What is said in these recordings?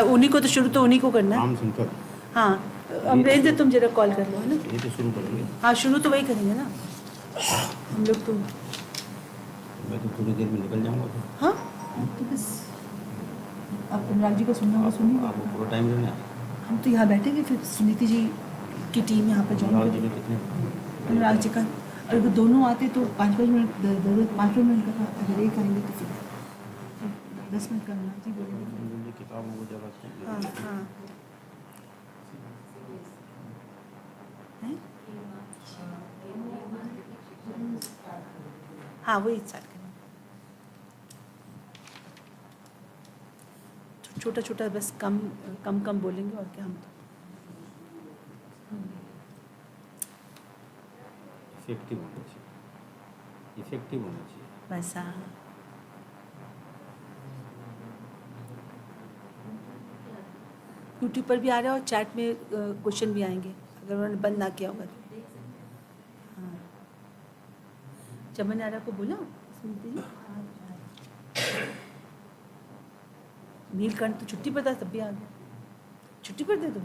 उन्हीं को तो शुरू तो उन्हीं को करना है। हाँ अंग्रेज तुम जरा कॉल कर लो है ना। ये तो शुरू करेंगे। हाँ शुरू तो वही करेंगे ना हम लोग तो। मैं तो थोड़ी देर में निकल जाऊंगा फिर। हाँ तो बस आप अनुराग जी को सुनना होगा सुनिए। आपको पूरा टाइम देना है। हम तो यहाँ बैठेंगे फिर सुनीति जी की टीम यहाँ पर ज्वाइन अनुराग जी करेगी। ने कितने अनुराग जी का और अगर दोनों आते तो 5-5 मिनट 5 मिनट का अगर एक आएंगे तो फिर 10 मिनट का अनुराग जी बोलेंगे। किताब वो जगह हाँ हाँ हाँ वही स्टार्ट करेंगे। छोटा छोटा बस कम कम कम बोलेंगे और क्या हम तो इफेक्टिव होना चाहिए। इफेक्टिव होना चाहिए बस। हाँ यूट्यूब पर भी आ रहा है और चैट में क्वेश्चन भी आएंगे अगर उन्होंने बंद ना किया होगा तो। हाँ चमन आरा को बोला नीलकंठ तो छुट्टी पर था तब भी आ गया। छुट्टी पर दे दो।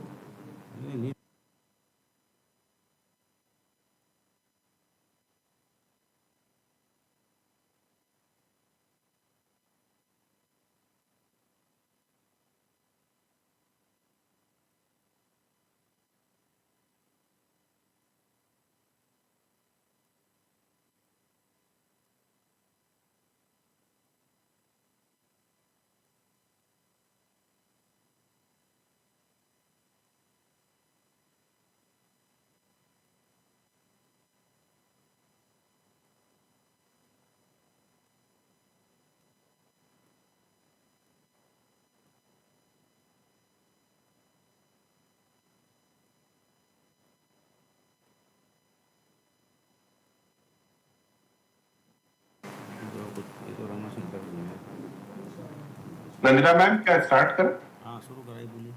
रंजना मैम क्या स्टार्ट कर? हाँ शुरू कराइए बोलिए।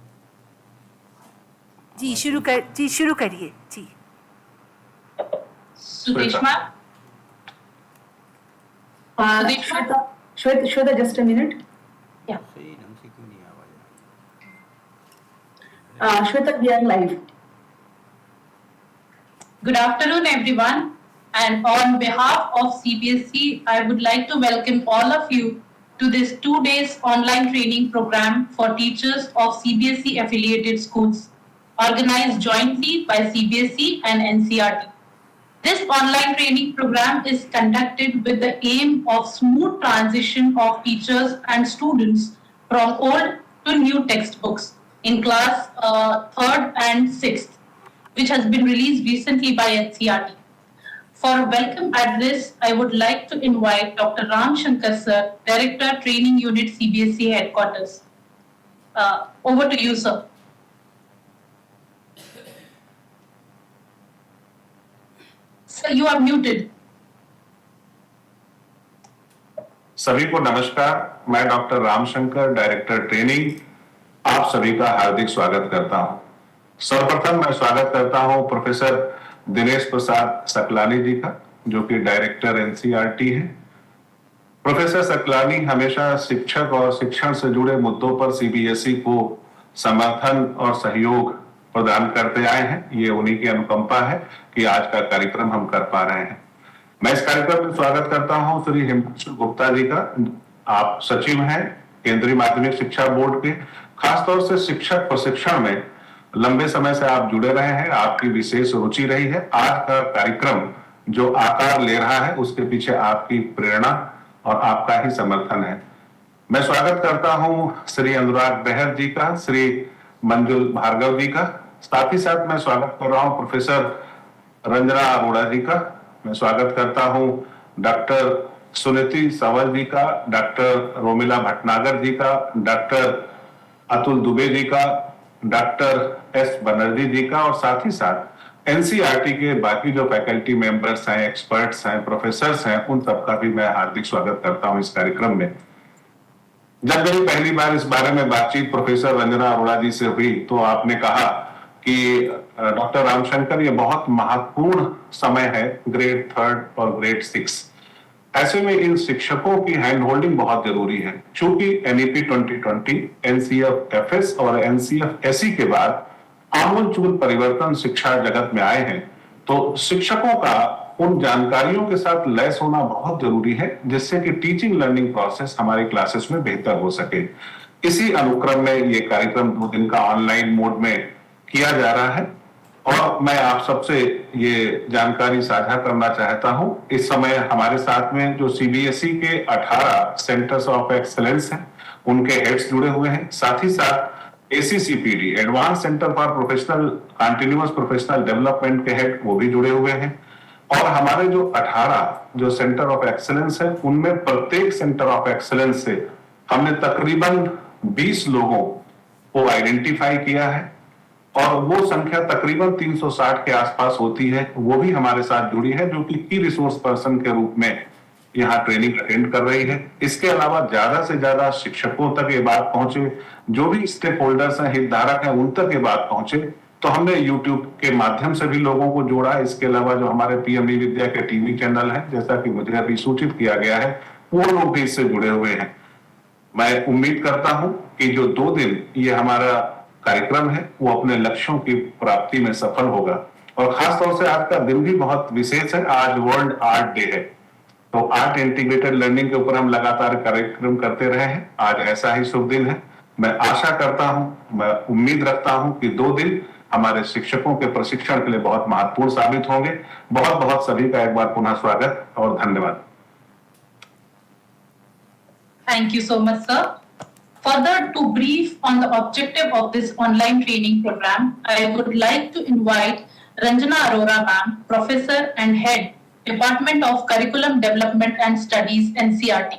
जी शुरू करिए जी। सुदेशमा Shweta, just a minute. Yeah. सही ढंग से क्यों नहीं आवाज? Shweta, we are live. Good afternoon, everyone. And on behalf of CBSE, I would like to welcome all of you to this 2 days online training program for teachers of CBSE affiliated schools, organized jointly by CBSE and NCERT. This online training program is conducted with the aim of smooth transition of teachers and students from old to new textbooks in class 3rd and 6th, which has been released recently by NCERT. For a welcome address, I would like to invite Dr. Ram Shankar Sir, Director, Training Unit, CBSE Headquarters. Over to you, sir. Sir, you are muted. सभी को नमस्कार। मैं doctor Ramshankar, director training, आप सभी का हार्दिक स्वागत करता हूं। सर्वप्रथम मैं स्वागत करता हूं प्रोफेसर दिनेश प्रसाद सकलानी जी का, जो कि डायरेक्टर एनसीईआरटी है। प्रोफेसर सकलानी हमेशा शिक्षक और शिक्षण से जुड़े मुद्दों पर सीबीएसई को समर्थन और सहयोग प्रदान करते आए हैं। ये उन्हीं की अनुकंपा है कि आज का कार्यक्रम हम कर पा रहे हैं। मैं इस कार्यक्रम में स्वागत करता हूं श्री हिमांशु गुप्ता जी का। आप सचिव हैं केंद्रीय माध्यमिक शिक्षा बोर्ड के। खासतौर से शिक्षक प्रशिक्षण में लंबे समय से आप जुड़े रहे हैं, आपकी विशेष रुचि रही है। आज का कार्यक्रम जो आकार ले रहा है उसके पीछे आपकी प्रेरणा और आपका ही समर्थन है। मैं स्वागत करता हूं श्री अनुराग बेहर जी का, श्री मंजुल भार्गव जी का। साथ ही साथ मैं स्वागत कर रहा हूं प्रोफेसर रंजना अरोड़ा जी का। मैं स्वागत करता हूं डॉक्टर सुनीति सवल जी का, डॉक्टर रोमिला भटनागर जी का, डॉक्टर अतुल दुबे जी का, डॉक्टर एस बनर्जी जी का, और साथ ही साथ एनसीईआरटी के बाकी जो फैकल्टी मेंबर्स हैं, एक्सपर्ट्स हैं, प्रोफेसर्स हैं, उन सबका भी मैं हार्दिक स्वागत करता हूं इस कार्यक्रम में। जब मेरी पहली बार इस बारे में बातचीत प्रोफेसर रंजना अरोड़ा जी से हुई तो आपने कहा कि डॉक्टर रामशंकर, ये बहुत महत्वपूर्ण समय है ग्रेड 3rd और ग्रेड 6। ऐसे में इन शिक्षकों की हैंड होल्डिंग बहुत जरूरी है। चूंकि NEP 2020, NCF और NCF के बाद आमूल परिवर्तन शिक्षा जगत में आए हैं, तो शिक्षकों का उन जानकारियों के साथ लैस होना बहुत जरूरी है, जिससे कि टीचिंग लर्निंग प्रोसेस हमारी क्लासेस में बेहतर हो सके। इसी अनुक्रम में ये कार्यक्रम 2 दिन का ऑनलाइन मोड में किया जा रहा है और मैं आप सबसे ये जानकारी साझा करना चाहता हूं। इस समय हमारे साथ में जो CBSE के 18 सेंटर्स ऑफ एक्सेलेंस हैं, उनके हेड्स जुड़े हुए हैं। साथ ही साथ ACCPD, advance centre for professional continuous professional development के हेड, वो भी जुड़े हुए हैं। और हमारे जो 18 जो सेंटर ऑफ एक्सेलेंस है, उनमें प्रत्येक सेंटर ऑफ एक्सेलेंस से हमने तकरीबन 20 लोगों को आइडेंटिफाई किया है और वो संख्या तकरीबन 360 के आसपास होती है। वो भी हमारे साथ जुड़ी है, जो कि की रिसोर्स पर्सन के रूप में यहाँ ट्रेनिंग अटेंड कर रही है। इसके अलावा ज्यादा से ज्यादा शिक्षकों तक ये बात पहुंचे, जो भी स्टेक होल्डर्स हैं, हितधारक हैं, उन तक ये बात पहुंचे। तो हमने YouTube के माध्यम से भी लोगों को जोड़ा। इसके अलावा जो हमारे PM eVidya के टीवी चैनल है, जैसा कि मुझे अभी सूचित किया गया है, वो लोग भी इससे जुड़े हुए हैं। मैं उम्मीद करता हूं कि जो 2 दिन ये हमारा कार्यक्रम है, वो अपने लक्ष्यों की प्राप्ति में सफल होगा। और खासतौर से आज का दिन भी बहुत विशेष है। आज वर्ल्ड आर्ट डे है, तो आर्ट इंटीग्रेटेड लर्निंग के ऊपर हम लगातार कार्यक्रम करते रहे हैं। आज ऐसा ही शुभ दिन है। मैं आशा करता हूं, मैं उम्मीद रखता हूं कि 2 दिन हमारे शिक्षकों के प्रशिक्षण के लिए बहुत महत्वपूर्ण साबित होंगे। बहुत बहुत सभी का एक बार पुनः स्वागत और धन्यवाद। Thank you so much, sir. Further, to brief on the objective of this online training program, I would like to invite Ranjana Arora ma'am, Professor and Head, Department of Curriculum Development and Studies, NCERT.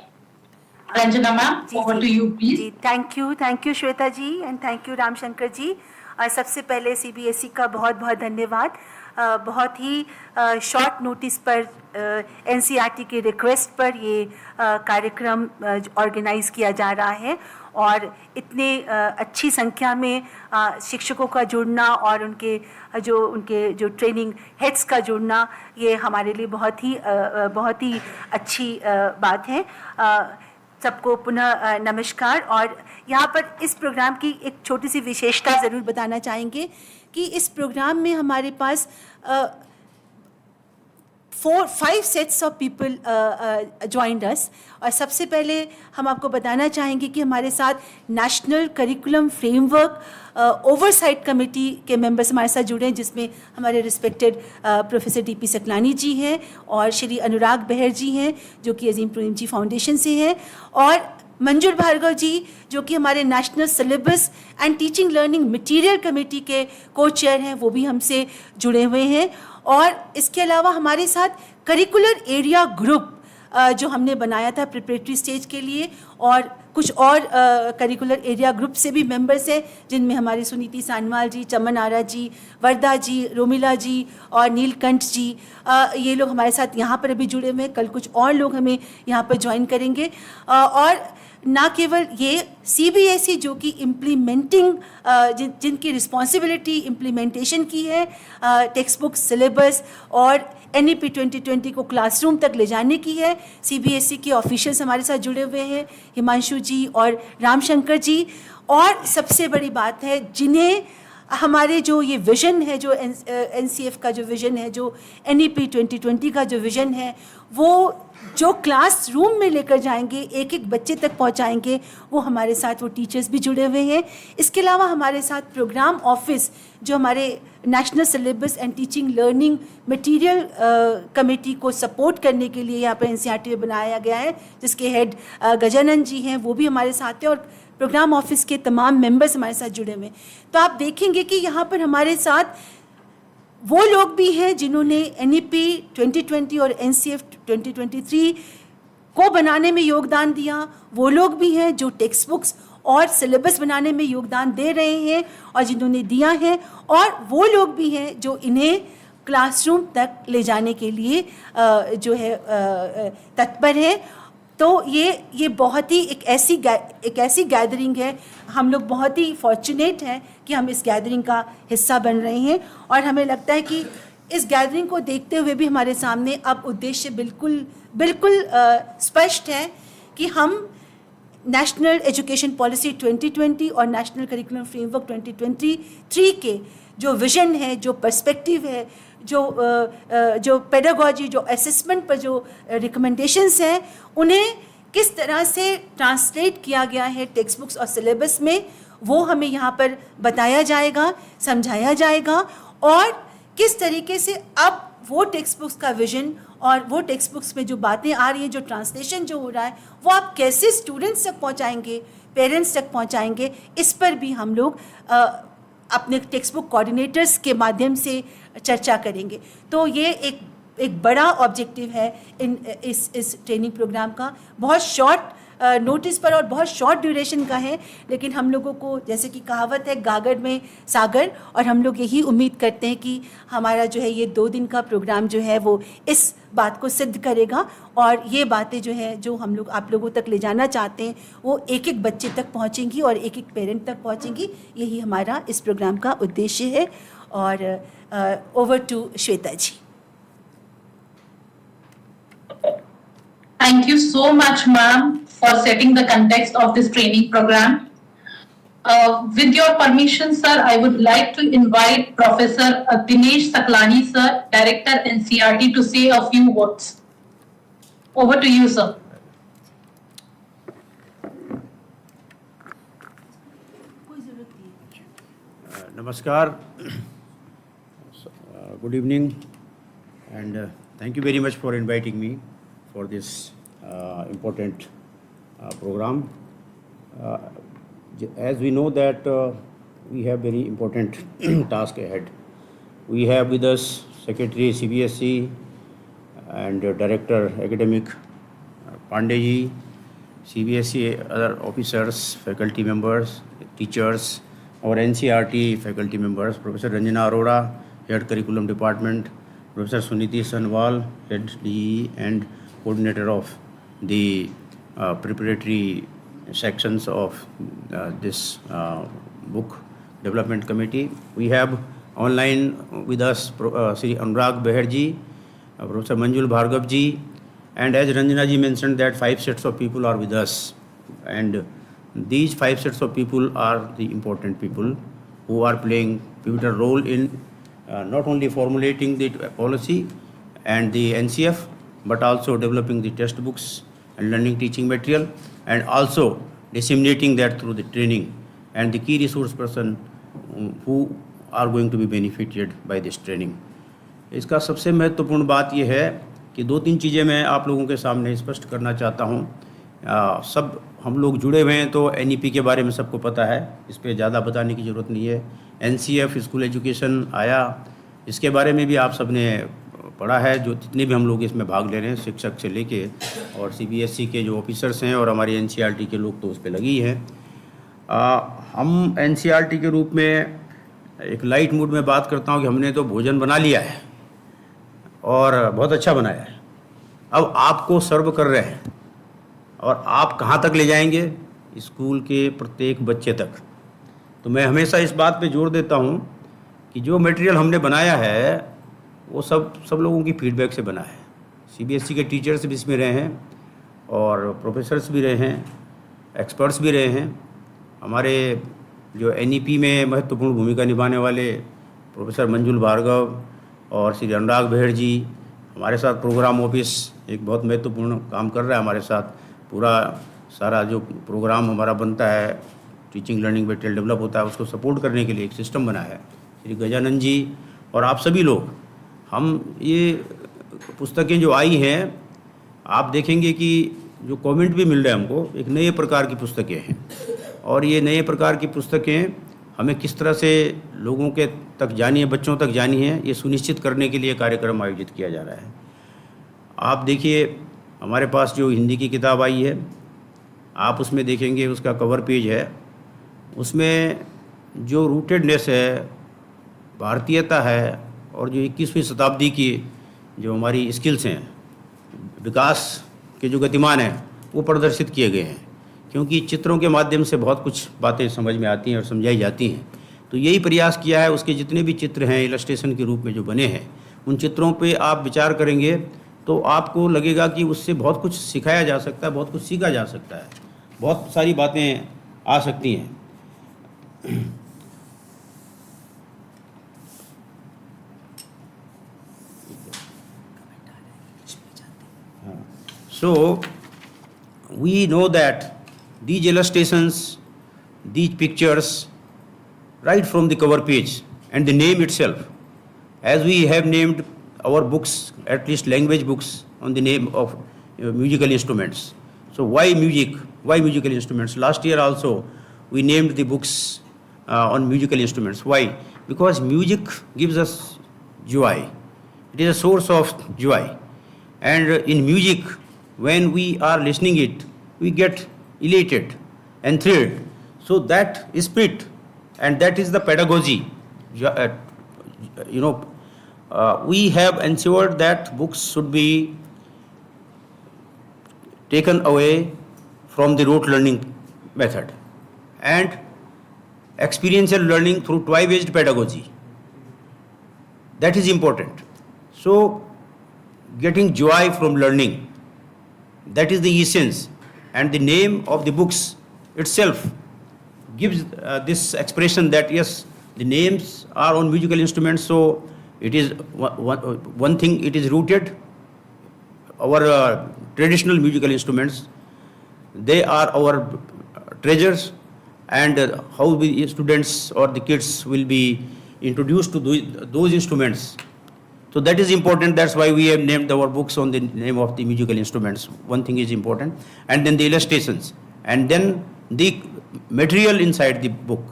Ranjana ma'am, over to you, please. Thank you Shweta ji and thank you Ramshankar ji. सबसे पहले CBSE का बहुत बहुत धन्यवाद। बहुत ही short notice पर NCERT की रिक्वेस्ट पर ये कार्यक्रम ऑर्गेनाइज किया जा रहा है और इतने अच्छी संख्या में शिक्षकों का जुड़ना और उनके जो ट्रेनिंग हेड्स का जुड़ना, ये हमारे लिए बहुत ही अच्छी बात है। सबको पुनः नमस्कार। और यहाँ पर इस प्रोग्राम की एक छोटी सी विशेषता ज़रूर बताना चाहेंगे कि इस प्रोग्राम में हमारे पास 4-5 sets of people joined us. और सबसे पहले हम आपको बताना चाहेंगे कि हमारे साथ national curriculum framework oversight committee के मेंबर्स हमारे साथ जुड़े हैं, जिसमें हमारे रिस्पेक्टेड प्रोफेसर DP सकलानी जी हैं और श्री अनुराग बहर जी हैं, जो कि अजीम प्रेम जी फाउंडेशन से हैं, और मंजूर भार्गव जी, जो कि हमारे national syllabus and teaching learning material committee के को चेयर हैं, वो भी हमसे जुड़े हुए हैं। और इसके अलावा हमारे साथ करिकुलर एरिया ग्रुप जो हमने बनाया था प्रिपरेटरी स्टेज के लिए, और कुछ और करिकुलर एरिया ग्रुप से भी मेंबर्स हैं, जिनमें हमारी सुनीति सानवाल जी, चमन आरा जी, वर्दा जी, रोमिला जी और नीलकंठ जी, ये लोग हमारे साथ यहाँ पर अभी जुड़े हुए हैं। कल कुछ और लोग हमें यहाँ पर ज्वाइन करेंगे। और ना केवल ये CBSE जो कि इम्प्लीमेंटिंग जिनकी रिस्पॉन्सिबिलिटी इम्प्लीमेंटेशन की है, टेक्स्ट बुक सिलेबस और NEP 2020 को क्लासरूम तक ले जाने की है, CBSE के ऑफिशियल्स हमारे साथ जुड़े हुए हैं, हिमांशु जी और रामशंकर जी। और सबसे बड़ी बात है, जिन्हें हमारे जो ये विज़न है, जो NCF का जो विज़न है, जो NEP 2020 का जो विज़न है, वो जो क्लासरूम में लेकर जाएंगे, एक एक बच्चे तक पहुंचाएंगे, वो हमारे साथ वो टीचर्स भी जुड़े हुए हैं। इसके अलावा हमारे साथ प्रोग्राम ऑफिस जो हमारे national syllabus and teaching learning material committee को सपोर्ट करने के लिए यहाँ पर NCERT में बनाया गया है, जिसके हेड गजानंद जी हैं, वो भी हमारे साथ हैं, और प्रोग्राम ऑफिस के तमाम मेंबर्स हमारे साथ जुड़े हुए हैं। तो आप देखेंगे कि यहाँ पर हमारे साथ वो लोग भी हैं जिन्होंने NEP 2020 और NCF 2023 को बनाने में योगदान दिया, वो लोग भी हैं जो टेक्स्ट बुक्स और सिलेबस बनाने में योगदान दे रहे हैं और जिन्होंने दिया है, और वो लोग भी हैं जो इन्हें क्लासरूम तक ले जाने के लिए जो है तत्पर हैं। तो ये बहुत ही एक ऐसी गैदरिंग है। हम लोग बहुत ही फॉर्चुनेट हैं कि हम इस गैदरिंग का हिस्सा बन रहे हैं, और हमें लगता है कि इस गैदरिंग को देखते हुए भी हमारे सामने अब उद्देश्य बिल्कुल स्पष्ट है कि हम नेशनल एजुकेशन पॉलिसी 2020 और नेशनल करिकुलम फ्रेमवर्क 2023 के जो विजन है, जो पर्सपेक्टिव है, जो पेडागोजी, जो असेसमेंट पर जो रिकमेंडेशंस हैं, उन्हें किस तरह से ट्रांसलेट किया गया है टेक्स्ट बुक्स और सिलेबस में, वो हमें यहाँ पर बताया जाएगा, समझाया जाएगा, और किस तरीके से अब वो टेक्स्ट बुक्स का विजन और वो टेक्स्ट बुक्स में जो बातें आ रही हैं, जो ट्रांसलेशन जो हो रहा है, वो आप कैसे स्टूडेंट्स तक पहुँचाएंगे, पेरेंट्स तक पहुँचाएंगे, इस पर भी हम लोग अपने टेक्स्ट बुक कोऑर्डिनेटर्स के माध्यम से चर्चा करेंगे। तो ये एक बड़ा ऑब्जेक्टिव है इस ट्रेनिंग प्रोग्राम का। बहुत शॉर्ट नोटिस पर और बहुत शॉर्ट ड्यूरेशन का है, लेकिन हम लोगों को, जैसे कि कहावत है, गागर में सागर, और हम लोग यही उम्मीद करते हैं कि हमारा जो है ये 2 दिन का प्रोग्राम जो है वो इस बात को सिद्ध करेगा, और ये बातें जो है जो हम लोग आप लोगों तक ले जाना चाहते हैं वो एक एक बच्चे तक पहुंचेंगी और एक एक पेरेंट तक पहुंचेंगी। यही हमारा इस प्रोग्राम का उद्देश्य है। और over to Shweta ji. Thank you so much, ma'am, for setting the context of this training program. With your permission, sir, I would like to invite Professor Dinesh Saklani, sir, Director NCERT, to say a few words. Over to you, sir. Namaskar. Good evening, and thank you very much for inviting me for this important program. As we know that we have very important task ahead. We have with us Secretary CBSE and Director Academic Pandeji, CBSE other officers, faculty members, teachers, our NCERT faculty members, Professor Ranjana Arora, Head Curriculum Department, Professor Suniti Sanwal, Head DE and Coordinator of the preparatory sections of this book development committee. We have online with us Sri Anurag Beherji, Professor Manjul Bhargav ji, and as Ranjana ji mentioned that 5 sets of people are with us, and these 5 sets of people are the important people who are playing pivotal role in not only formulating the policy and the NCF, but also developing the textbooks and learning teaching material, and also disseminating that through the training, and the key resource person who are going to be benefited by this training. इसका सबसे महत्वपूर्ण बात यह है कि 2-3 चीज़ें मैं आप लोगों के सामने स्पष्ट करना चाहता हूँ। सब हम लोग जुड़े हुए हैं तो NEP के बारे में सबको पता है, इस पर ज़्यादा बताने की ज़रूरत नहीं है। NCF स्कूल एजुकेशन आया, इसके बारे में भी आप सब ने पढ़ा है, जो जितने भी हम लोग इसमें भाग ले रहे हैं, शिक्षक से लेके और CBSE के जो ऑफिसर्स हैं और हमारी NCERT के लोग तो उस पर लगी ही हैं। हम NCERT के रूप में एक लाइट मूड में बात करता हूँ कि हमने तो भोजन बना लिया है और बहुत अच्छा बनाया है, अब आपको सर्व कर रहे हैं, और आप कहाँ तक ले जाएंगे? स्कूल के प्रत्येक बच्चे तक। तो मैं हमेशा इस बात पे जोर देता हूँ कि जो मटेरियल हमने बनाया है वो सब लोगों की फीडबैक से बना है। CBSE के टीचर्स भी इसमें रहे हैं और प्रोफेसर्स भी रहे हैं, एक्सपर्ट्स भी रहे हैं। हमारे जो NEP में महत्वपूर्ण भूमिका निभाने वाले प्रोफेसर मंजुल भार्गव और श्री अनुराग बेहड़ जी, हमारे साथ प्रोग्राम ऑफिस एक बहुत महत्वपूर्ण काम कर रहा है हमारे साथ। पूरा सारा जो प्रोग्राम हमारा बनता है, टीचिंग लर्निंग मटेरियल डेवलप होता है, उसको सपोर्ट करने के लिए एक सिस्टम बना है। श्री गजानंद जी और आप सभी लोग, हम ये पुस्तकें जो आई हैं, आप देखेंगे कि जो कमेंट भी मिल रहे हैं हमको, एक नए प्रकार की पुस्तकें हैं, और ये नए प्रकार की पुस्तकें हमें किस तरह से लोगों के तक जानी है, बच्चों तक जानी है, ये सुनिश्चित करने के लिए कार्यक्रम आयोजित किया जा रहा है। आप देखिए हमारे पास जो हिंदी की किताब आई है, आप उसमें देखेंगे उसका कवर पेज है, उसमें जो रूटेडनेस है, भारतीयता है, और जो 21वीं शताब्दी की जो हमारी स्किल्स हैं, विकास के जो गतिमान हैं, वो प्रदर्शित किए गए हैं। क्योंकि चित्रों के माध्यम से बहुत कुछ बातें समझ में आती हैं और समझाई जाती हैं, तो यही प्रयास किया है। उसके जितने भी चित्र हैं इलस्ट्रेशन के रूप में जो बने हैं, उन चित्रों पे आप विचार करेंगे तो आपको लगेगा कि उससे बहुत कुछ सिखाया जा सकता है, बहुत कुछ सीखा जा सकता है, बहुत सारी बातें आ सकती हैं। So we know that these illustrations, these pictures, right from the cover page and the name itself, as we have named our books, at least language books, on the name of musical instruments. So why music? Why musical instruments? Last year also we named the books on musical instruments. Why? Because music gives us joy. It is a source of joy. And in music, when we are listening it, we get elated and thrilled. So that spirit, and that is the pedagogy. We have ensured that books should be taken away from the rote learning method and experiential learning through toy-based pedagogy. That is important. So getting joy from learning, that is the essence, and the name of the books itself gives this expression that yes, the names are on musical instruments, so it is one thing, it is rooted, our traditional musical instruments, they are our treasures, and how the students or the kids will be introduced to those instruments. So that is important. That's why we have named our books on the name of the musical instruments. One thing is important. And then the illustrations. And then the material inside the book.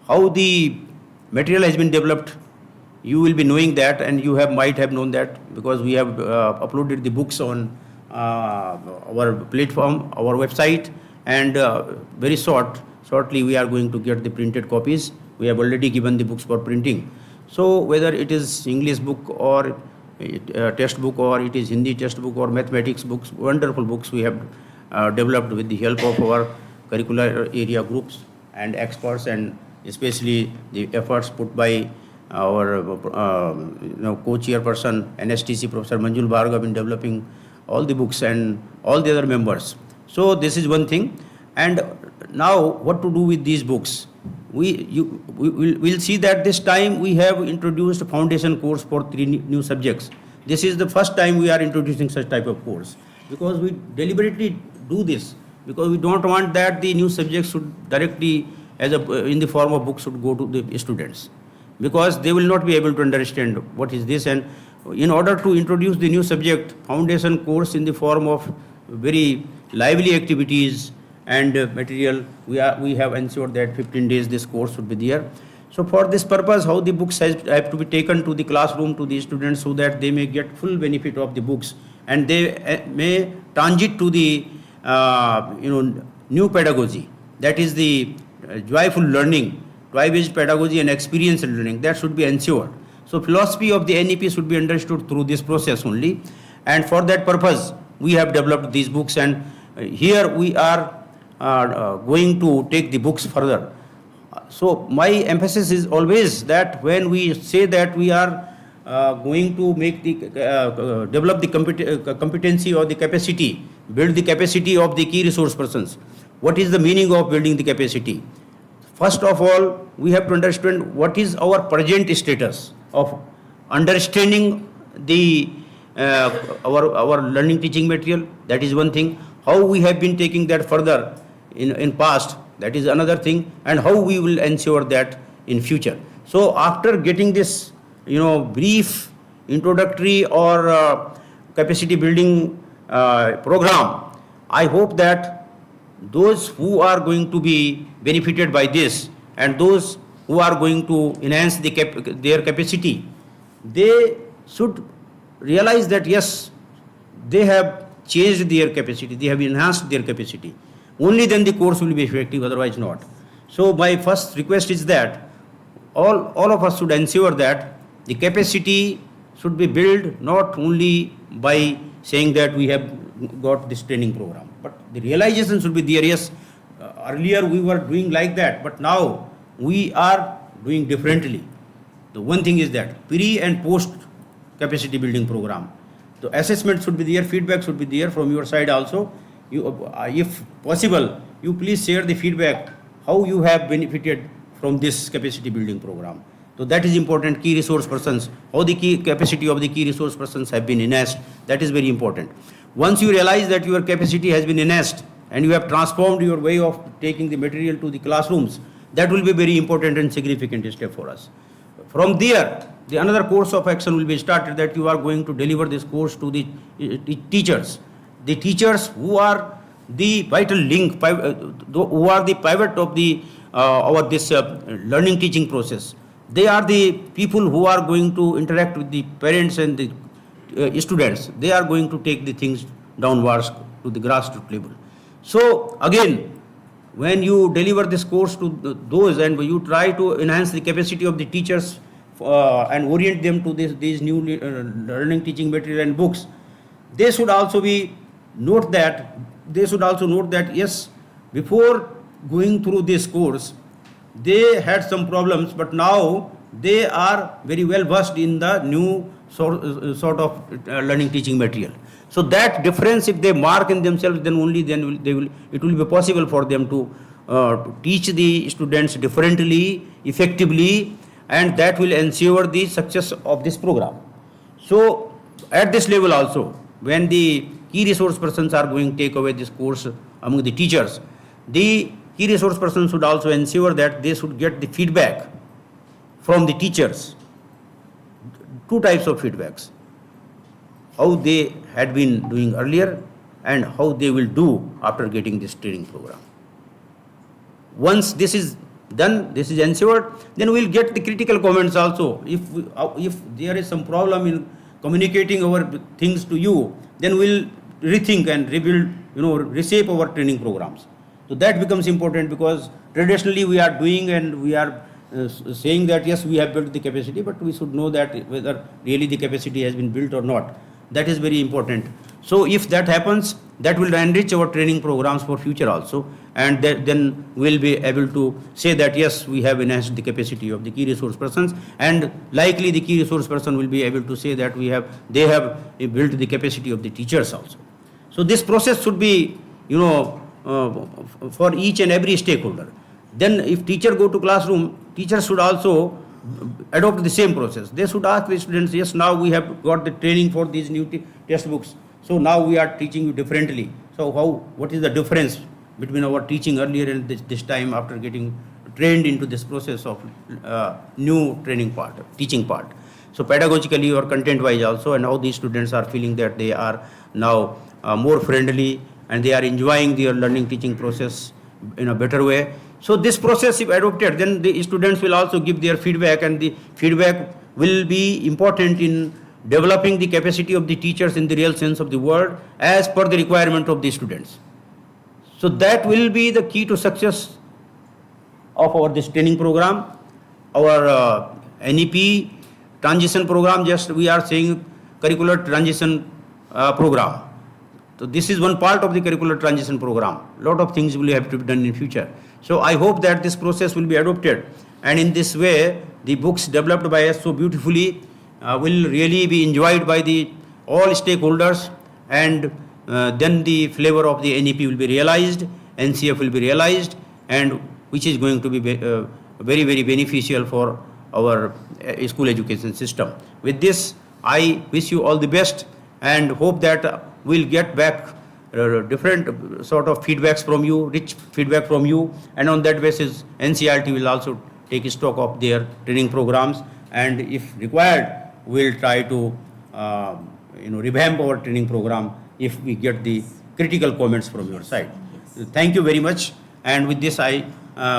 How the material has been developed, you will be knowing that, and you might have known that because we have uploaded the books on our platform, our website, and very shortly we are going to get the printed copies. We have already given the books for printing. So whether it is English book or textbook, or it is Hindi textbook or mathematics books, wonderful books we have developed with the help of our curricular area groups and experts, and especially the efforts put by our co-chairperson NSTC Professor Manjul Bhargav in developing all the books and all the other members. So this is one thing. And now what to do with these books? We'll see that this time we have introduced a foundation course for 3 new subjects. This is the first time we are introducing such type of course, because we deliberately do this, because we don't want that the new subjects should directly in the form of books should go to the students, because they will not be able to understand what is this. And in order to introduce the new subject, foundation course in the form of very lively activities and material, we have ensured that 15 days this course would be there. So for this purpose, how the books have to be taken to the classroom to the students, so that they may get full benefit of the books, and they may transit to the new pedagogy, that is the joyful learning, toy-based pedagogy and experiential learning, that should be ensured. So philosophy of the NEP should be understood through this process only, and for that purpose we have developed these books, and here we are going to take the books further. So my emphasis is always that when we say that we are going to make the develop the competency or the capacity, build the capacity of the key resource persons. What is the meaning of building the capacity? First of all, we have to understand what is our present status of understanding the our learning teaching material. That is one thing. How we have been taking that further in past, that is another thing, and how we will ensure that in future. So after getting this brief introductory or capacity building program, I hope that those who are going to be benefited by this, and those who are going to enhance their capacity, they should realize that yes, they have changed their capacity, they have enhanced their capacity. Only then the course will be effective, otherwise not. So my first request is that all of us should ensure that the capacity should be built not only by saying that we have got this training program, but the realization should be there. Yes, earlier we were doing like that, but now we are doing differently. The one thing is that pre and post capacity building program. So assessment should be there, feedback should be there from your side also. You, if possible, you please share the feedback how you have benefited from this capacity building program. So that is important. Key resource persons, how the key capacity of the key resource persons have been enhanced, that is very important. Once you realize that your capacity has been enhanced and you have transformed your way of taking the material to the classrooms, that will be very important and significant step for us. From there, the another course of action will be started, that you are going to deliver this course to the teachers. The teachers who are the vital link, who are the pivot of the this learning teaching process. They are the people who are going to interact with the parents and the students. They are going to take the things downwards to the grassroots level. So again, when you deliver this course to those and you try to enhance the capacity of the teachers and orient them to these new learning teaching material and books, they should also note that yes, before going through this course, they had some problems, but now they are very well versed in the new sort of learning teaching material. So that difference, if they mark in themselves, then only then it will be possible for them to teach the students differently, effectively, and that will ensure the success of this program. So at this level also, when the key resource persons are going to take away this course among the teachers, the key resource persons should also ensure that they should get the feedback from the teachers. Two types of feedbacks: how they had been doing earlier and how they will do after getting this training program. Once this is done, this is ensured, then we will get the critical comments also. If there is some problem in communicating our things to you, then we will rethink and rebuild, reshape our training programs. So that becomes important, because traditionally we are doing and we are saying that yes, we have built the capacity, but we should know that whether really the capacity has been built or not. That is very important. So if that happens, that will enrich our training programs for future also, and then we will be able to say that yes, we have enhanced the capacity of the key resource persons, and likely the key resource person will be able to say that they have built the capacity of the teachers also. So this process should be, for each and every stakeholder. Then if teacher go to classroom, teachers should also adopt the same process. They should ask the students, yes, now we have got the training for these new textbooks, so now we are teaching you differently. So what is the difference between our teaching earlier and this time after getting trained into this process of new training part, teaching part? So pedagogically or content wise also, and how these students are feeling that they are now more friendly and they are enjoying their learning teaching process in a better way. So this process, if adopted, then the students will also give their feedback, and the feedback will be important in developing the capacity of the teachers in the real sense of the word as per the requirement of the students. So that will be the key to success of this training program. Our NEP transition program, just we are saying curricular transition program. So this is one part of the curricular transition program. Lot of things will have to be done in future. So I hope that this process will be adopted, and in this way the books developed by us so beautifully will really be enjoyed by all stakeholders, and then the flavor of the NEP will be realized, NCF will be realized, and which is going to be very, very beneficial for our school education system. With this, I wish you all the best and hope that we'll get back different sort of feedbacks from you, rich feedback from you, and on that basis NCERT will also take stock of their training programs, and if required we'll try to revamp our training program if we get the critical comments from your side. Thank you very much, and with this I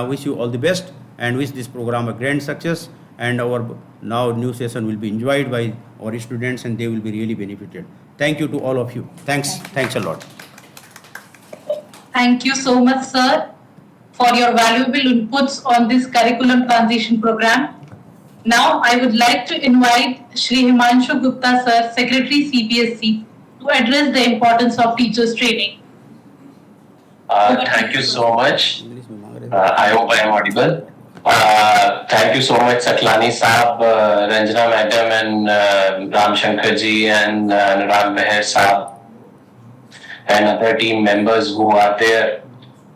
wish you all the best and wish this program a grand success, and our now new session will be enjoyed by our students and they will be really benefited. Thank you to all of you. Thanks a lot. Thank you so much, sir, for your valuable inputs on this curriculum transition program. Now, I would like to invite Shri Himanshu Gupta, sir, Secretary CBSE, to address the importance of teachers training. Thank you so much. I hope I am audible. Thank you so much, Saklani Saab, Ranjana Madam, and Ram Shankar ji, and Anurag Meher Saab, and other team members who are there.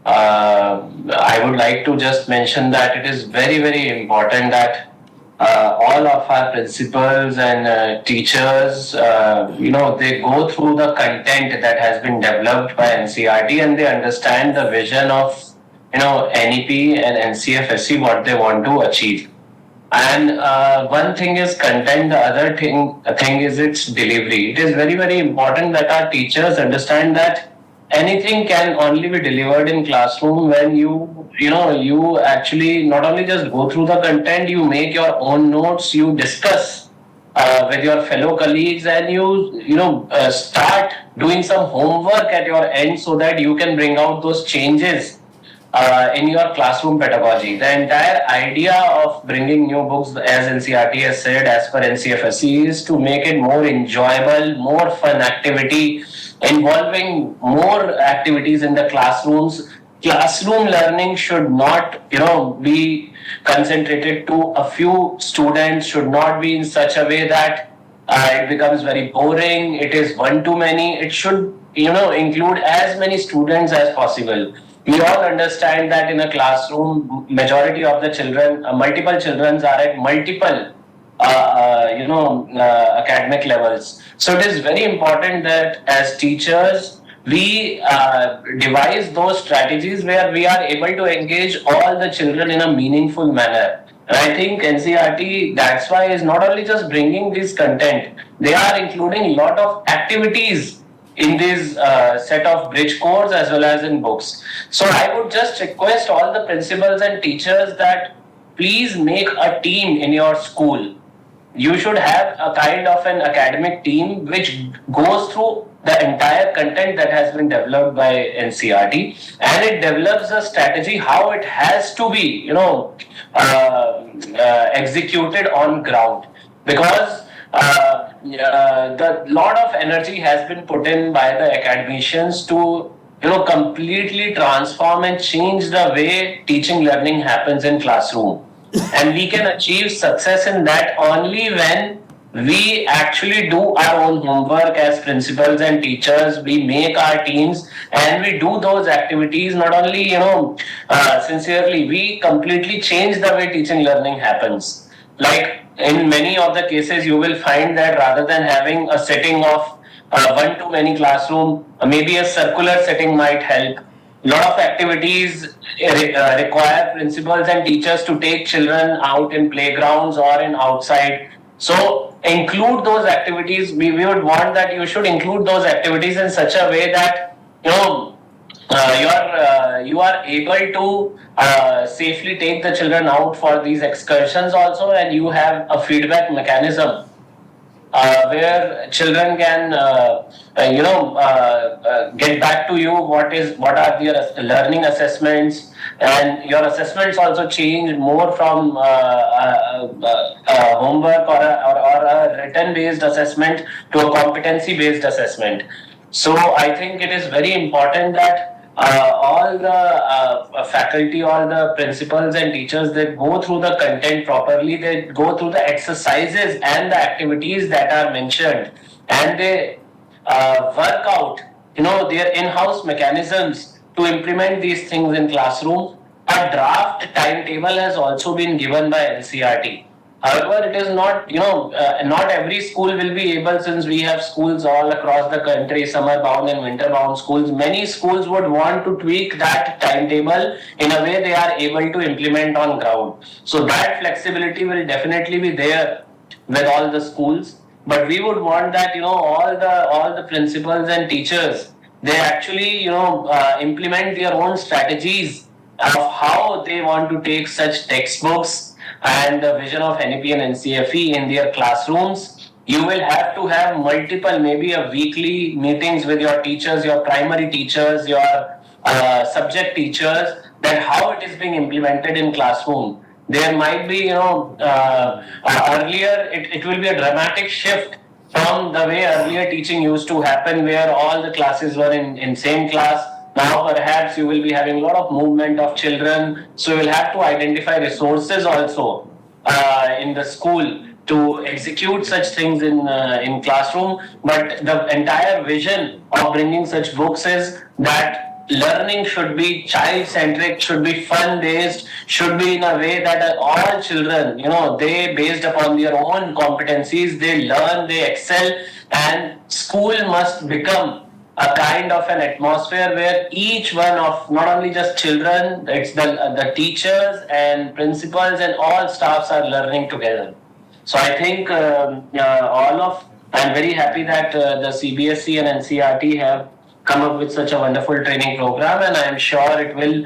I would like to just mention that it is very, very important that all of our principals and teachers, they go through the content that has been developed by NCERT and they understand the vision of, NEP and NCFSE, what they want to achieve. And one thing is content, the other thing is its delivery. It is very, very important that our teachers understand that anything can only be delivered in classroom when you actually not only just go through the content, you make your own notes, you discuss with your fellow colleagues, and you start doing some homework at your end so that you can bring out those changes in your classroom pedagogy. The entire idea of bringing new books, as NCERT has said, as per NCFSE, is to make it more enjoyable, more fun activity, involving more activities in the classrooms. Classroom learning should not, be concentrated to a few students, should not be in such a way that it becomes very boring, it is one too many. It should, include as many students as possible. We all understand that in a classroom, majority of the children, multiple children are at multiple, academic levels. So it is very important that as teachers, we devise those strategies where we are able to engage all the children in a meaningful manner. And I think NCERT, that's why, is not only just bringing this content, they are including a lot of activities in this set of bridge course as well as in books. So I would just request all the principals and teachers that please make a team in your school. You should have a kind of an academic team which goes through the entire content that has been developed by NCERT, and it develops a strategy how it has to be, executed on ground, because the lot of energy has been put in by the academicians to completely transform and change the way teaching learning happens in classroom. And we can achieve success in that only when we actually do our own homework as principals and teachers. We make our teams and we do those activities not only sincerely, we completely change the way teaching learning happens. Like in many of the cases, you will find that rather than having a setting of one to many classroom, maybe a circular setting might help. A lot of activities require principals and teachers to take children out in playgrounds or in outside. So include those activities. We would want that you should include those activities in such a way that you are able to safely take the children out for these excursions also, and you have a feedback mechanism where children can get back to you what are their learning assessments, and your assessments also change more from homework or a written based assessment to a competency based assessment. So I think it is very important that all the faculty, all the principals and teachers, they go through the content properly, they go through the exercises and the activities that are mentioned, and they work out, their in-house mechanisms to implement these things in classroom. A draft timetable has also been given by NCERT. However, it is not, not every school will be able, since we have schools all across the country, summer bound and winter bound schools. Many schools would want to tweak that timetable in a way they are able to implement on ground. So that flexibility will definitely be there with all the schools. But we would want that, all the principals and teachers, they actually, implement their own strategies of how they want to take such textbooks and the vision of NEP and NCFE in their classrooms. You will have to have multiple, maybe a weekly meetings with your teachers, your primary teachers, your subject teachers, that how it is being implemented in classroom. There might be, earlier it will be a dramatic shift from the way earlier teaching used to happen, where all the classes were in same class. Now perhaps you will be having a lot of movement of children, so you will have to identify resources also in the school to execute such things in classroom. But the entire vision of bringing such books is that learning should be child-centric, should be fun-based, should be in a way that all children, they based upon their own competencies, they learn, they excel, and school must become a kind of an atmosphere where each one of not only just children, it's the teachers and principals and all staffs are learning together. So I think I'm very happy that the CBSE and NCERT have come up with such a wonderful training program, and I am sure it will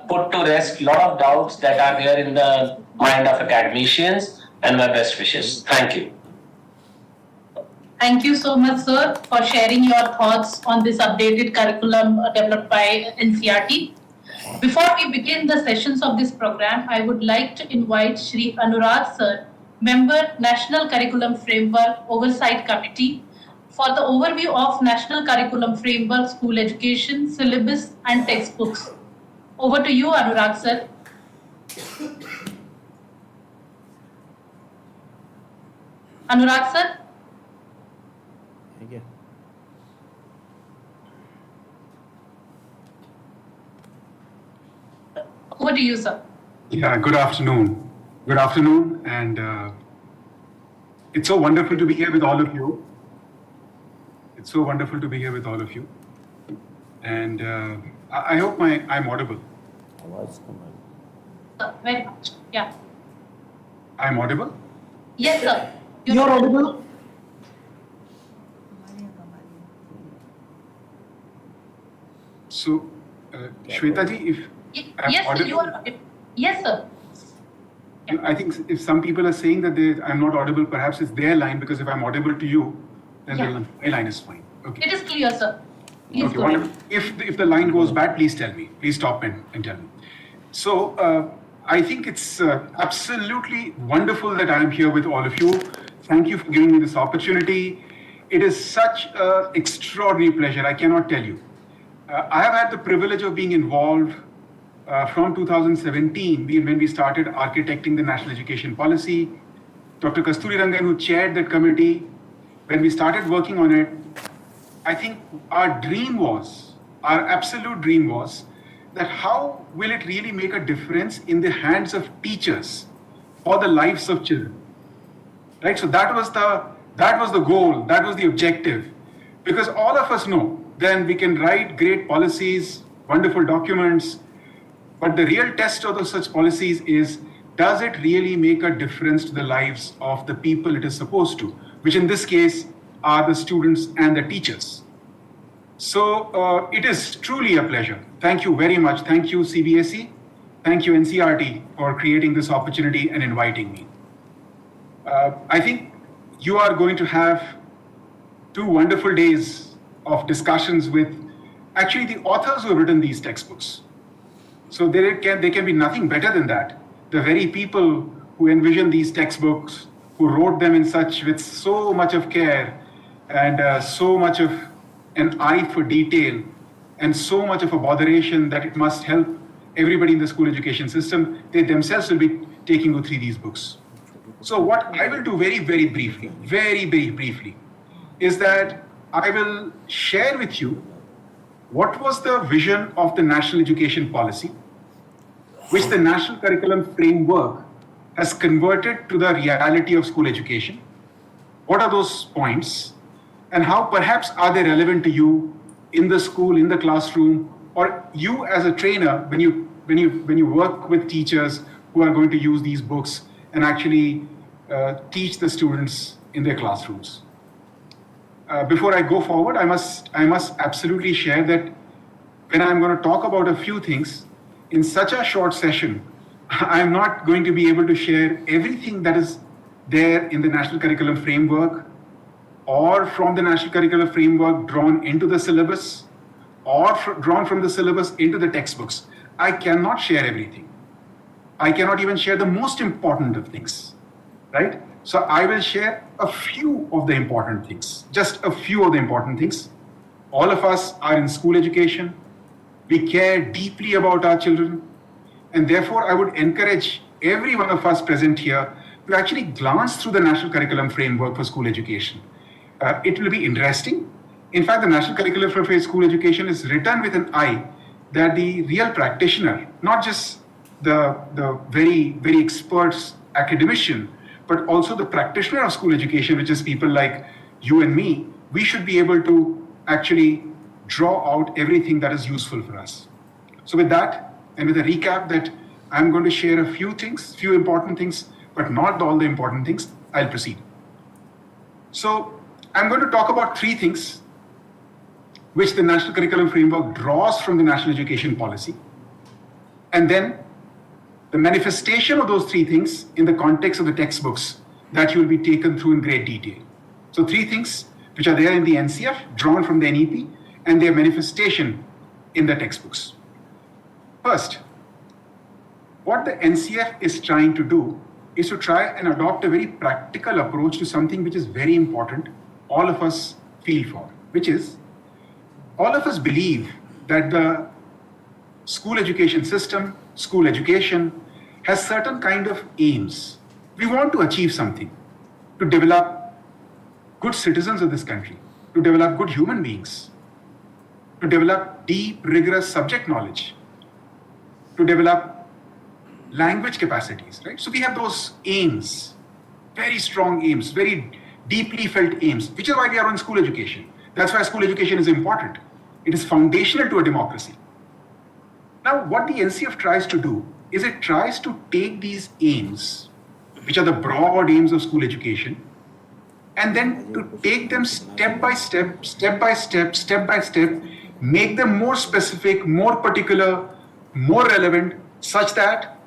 put to rest a lot of doubts that are there in the mind of academicians, and my best wishes. Thank you. Thank you so much, sir, for sharing your thoughts on this updated curriculum developed by NCERT. Before we begin the sessions of this program, I would like to invite Shri Anurag sir, Member, National Curriculum Framework Oversight Committee, for the overview of National Curriculum Framework, School Education, Syllabus and Textbooks. Over to you, Anurag sir. Anurag sir. Over to you, sir. Yeah, good afternoon. Good afternoon, and it's so wonderful to be here with all of you. It's so wonderful to be here with all of you. And I hope I'm audible. Very much. Yeah. I'm audible? Yes, sir. You're audible? So, Shweta ji, if I'm yes, audible, sir, you are. Yes, sir. I think if some people are saying that I'm not audible, perhaps it's their line, because if I'm audible to you, then my line is fine. Okay. It is clear, sir. Please Okay, go ahead. wonderful. If the line goes bad, please tell me. Please stop and tell me. So I think it's absolutely wonderful that I am here with all of you. Thank you for giving me this opportunity. It is such an extraordinary pleasure. I cannot tell you. I have had the privilege of being involved from 2017 when we started architecting the National Education Policy. Dr. Kasturi Rangan, who chaired that committee, when we started working on it, I think our absolute dream was that how will it really make a difference in the hands of teachers for the lives of children, right? So that was the goal, that was the objective, because all of us know then we can write great policies, wonderful documents, but the real test of such policies is, does it really make a difference to the lives of the people it is supposed to, which in this case are the students and the teachers. So it is truly a pleasure. Thank you very much. Thank you, CBSE. Thank you, NCERT, for creating this opportunity and inviting me. I think you are going to have 2 wonderful days of discussions with actually the authors who have written these textbooks. So there can be nothing better than that. The very people who envisioned these textbooks, who wrote them with so much of care and so much of an eye for detail and so much of a botheration that it must help everybody in the school education system, they themselves will be taking you through these books. So what I will do very, very briefly, is that I will share with you what was the vision of the National Education Policy, which the National Curriculum Framework has converted to the reality of school education. What are those points? And how perhaps are they relevant to you in the school, in the classroom, or you as a trainer when you work with teachers who are going to use these books and actually teach the students in their classrooms. Before I go forward, I must absolutely share that when I'm going to talk about a few things in such a short session, I'm not going to be able to share everything that is there in the National Curriculum Framework, or from the National Curriculum Framework drawn into the syllabus, or drawn from the syllabus into the textbooks. I cannot share everything. I cannot even share the most important of things, right? So I will share a few of the important things, just a few of the important things. All of us are in school education. We care deeply about our children. And therefore, I would encourage every one of us present here to actually glance through the National Curriculum Framework for School Education. It will be interesting. In fact, the National Curriculum for School Education is written with an eye that the real practitioner, not just the very, very expert academician, but also the practitioner of school education, which is people like you and me, we should be able to actually draw out everything that is useful for us. So with that, and with a recap that I'm going to share a few things, few important things, but not all the important things, I'll proceed. So I'm going to talk about three things which the National Curriculum Framework draws from the National Education Policy, and then the manifestation of those three things in the context of the textbooks that you will be taken through in great detail. So three things which are there in the NCF, drawn from the NEP, and their manifestation in the textbooks. First, what the NCF is trying to do is to try and adopt a very practical approach to something which is very important, all of us feel for, which is, all of us believe that the school education system, school education, has certain kind of aims. We want to achieve something, to develop good citizens of this country, to develop good human beings, to develop deep, rigorous subject knowledge, to develop language capacities, right? So we have those aims, very strong aims, very deeply felt aims, which is why we are on school education. That's why school education is important. It is foundational to a democracy. Now, what the NCF tries to do is it tries to take these aims, which are the broad aims of school education, and then to take them step by step, make them more specific, more particular, more relevant, such that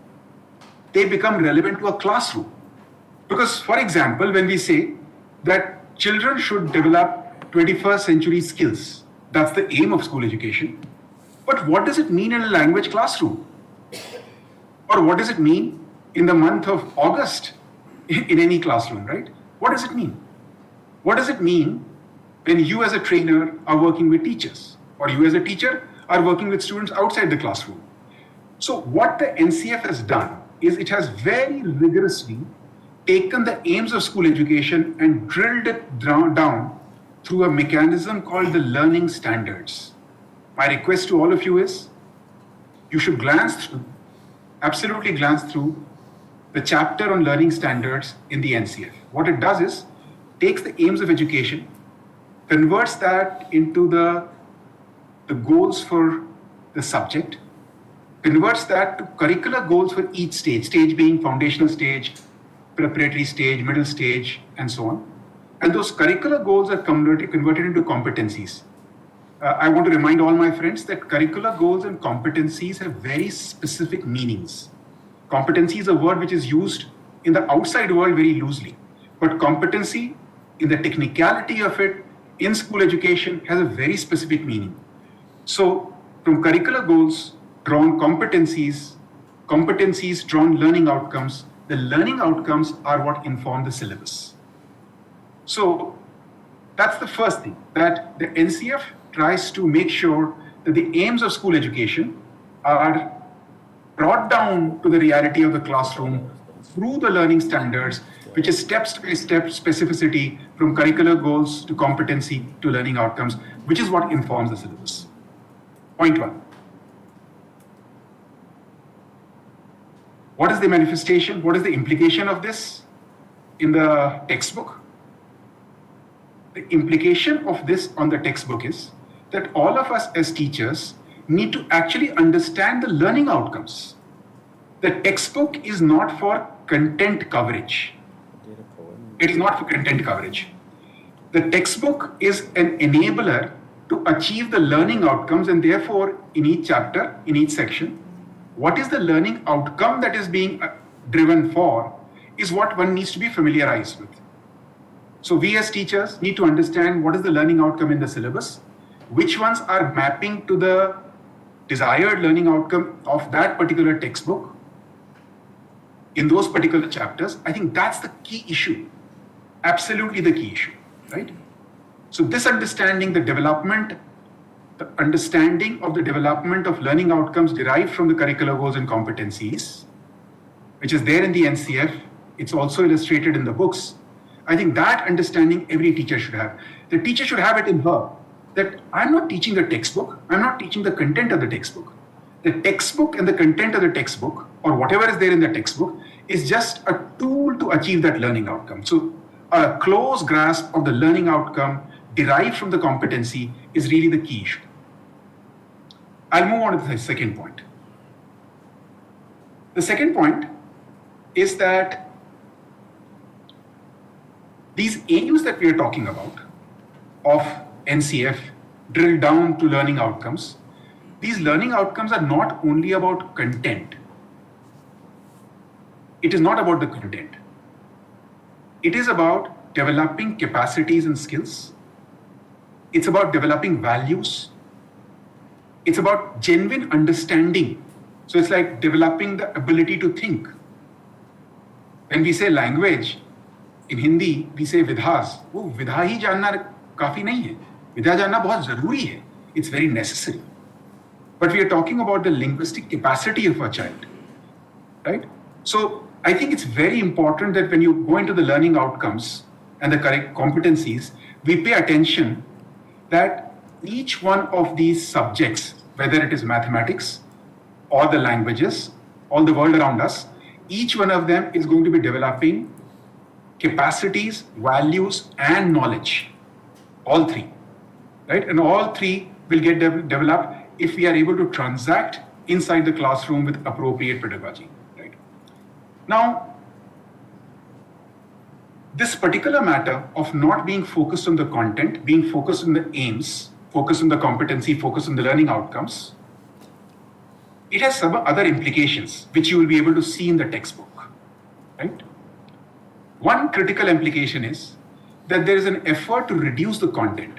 they become relevant to a classroom. Because, for example, when we say that children should develop 21st century skills, that's the aim of school education. But what does it mean in a language classroom? Or what does it mean in the month of August in any classroom, right? What does it mean? What does it mean when you as a trainer are working with teachers, or you as a teacher are working with students outside the classroom? So what the NCF has done is it has very rigorously taken the aims of school education and drilled it down through a mechanism called the learning standards. My request to all of you is, you should absolutely glance through the chapter on learning standards in the NCF. What it does is, takes the aims of education, converts that into the goals for the subject, converts that to curricular goals for each stage being foundational stage, preparatory stage, middle stage, and so on. And those curricular goals are converted into competencies. I want to remind all my friends that curricular goals and competencies have very specific meanings. Competency is a word which is used in the outside world very loosely, but competency, in the technicality of it, in school education, has a very specific meaning. So, from curricular goals, drawn competencies drawn learning outcomes. The learning outcomes are what inform the syllabus. So, that's the first thing, that the NCF tries to make sure that the aims of school education are brought down to the reality of the classroom through the learning standards, which is step-by-step specificity from curricular goals to competency to learning outcomes, which is what informs the syllabus. Point one. What is the manifestation? What is the implication of this in the textbook? The implication of this on the textbook is that all of us as teachers need to actually understand the learning outcomes. The textbook is not for content coverage. It is not for content coverage. The textbook is an enabler to achieve the learning outcomes, and therefore in each chapter, in each section, what is the learning outcome that is being driven for is what one needs to be familiarized with. So we as teachers need to understand what is the learning outcome in the syllabus, which ones are mapping to the desired learning outcome of that particular textbook in those particular chapters. I think that's the key issue, absolutely the key issue, right? So this understanding the development the understanding of the development of learning outcomes derived from the curricular goals and competencies, which is there in the NCF. It's also illustrated in the books. I think that understanding every teacher should have. The teacher should have it in her that I'm not teaching the textbook, I'm not teaching the content of the textbook. The textbook and the content of the textbook, or whatever is there in the textbook, is just a tool to achieve that learning outcome. So a close grasp of the learning outcome derived from the competency is really the key issue. I'll move on to the second point. The second point is that these aims that we are talking about of NCF drill down to learning outcomes, these learning outcomes are not only about content. It is not about the content. It is about developing capacities and skills. It's about developing values. It's about genuine understanding. So it's like developing the ability to think. When we say language, in Hindi, we say vidhas. वो विधा ही जानना काफी नहीं है. विधा जानना बहुत जरूरी है. It's very necessary. But we are talking about the linguistic capacity of a child, right? So I think it's very important that when you go into the learning outcomes and the correct competencies, we pay attention that each one of these subjects, whether it is mathematics or the languages, all the world around us, each one of them is going to be developing capacities, values, and knowledge. All three, right? And all three will get developed if we are able to transact inside the classroom with appropriate pedagogy, right? Now, this particular matter of not being focused on the content, being focused on the aims, focused on the competency, focused on the learning outcomes, it has some other implications which you will be able to see in the textbook, right? One critical implication is that there is an effort to reduce the content.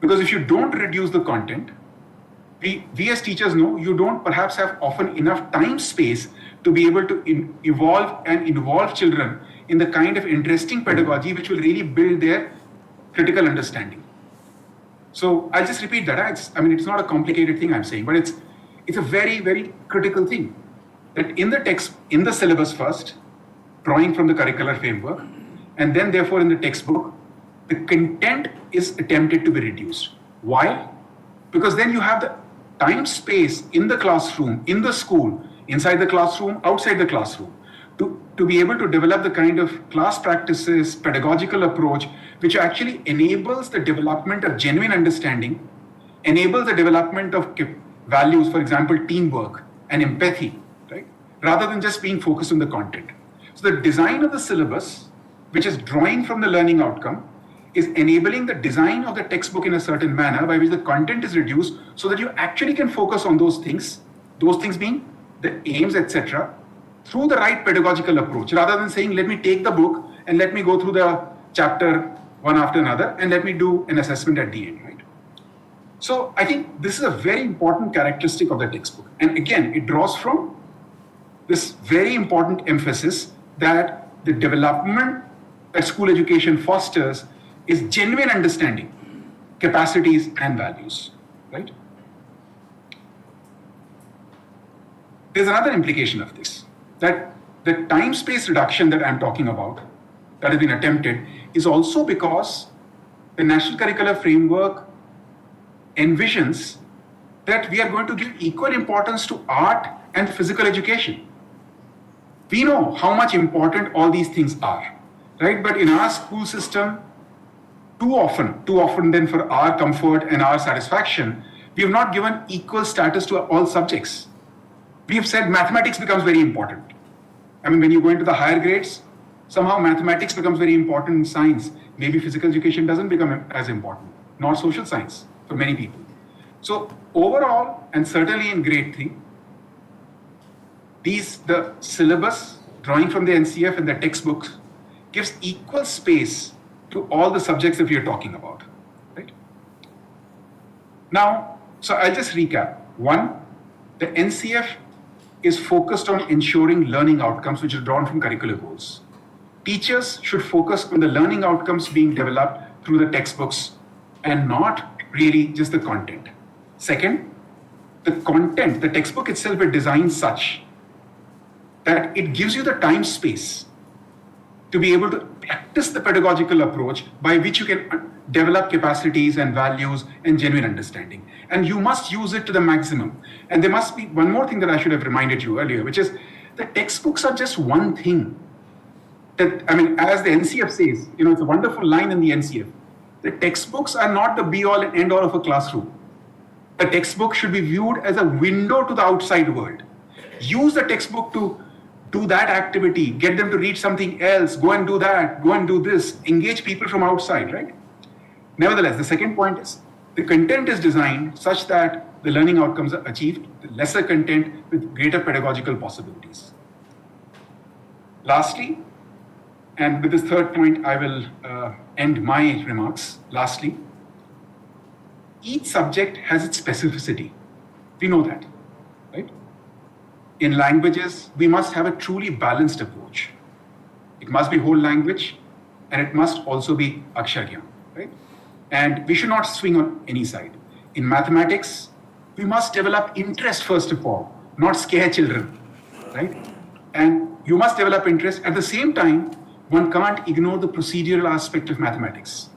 Because if you don't reduce the content, we as teachers know you don't perhaps have often enough time space to be able to evolve and involve children in the kind of interesting pedagogy which will really build their critical understanding. So I'll just repeat that. It's not a complicated thing I'm saying, but it's a very, very critical thing. That in the text, in the syllabus first, drawing from the curricular framework, and then therefore in the textbook, the content is attempted to be reduced. Why? Because then you have the time space in the classroom, in the school, inside the classroom, outside the classroom, to be able to develop the kind of class practices, pedagogical approach, which actually enables the development of genuine understanding, enables the development of values, for example, teamwork and empathy, right? Rather than just being focused on the content. So the design of the syllabus, which is drawing from the learning outcome, is enabling the design of the textbook in a certain manner by which the content is reduced so that you actually can focus on those things being the aims, etc., through the right pedagogical approach, rather than saying, let me take the book and let me go through the chapter one after another and let me do an assessment at the end, right? So I think this is a very important characteristic of the textbook. And again, it draws from this very important emphasis that the development that school education fosters is genuine understanding, capacities, and values, right? There's another implication of this, that the time-space reduction that I'm talking about, that has been attempted, is also because the National Curricular Framework envisions that we are going to give equal importance to art and physical education. We know how much important all these things are, right? But in our school system, too often then for our comfort and our satisfaction, we have not given equal status to all subjects. We have said mathematics becomes very important. When you go into the higher grades, somehow mathematics becomes very important in science. Maybe physical education doesn't become as important, nor social science for many people. So overall, and certainly in grade 3, the syllabus drawing from the NCF and the textbooks gives equal space to all the subjects that we are talking about, right? Now, so I'll just recap. 1, the NCF is focused on ensuring learning outcomes which are drawn from curricular goals. Teachers should focus on the learning outcomes being developed through the textbooks and not really just the content. Second, the content, the textbook itself is designed such that it gives you the time space to be able to practice the pedagogical approach by which you can develop capacities and values and genuine understanding. And you must use it to the maximum. And there must be one more thing that I should have reminded you earlier, which is the textbooks are just one thing. That, I mean, as the NCF says, you know, it's a wonderful line in the NCF. The textbooks are not the be-all and end-all of a classroom. The textbook should be viewed as a window to the outside world. Use the textbook to do that activity, get them to read something else, go and do that, go and do this, engage people from outside, right? Nevertheless, the second point is the content is designed such that the learning outcomes are achieved, the lesser content with greater pedagogical possibilities. Lastly, and with this third point, I will end my remarks. Lastly, each subject has its specificity. We know that, right? In languages, we must have a truly balanced approach. It must be whole language, and it must also be Akshar, right? And we should not swing on any side. In mathematics, we must develop interest first of all, not scare children, right? And you must develop interest. At the same time, one can't ignore the procedural aspect of mathematics,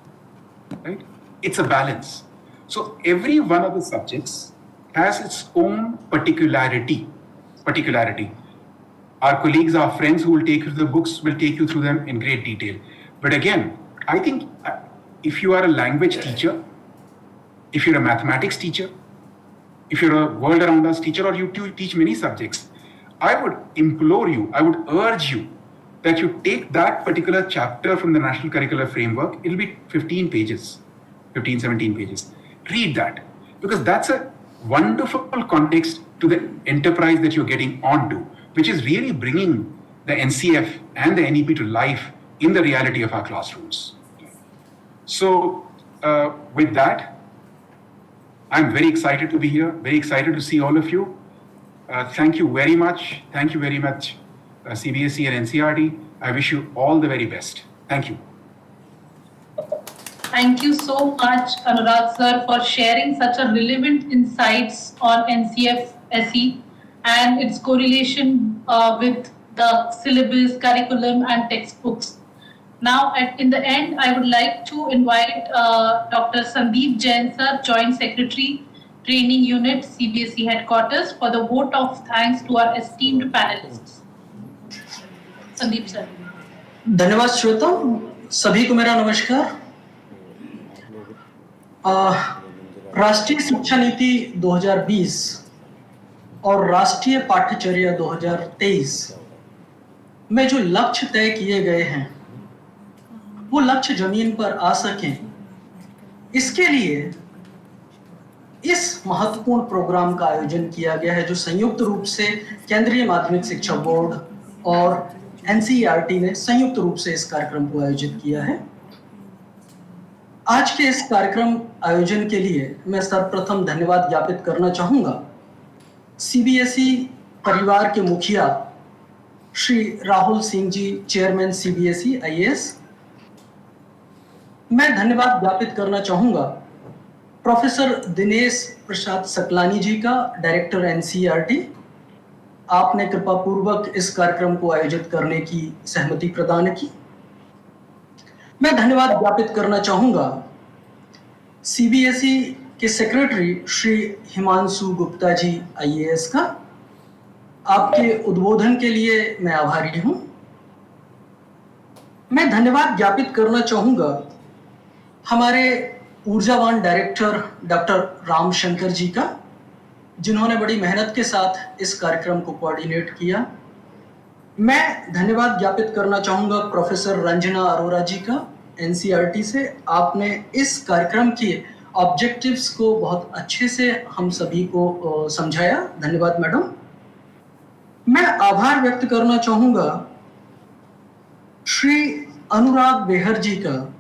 right? It's a balance. So every one of the subjects has its own particularity. Our colleagues, our friends who will take you through the books will take you through them in great detail. But again, I think if you are a language teacher, if you're a mathematics teacher, if you're a world around us teacher, or you teach many subjects, I would implore you, I would urge you that you take that particular chapter from the National Curricular Framework. It'll be 15 pages, 15, 17 pages. Read that, because that's a wonderful context to the enterprise that you're getting onto, which is really bringing the NCF and the NEP to life in the reality of our classrooms. So with that, I'm very excited to be here, very excited to see all of you. Thank you very much. Thank you very much, CBSE and NCERT. I wish you all the very best. Thank you. Thank you so much, Anurag sir, for sharing such a relevant insights on NCF SE and its correlation with the syllabus, curriculum and textbooks. Now, in the end, I would like to invite Dr. Sandeep Jain sir, Joint Secretary, Training Unit, CBSE Headquarters, for the vote of thanks to our esteemed panelists. Sandeep sir. धन्यवाद श्रोताओ, सभी को मेरा नमस्कार। राष्ट्रीय शिक्षा नीति 2020 और राष्ट्रीय पाठ्यचर्या 2023 में जो लक्ष्य तय किए गए हैं, वो लक्ष्य जमीन पर आ सकें, इसके लिए इस महत्वपूर्ण प्रोग्राम का आयोजन किया गया है, जो संयुक्त रूप से केंद्रीय माध्यमिक शिक्षा बोर्ड और NCERT ने संयुक्त रूप से इस कार्यक्रम को आयोजित किया है। आज के इस कार्यक्रम आयोजन के लिए मैं सर्वप्रथम धन्यवाद ज्ञापित करना चाहूंगा CBSE परिवार के मुखिया Shri Rahul Singh ji, chairman CBSE IAS। मैं धन्यवाद ज्ञापित करना चाहूंगा प्रोफेसर दिनेश प्रसाद सकलानी जी का, डायरेक्टर NCERT। आपने कृपापूर्वक इस कार्यक्रम को आयोजित करने की सहमति प्रदान की। मैं धन्यवाद ज्ञापित करना चाहूंगा CBSE के सेक्रेटरी श्री हिमांशु गुप्ता जी IAS का। आपके उद्बोधन के लिए मैं आभारी हूं। मैं धन्यवाद ज्ञापित करना चाहूंगा हमारे ऊर्जावान डायरेक्टर डॉक्टर राम शंकर जी का, जिन्होंने बड़ी मेहनत के साथ इस कार्यक्रम को कोऑर्डिनेट किया। मैं धन्यवाद ज्ञापित करना चाहूंगा प्रोफेसर रंजना अरोरा जी का, NCERT से। आपने इस कार्यक्रम के ऑब्जेक्टिव्स को बहुत अच्छे से हम सभी को समझाया। धन्यवाद मैडम। मैं आभार व्यक्त करना चाहूंगा श्री अनुराग बेहर जी का,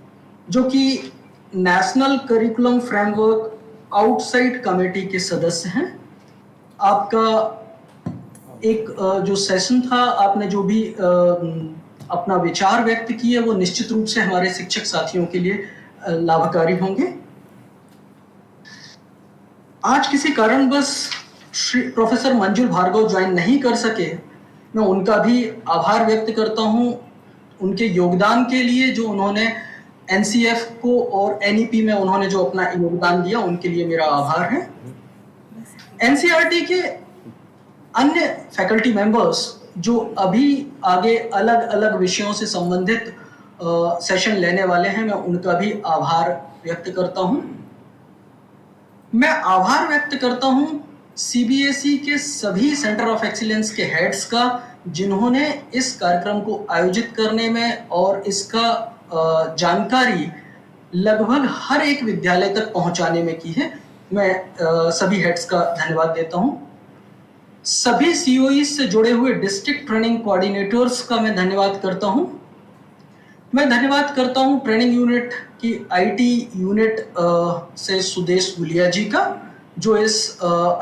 जो कि national curriculum framework outside committee के सदस्य हैं। आपका एक जो सेशन था, आपने जो भी अपना विचार व्यक्त किए, वो निश्चित रूप से हमारे शिक्षक साथियों के लिए लाभकारी होंगे। आज किसी कारणवश श्री प्रोफेसर मंजुल भार्गव ज्वाइन नहीं कर सके, मैं उनका भी आभार व्यक्त करता हूं उनके योगदान के लिए, जो उन्होंने NCF को और NEP में उन्होंने जो अपना योगदान दिया, उनके लिए मेरा आभार है। NCERT के अन्य फैकल्टी मेंबर्स जो अभी आगे अलग अलग विषयों से संबंधित सेशन लेने वाले हैं, मैं उनका भी आभार व्यक्त करता हूं। मैं आभार व्यक्त करता हूं CBSE के सभी सेंटर ऑफ एक्सीलेंस के हेड्स का, जिन्होंने इस कार्यक्रम को आयोजित करने में और इसका जानकारी लगभग हर एक विद्यालय तक पहुंचाने में की है। मैं सभी हेड्स का धन्यवाद देता हूं। सभी COEs से जुड़े हुए डिस्ट्रिक्ट ट्रेनिंग कोऑर्डिनेटर्स का मैं धन्यवाद करता हूं। मैं धन्यवाद करता हूं ट्रेनिंग यूनिट की IT यूनिट से सुदेश गुलिया जी का, जो इस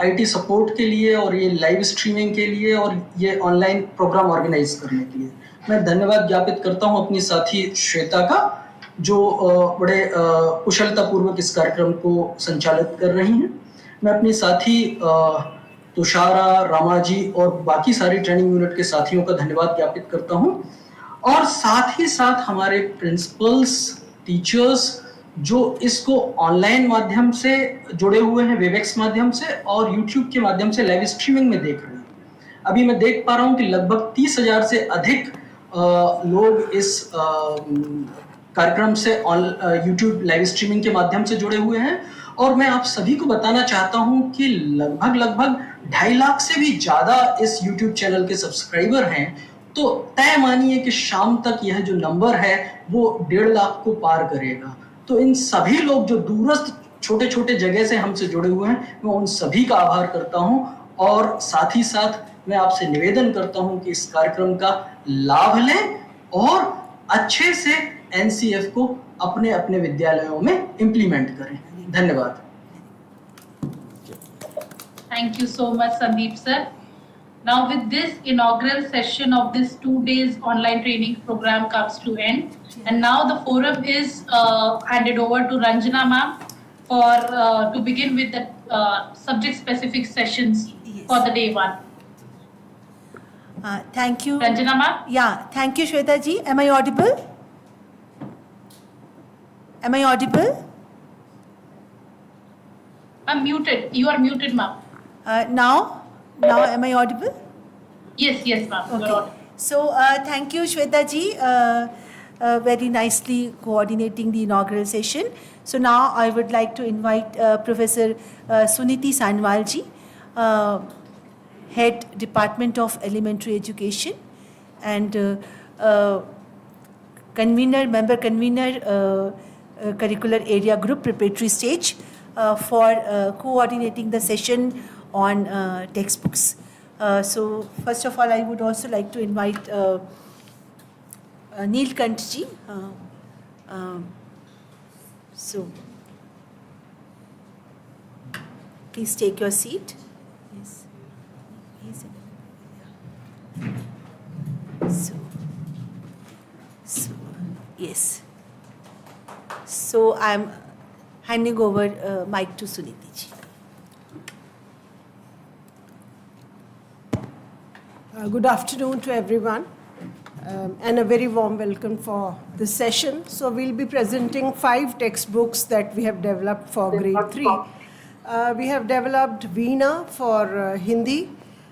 IT सपोर्ट के लिए और ये लाइव स्ट्रीमिंग के लिए और ये ऑनलाइन प्रोग्राम ऑर्गेनाइज करने के लिए। मैं धन्यवाद ज्ञापित करता हूं अपनी साथी श्वेता का, जो बड़े कुशलतापूर्वक इस कार्यक्रम को संचालित कर रही हैं। मैं अपनी साथी तुषारा, रामाजी और बाकी सारी ट्रेनिंग यूनिट के साथियों का धन्यवाद ज्ञापित करता हूं, और साथ ही साथ हमारे प्रिंसिपल्स, टीचर्स जो इसको ऑनलाइन माध्यम से जुड़े हुए हैं, वेबएक्स माध्यम से और यूट्यूब के माध्यम से लाइव स्ट्रीमिंग में देख रहे हैं। अभी मैं देख पा रहा हूं कि लगभग 30,000 से अधिक लोग इस कार्यक्रम से यूट्यूब लाइव स्ट्रीमिंग के माध्यम से जुड़े हुए हैं, और मैं आप सभी को बताना चाहता हूं कि लगभग 2.5 लाख से भी ज्यादा इस यूट्यूब चैनल के सब्सक्राइबर हैं। तो तय मानिए कि शाम तक यह जो नंबर है वो 1.5 लाख को पार करेगा। तो इन सभी लोग जो दूरस्थ छोटे छोटे जगह से हमसे जुड़े हुए हैं, मैं उन सभी का आभार करता हूं, और साथ ही साथ मैं आपसे निवेदन करता हूं कि इस कार्यक्रम का लाभ लें और अच्छे से NCF को अपने अपने विद्यालयों में इम्प्लीमेंट करें। धन्यवाद। Thank you so much, Sandeep sir. Now with this, inaugural session of this 2 days online training program comes to end. And now the forum is handed over to Ranjana ma'am for to begin with the subject specific sessions for the day 1. Thank you. Ranjana ma'am? Yeah, thank you, Shweta ji. Am I audible? Am I audible? I'm muted. You are muted, ma'am. Now am I audible? Yes, ma'am. Okay. You're audible. So thank you, Shweta ji, very nicely coordinating the inaugural session. So now I would like to invite Professor Suniti Sanwal ji, Head Department of Elementary Education and member convener Curricular Area Group Preparatory Stage for coordinating the session on textbooks. So first of all, I would also like to invite Neelkant ji. So please take your seat. Yes. Yes. So I'm handing over mic to Suniti ji. Good afternoon to everyone, and a very warm welcome for this session. So we'll be presenting 5 textbooks that we have developed for grade 3. We have developed Veena for Hindi,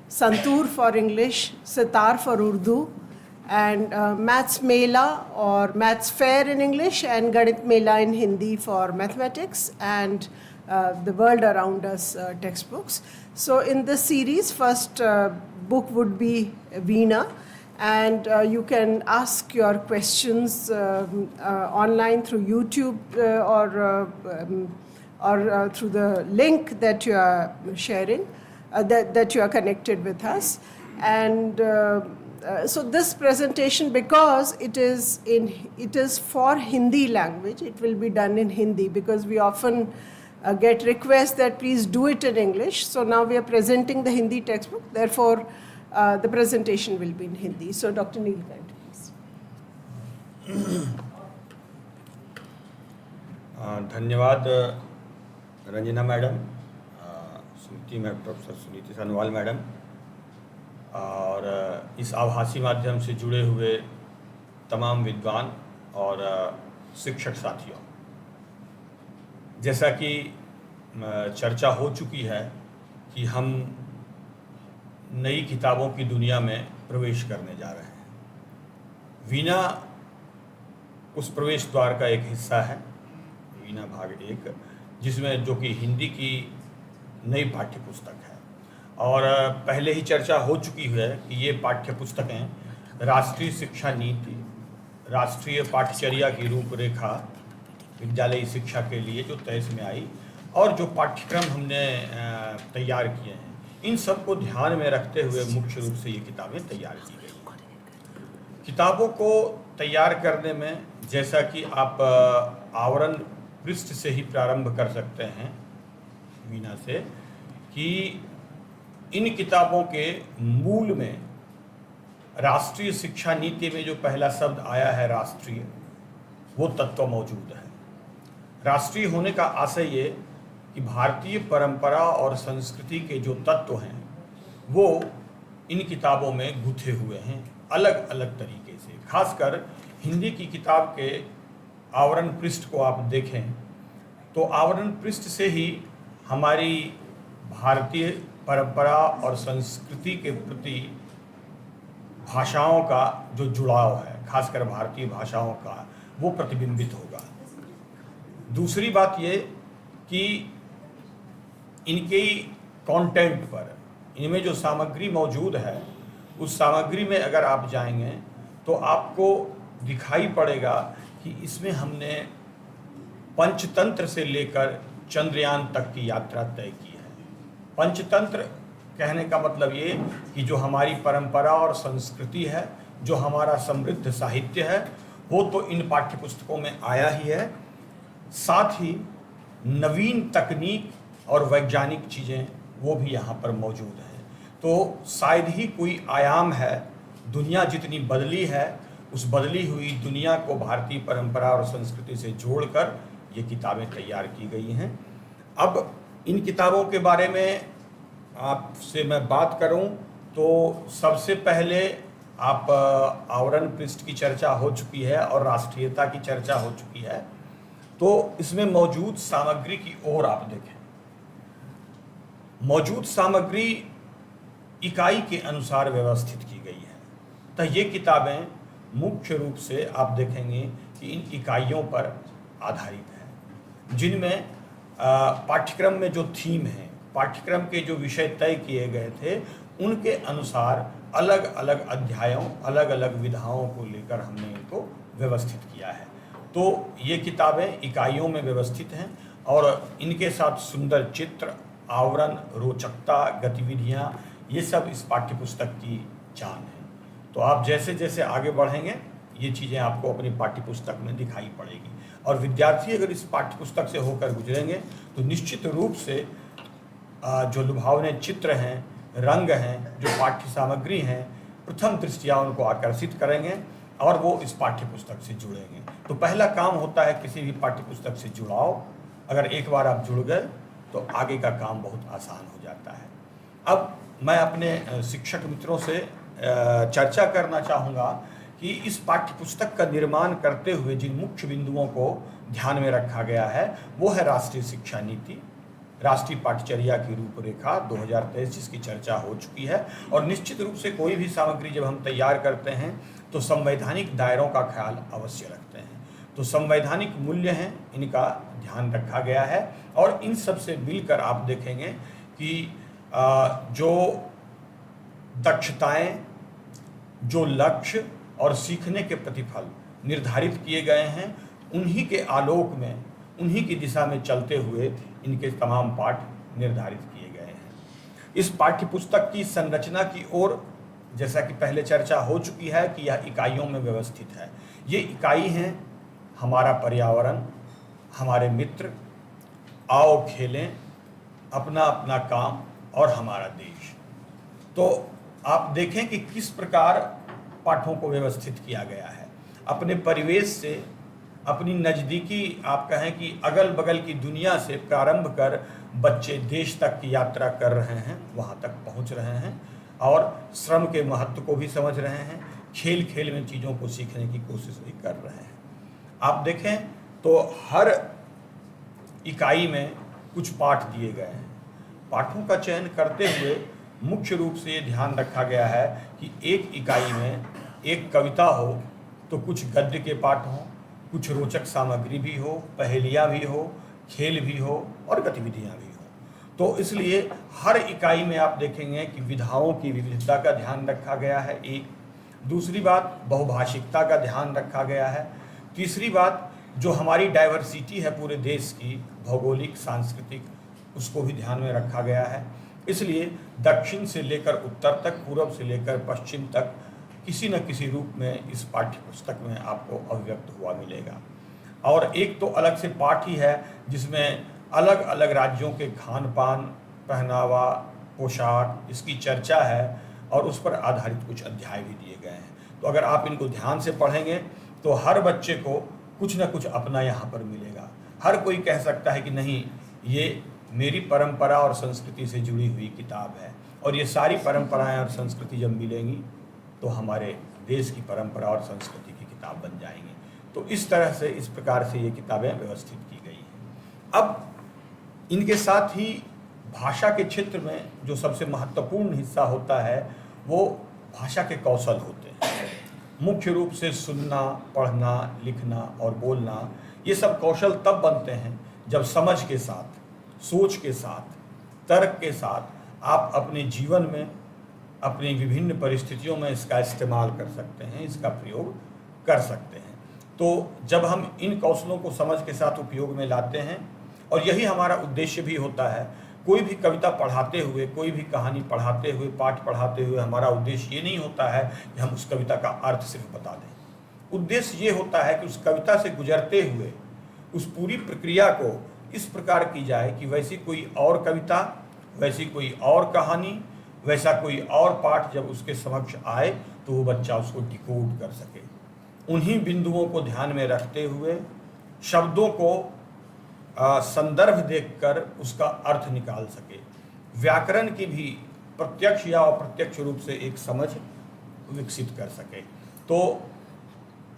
Santur for English, Sitar for Urdu, and Maths Mela or Maths Fair in English, and Ganit Mela in Hindi for mathematics, and the World Around Us textbooks. So in this series, first book would be Veena, and you can ask your questions online through YouTube or through the link that you are sharing, that you are connected with us. And so this presentation, because it is for Hindi language, it will be done in Hindi, because we often get requests that please do it in English. So now we are presenting the Hindi textbook, therefore the presentation will be in Hindi. So Dr. Neelkant, please. धन्यवाद Ranjana madam, स्मृति में professor Suniti Sanwal madam और इस आभासी माध्यम से जुड़े हुए तमाम विद्वान और शिक्षक साथियों, जैसा कि चर्चा हो चुकी है कि हम नई किताबों की दुनिया में प्रवेश करने जा रहे हैं। वीणा उस प्रवेश द्वार का एक हिस्सा है, वीणा भाग 1, जिसमें जो कि हिंदी की नई पाठ्य पुस्तक है। और पहले ही चर्चा हो चुकी है कि ये पाठ्य पुस्तकें राष्ट्रीय शिक्षा नीति, राष्ट्रीय पाठ्यचर्या की रूपरेखा विद्यालयी शिक्षा के लिए जो तेईस में आई और जो पाठ्यक्रम हमने तैयार किए हैं, इन सब को ध्यान में रखते हुए मुख्य रूप से ये किताबें तैयार की गई। किताबों को तैयार करने में जैसा कि आप आवरण पृष्ठ से ही प्रारंभ कर सकते हैं वीणा से, कि इन किताबों के मूल में राष्ट्रीय शिक्षा नीति में जो पहला शब्द आया है राष्ट्रीय, वो तत्व मौजूद है। राष्ट्रीय होने का आशय ये कि भारतीय परंपरा और संस्कृति के जो तत्व हैं वो इन किताबों में गुथे हुए हैं अलग अलग तरीके से। खासकर हिंदी की किताब के आवरण पृष्ठ को आप देखें तो आवरण पृष्ठ से ही हमारी भारतीय परंपरा और संस्कृति के प्रति भाषाओं का जो जुड़ाव है, खासकर भारतीय भाषाओं का, वो प्रतिबिंबित होगा। दूसरी बात ये कि इनके कंटेंट पर, इनमें जो सामग्री मौजूद है, उस सामग्री में अगर आप जाएंगे तो आपको दिखाई पड़ेगा कि इसमें हमने पंचतंत्र से लेकर चंद्रयान तक की यात्रा तय की है। पंचतंत्र कहने का मतलब ये कि जो हमारी परंपरा और संस्कृति है, जो हमारा समृद्ध साहित्य है, वो तो इन पाठ्य पुस्तकों में आया ही है, साथ ही नवीन तकनीक और वैज्ञानिक चीज़ें वो भी यहाँ पर मौजूद हैं। तो शायद ही कोई आयाम है, दुनिया जितनी बदली है, उस बदली हुई दुनिया को भारतीय परंपरा और संस्कृति से जोड़कर ये किताबें तैयार की गई हैं। अब इन किताबों के बारे में आपसे मैं बात करूं तो सबसे पहले आप आवरण पृष्ठ की चर्चा हो चुकी है और राष्ट्रीयता की चर्चा हो चुकी है, तो इसमें मौजूद सामग्री की ओर आप देखें। मौजूद सामग्री इकाई के अनुसार व्यवस्थित की गई है। तो ये किताबें मुख्य रूप से आप देखेंगे कि इन इकाइयों पर आधारित है, जिनमें पाठ्यक्रम में जो थीम है, पाठ्यक्रम के जो विषय तय किए गए थे, उनके अनुसार अलग अलग अध्यायों, अलग अलग विधाओं को लेकर हमने इनको व्यवस्थित किया है। तो ये किताबें इकाइयों में व्यवस्थित हैं और इनके साथ सुंदर चित्र, आवरण, रोचकता, गतिविधियाँ, ये सब इस पाठ्य पुस्तक की जान है। तो आप जैसे जैसे आगे बढ़ेंगे ये चीज़ें आपको अपनी पाठ्य पुस्तक में दिखाई पड़ेगी। और विद्यार्थी अगर इस पाठ्य पुस्तक से होकर गुजरेंगे तो निश्चित रूप से जो लुभावने चित्र हैं, रंग हैं, जो पाठ्य सामग्री हैं, प्रथम दृष्टया उनको आकर्षित करेंगे और वो इस पाठ्य पुस्तक से जुड़ेंगे। तो पहला काम होता है किसी भी पाठ्य पुस्तक से जुड़ाव। अगर एक बार आप जुड़ गए तो आगे का काम बहुत आसान हो जाता है। अब मैं अपने शिक्षक मित्रों से चर्चा करना चाहूँगा कि इस पाठ्य पुस्तक का निर्माण करते हुए जिन मुख्य बिंदुओं को ध्यान में रखा गया है वो है राष्ट्रीय शिक्षा नीति, राष्ट्रीय पाठ्यचर्या की रूपरेखा 2023 जिसकी चर्चा हो चुकी है। और निश्चित रूप से कोई भी सामग्री जब हम तैयार करते हैं तो संवैधानिक दायरों का ख्याल अवश्य रखते हैं। तो संवैधानिक मूल्य हैं, इनका ध्यान रखा गया है और इन सब से मिलकर आप देखेंगे कि जो दक्षताएं, जो लक्ष्य और सीखने के प्रतिफल निर्धारित किए गए हैं, उन्हीं के आलोक में, उन्हीं की दिशा में चलते हुए इनके तमाम पाठ निर्धारित किए गए हैं। इस पाठ्य पुस्तक की संरचना की ओर जैसा कि पहले चर्चा हो चुकी है कि यह इकाइयों में व्यवस्थित है। ये इकाई हैं हमारा पर्यावरण, हमारे मित्र, आओ खेलें, अपना अपना काम और हमारा देश। तो आप देखें कि किस प्रकार पाठों को व्यवस्थित किया गया है। अपने परिवेश से, अपनी नज़दीकी, आप कहें कि अगल बगल की दुनिया से प्रारंभ कर बच्चे देश तक की यात्रा कर रहे हैं, वहाँ तक पहुँच रहे हैं और श्रम के महत्व को भी समझ रहे हैं, खेल खेल में चीज़ों को सीखने की कोशिश भी कर रहे हैं। आप देखें तो हर इकाई में कुछ पाठ दिए गए हैं। पाठों का चयन करते हुए मुख्य रूप से ये ध्यान रखा गया है कि एक इकाई में एक कविता हो तो कुछ गद्य के पाठ हों, कुछ रोचक सामग्री भी हो, पहेलियाँ भी हो, खेल भी हो और गतिविधियाँ भी हो। तो इसलिए हर इकाई में आप देखेंगे कि विधाओं की विविधता का ध्यान रखा गया है। एक दूसरी बात, बहुभाषिकता का ध्यान रखा गया है। तीसरी बात, जो हमारी डाइवर्सिटी है पूरे देश की, भौगोलिक, सांस्कृतिक, उसको भी ध्यान में रखा गया है। इसलिए दक्षिण से लेकर उत्तर तक, पूर्व से लेकर पश्चिम तक किसी न किसी रूप में इस पाठ्य पुस्तक में आपको अभिव्यक्त हुआ मिलेगा। और एक तो अलग से पाठ ही है जिसमें अलग अलग राज्यों के खान पान, पहनावा, पोशाक, इसकी चर्चा है और उस पर आधारित कुछ अध्याय भी दिए गए हैं। तो अगर आप इनको ध्यान से पढ़ेंगे तो हर बच्चे को कुछ न कुछ अपना यहाँ पर मिलेगा। हर कोई कह सकता है कि नहीं, ये मेरी परंपरा और संस्कृति से जुड़ी हुई किताब है, और ये सारी परंपराएं और संस्कृति जब मिलेंगी तो हमारे देश की परंपरा और संस्कृति की किताब बन जाएंगी। तो इस तरह से, इस प्रकार से ये किताबें व्यवस्थित की गई हैं। अब इनके साथ ही भाषा के क्षेत्र में जो सबसे महत्वपूर्ण हिस्सा होता है वो भाषा के कौशल होते हैं। मुख्य रूप से सुनना, पढ़ना, लिखना और बोलना, ये सब कौशल तब बनते हैं जब समझ के साथ, सोच के साथ, तर्क के साथ आप अपने जीवन में, अपनी विभिन्न परिस्थितियों में इसका इस्तेमाल कर सकते हैं, इसका प्रयोग कर सकते हैं। तो जब हम इन कौशलों को समझ के साथ उपयोग में लाते हैं, और यही हमारा उद्देश्य भी होता है, कोई भी कविता पढ़ाते हुए, कोई भी कहानी पढ़ाते हुए, पाठ पढ़ाते हुए हमारा उद्देश्य ये नहीं होता है कि हम उस कविता का अर्थ सिर्फ बता दें। उद्देश्य ये होता है कि उस कविता से गुजरते हुए उस पूरी प्रक्रिया को इस प्रकार की जाए कि वैसी कोई और कविता, वैसी कोई और कहानी, वैसा कोई और पाठ जब उसके समक्ष आए तो वो बच्चा उसको डिकोड कर सके। उन्हीं बिंदुओं को ध्यान में रखते हुए शब्दों को संदर्भ देखकर उसका अर्थ निकाल सके, व्याकरण की भी प्रत्यक्ष या अप्रत्यक्ष रूप से एक समझ विकसित कर सके। तो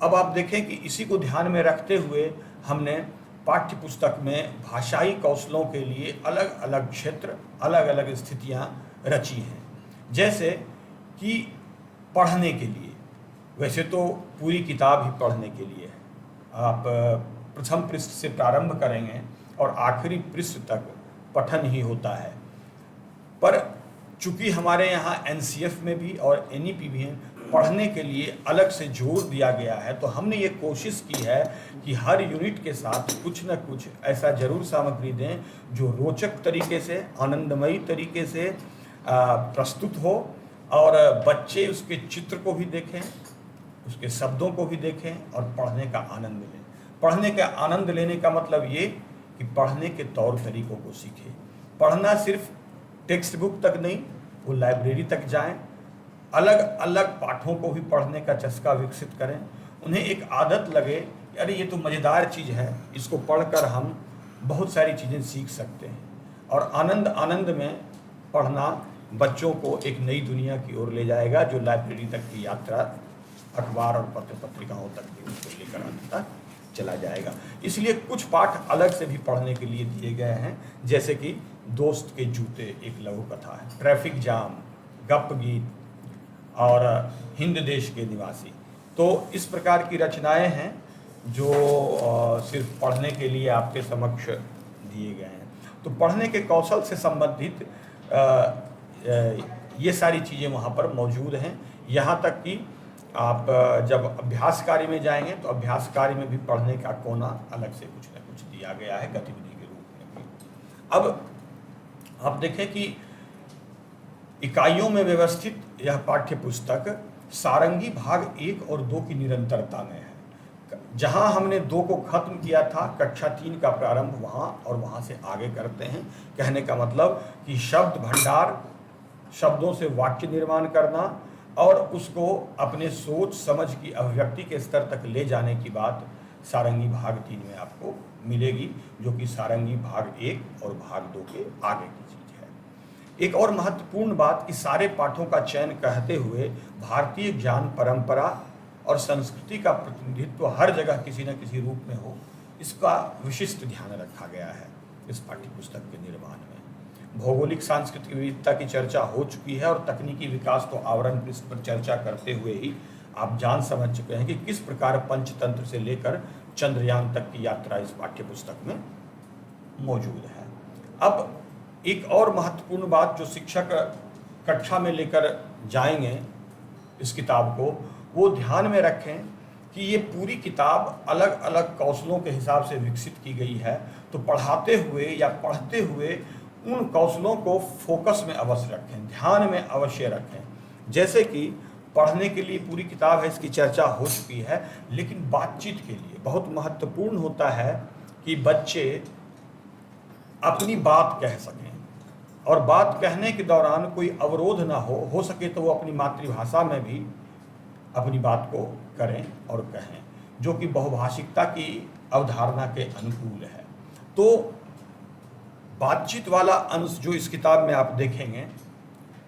अब आप देखें कि इसी को ध्यान में रखते हुए हमने पाठ्य पुस्तक में भाषाई कौशलों के लिए अलग अलग क्षेत्र, अलग अलग स्थितियां रची हैं। जैसे कि पढ़ने के लिए, वैसे तो पूरी किताब ही पढ़ने के लिए है। आप प्रथम पृष्ठ से प्रारंभ करेंगे और आखिरी पृष्ठ तक पठन ही होता है, पर चूंकि हमारे यहाँ NCF में भी और NEP भी हैं, पढ़ने के लिए अलग से जोर दिया गया है। तो हमने ये कोशिश की है कि हर यूनिट के साथ कुछ न कुछ ऐसा जरूर सामग्री दें जो रोचक तरीके से, आनंदमयी तरीके से प्रस्तुत हो और बच्चे उसके चित्र को भी देखें, उसके शब्दों को भी देखें और पढ़ने का आनंद लें। पढ़ने का आनंद लेने का मतलब ये कि पढ़ने के तौर तरीकों को सीखें। पढ़ना सिर्फ टेक्स्ट बुक तक नहीं, वो लाइब्रेरी तक जाएं, अलग अलग पाठों को भी पढ़ने का चस्का विकसित करें। उन्हें एक आदत लगे, अरे ये तो मज़ेदार चीज़ है, इसको पढ़कर हम बहुत सारी चीज़ें सीख सकते हैं। और आनंद आनंद में पढ़ना बच्चों को एक नई दुनिया की ओर ले जाएगा, जो लाइब्रेरी तक की यात्रा अखबार और पत्र पत्रिकाओं तक भी उसको लेकर अंत तक चला जाएगा। इसलिए कुछ पाठ अलग से भी पढ़ने के लिए दिए गए हैं, जैसे कि दोस्त के जूते एक लघु कथा है, ट्रैफिक जाम, गप गीत और हिंद देश के निवासी। तो इस प्रकार की रचनाएं हैं जो सिर्फ पढ़ने के लिए आपके समक्ष दिए गए हैं। तो पढ़ने के कौशल से संबंधित ये सारी चीज़ें वहाँ पर मौजूद हैं। यहाँ तक कि आप जब अभ्यास कार्य में जाएंगे तो अभ्यास कार्य में भी पढ़ने का कोना अलग से कुछ न कुछ दिया गया है, गतिविधि के रूप में भी। अब आप देखें कि इकाइयों में व्यवस्थित यह पाठ्य पुस्तक सारंगी भाग 1 और 2 की निरंतरता में है। जहां हमने 2 को खत्म किया था, कक्षा 3 का प्रारंभ वहां और वहां से आगे करते हैं। कहने का मतलब कि शब्द भंडार, शब्दों से वाक्य निर्माण करना और उसको अपने सोच समझ की अभिव्यक्ति के स्तर तक ले जाने की बात सारंगी भाग 3 में आपको मिलेगी, जो कि सारंगी भाग 1 और भाग 2 के आगे की चीज़ है। एक और महत्वपूर्ण बात कि सारे पाठों का चयन कहते हुए भारतीय ज्ञान परंपरा और संस्कृति का प्रतिनिधित्व हर जगह किसी न किसी रूप में हो, इसका विशिष्ट ध्यान रखा गया है इस पाठ्यपुस्तक के निर्माण में। भौगोलिक सांस्कृतिक विविधता की चर्चा हो चुकी है और तकनीकी विकास तो आवरण पृष्ठ पर चर्चा करते हुए ही आप जान समझ चुके हैं कि किस प्रकार पंचतंत्र से लेकर चंद्रयान तक की यात्रा इस पाठ्यपुस्तक में मौजूद है। अब एक और महत्वपूर्ण बात जो शिक्षक कक्षा में लेकर जाएंगे इस किताब को, वो ध्यान में रखें कि ये पूरी किताब अलग अलग कौशलों के हिसाब से विकसित की गई है, तो पढ़ाते हुए या पढ़ते हुए उन कौशलों को फोकस में अवश्य रखें, ध्यान में अवश्य रखें। जैसे कि पढ़ने के लिए पूरी किताब है, इसकी चर्चा हो चुकी है, लेकिन बातचीत के लिए बहुत महत्वपूर्ण होता है कि बच्चे अपनी बात कह सकें और बात कहने के दौरान कोई अवरोध ना हो सके तो वो अपनी मातृभाषा में भी अपनी बात को करें और कहें, जो कि बहुभाषिकता की अवधारणा के अनुकूल है। तो बातचीत वाला अंश जो इस किताब में आप देखेंगे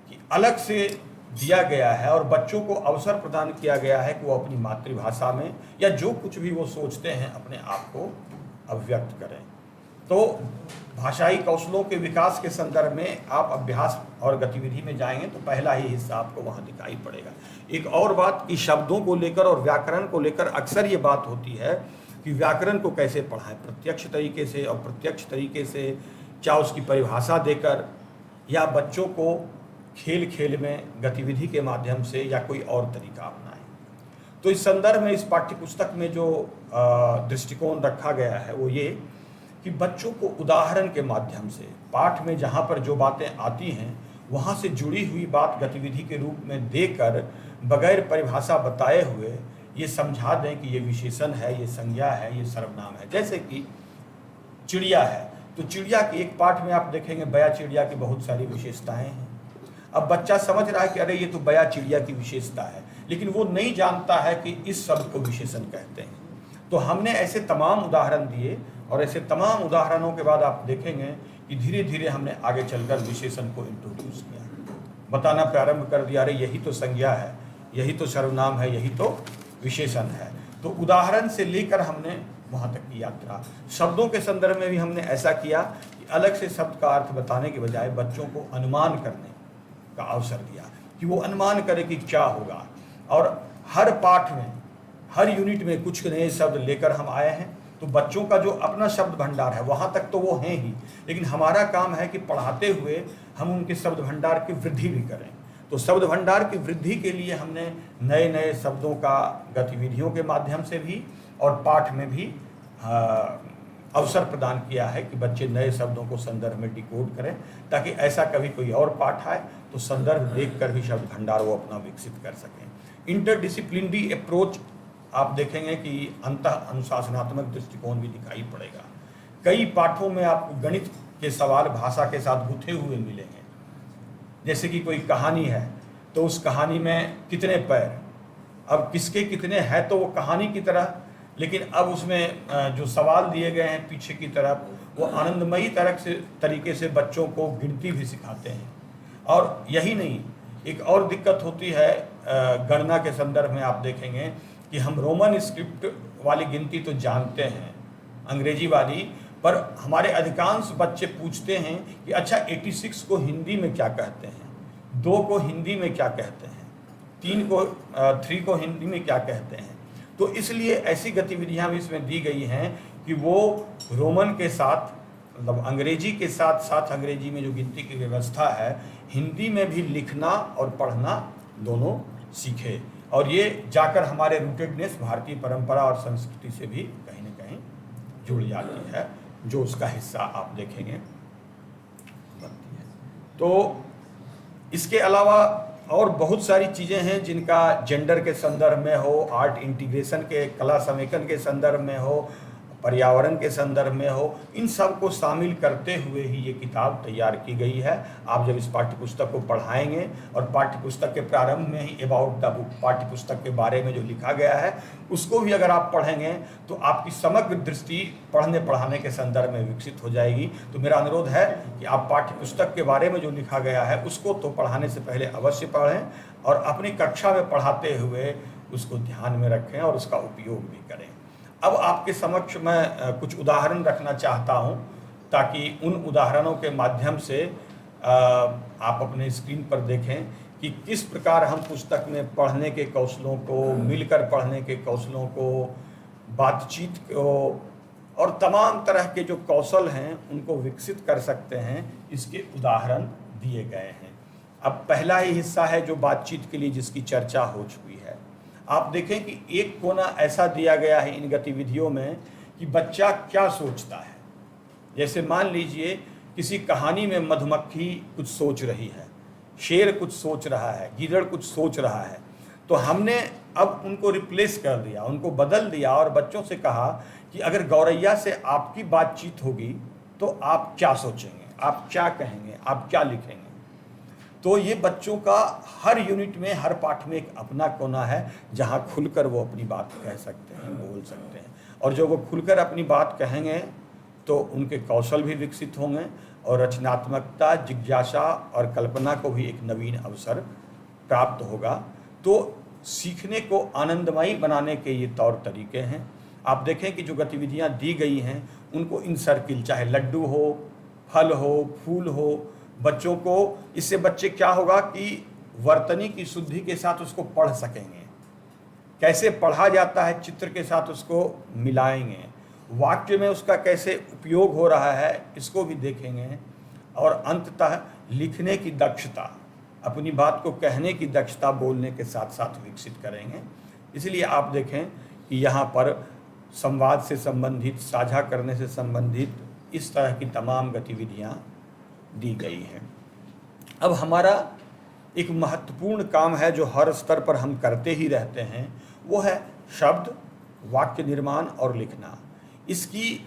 कि अलग से दिया गया है और बच्चों को अवसर प्रदान किया गया है कि वो अपनी मातृभाषा में या जो कुछ भी वो सोचते हैं अपने आप को अभिव्यक्त करें। तो भाषाई कौशलों के विकास के संदर्भ में आप अभ्यास और गतिविधि में जाएंगे तो पहला ही हिस्सा आपको वहाँ दिखाई पड़ेगा। एक और बात कि शब्दों को लेकर और व्याकरण को लेकर अक्सर ये बात होती है कि व्याकरण को कैसे पढ़ाएं, प्रत्यक्ष तरीके से और प्रत्यक्ष तरीके से, क्या उसकी परिभाषा देकर या बच्चों को खेल खेल में गतिविधि के माध्यम से या कोई और तरीका अपनाएं। तो इस संदर्भ में इस पाठ्यपुस्तक में जो दृष्टिकोण रखा गया है वो ये कि बच्चों को उदाहरण के माध्यम से पाठ में जहाँ पर जो बातें आती हैं वहाँ से जुड़ी हुई बात गतिविधि के रूप में देकर बगैर परिभाषा बताए हुए ये समझा दें कि ये विशेषण है, ये संज्ञा है, ये सर्वनाम है। जैसे कि चिड़िया है तो चिड़िया के एक पाठ में आप देखेंगे बया चिड़िया की बहुत सारी विशेषताएं हैं। अब बच्चा समझ रहा है कि अरे ये तो बया चिड़िया की विशेषता है, लेकिन वो नहीं जानता है कि इस शब्द को विशेषण कहते हैं। तो हमने ऐसे तमाम उदाहरण दिए और ऐसे तमाम उदाहरणों के बाद आप देखेंगे कि धीरे धीरे हमने आगे चलकर विशेषण को इंट्रोड्यूस किया, बताना प्रारंभ कर दिया, अरे यही तो संज्ञा है, यही तो सर्वनाम है, यही तो विशेषण है। तो उदाहरण से लेकर हमने वहाँ तक की यात्रा। शब्दों के संदर्भ में भी हमने ऐसा किया कि अलग से शब्द का अर्थ बताने के बजाय बच्चों को अनुमान करने का अवसर दिया कि वो अनुमान करे कि क्या होगा। और हर पाठ में, हर यूनिट में कुछ नए शब्द लेकर हम आए हैं। तो बच्चों का जो अपना शब्द भंडार है वहाँ तक तो वो हैं ही, लेकिन हमारा काम है कि पढ़ाते हुए हम उनके शब्द भंडार की वृद्धि भी करें। तो शब्द भंडार की वृद्धि के लिए हमने नए नए शब्दों का गतिविधियों के माध्यम से भी और पाठ में भी अवसर प्रदान किया है कि बच्चे नए शब्दों को संदर्भ में डिकोड करें, ताकि ऐसा कभी कोई और पाठ आए तो संदर्भ देखकर भी शब्द भंडार वो अपना विकसित कर सकें। इंटरडिसिप्लिनरी अप्रोच आप देखेंगे कि अंतः अनुशासनात्मक दृष्टिकोण भी दिखाई पड़ेगा। कई पाठों में आपको गणित के सवाल भाषा के साथ गुथे हुए मिलेंगे। जैसे कि कोई कहानी है तो उस कहानी में कितने पैर, अब किसके कितने हैं तो वो कहानी की तरह, लेकिन अब उसमें जो सवाल दिए गए हैं पीछे की तरफ वो आनंदमयी तरीके से बच्चों को गिनती भी सिखाते हैं। और यही नहीं, एक और दिक्कत होती है गणना के संदर्भ में। आप देखेंगे कि हम रोमन स्क्रिप्ट वाली गिनती तो जानते हैं, अंग्रेजी वाली, पर हमारे अधिकांश बच्चे पूछते हैं कि अच्छा 86 को हिंदी में क्या कहते हैं, 2 को हिंदी में क्या कहते हैं, 3 को हिंदी में क्या कहते हैं। तो इसलिए ऐसी गतिविधियां भी इसमें दी गई हैं कि वो रोमन के साथ, मतलब अंग्रेजी के साथ साथ अंग्रेजी में जो गिनती की व्यवस्था है, हिंदी में भी लिखना और पढ़ना दोनों सीखे। और ये जाकर हमारे रूटेडनेस, भारतीय परंपरा और संस्कृति से भी कहीं ना कहीं जुड़ जाती है, जो उसका हिस्सा आप देखेंगे बनती है। तो इसके अलावा और बहुत सारी चीज़ें हैं जिनका जेंडर के संदर्भ में हो, आर्ट इंटीग्रेशन के, कला समेकन के संदर्भ में हो, पर्यावरण के संदर्भ में हो, इन सब को शामिल करते हुए ही ये किताब तैयार की गई है। आप जब इस पाठ्यपुस्तक को पढ़ाएंगे और पाठ्यपुस्तक के प्रारंभ में ही अबाउट द बुक, पाठ्यपुस्तक के बारे में जो लिखा गया है उसको भी अगर आप पढ़ेंगे तो आपकी समग्र दृष्टि पढ़ने पढ़ाने के संदर्भ में विकसित हो जाएगी। तो मेरा अनुरोध है कि आप पाठ्यपुस्तक के बारे में जो लिखा गया है उसको तो पढ़ाने से पहले अवश्य पढ़ें और अपनी कक्षा में पढ़ाते हुए उसको ध्यान में रखें और उसका उपयोग भी करें। अब आपके समक्ष मैं कुछ उदाहरण रखना चाहता हूं ताकि उन उदाहरणों के माध्यम से आप अपने स्क्रीन पर देखें कि किस प्रकार हम पुस्तक में पढ़ने के कौशलों को, मिलकर पढ़ने के कौशलों को, बातचीत को और तमाम तरह के जो कौशल हैं उनको विकसित कर सकते हैं। इसके उदाहरण दिए गए हैं। अब पहला ही हिस्सा है जो बातचीत के लिए जिसकी चर्चा हो चुकी है। आप देखें कि एक कोना ऐसा दिया गया है इन गतिविधियों में कि बच्चा क्या सोचता है। जैसे मान लीजिए किसी कहानी में मधुमक्खी कुछ सोच रही है, शेर कुछ सोच रहा है, गीदड़ कुछ सोच रहा है, तो हमने अब उनको रिप्लेस कर दिया, उनको बदल दिया और बच्चों से कहा कि अगर गौरैया से आपकी बातचीत होगी तो आप क्या सोचेंगे, आप क्या कहेंगे, आप क्या लिखेंगे। तो ये बच्चों का हर यूनिट में, हर पाठ में एक अपना कोना है जहाँ खुलकर वो अपनी बात कह सकते हैं, बोल सकते हैं। और जो वो खुलकर अपनी बात कहेंगे तो उनके कौशल भी विकसित होंगे और रचनात्मकता, जिज्ञासा और कल्पना को भी एक नवीन अवसर प्राप्त होगा। तो सीखने को आनंदमयी बनाने के ये तौर तरीके हैं। आप देखें कि जो गतिविधियाँ दी गई हैं उनको इन सर्किल, चाहे लड्डू हो, फल हो, फूल हो, बच्चों को, इससे बच्चे क्या होगा कि वर्तनी की शुद्धि के साथ उसको पढ़ सकेंगे। कैसे पढ़ा जाता है चित्र के साथ उसको मिलाएंगे, वाक्य में उसका कैसे उपयोग हो रहा है इसको भी देखेंगे और अंततः लिखने की दक्षता, अपनी बात को कहने की दक्षता बोलने के साथ साथ विकसित करेंगे। इसलिए आप देखें कि यहाँ पर संवाद से संबंधित, साझा करने से संबंधित इस तरह की तमाम गतिविधियाँ दी गई हैं। अब हमारा एक महत्वपूर्ण काम है जो हर स्तर पर हम करते ही रहते हैं, वो है शब्द, वाक्य निर्माण और लिखना। इसकी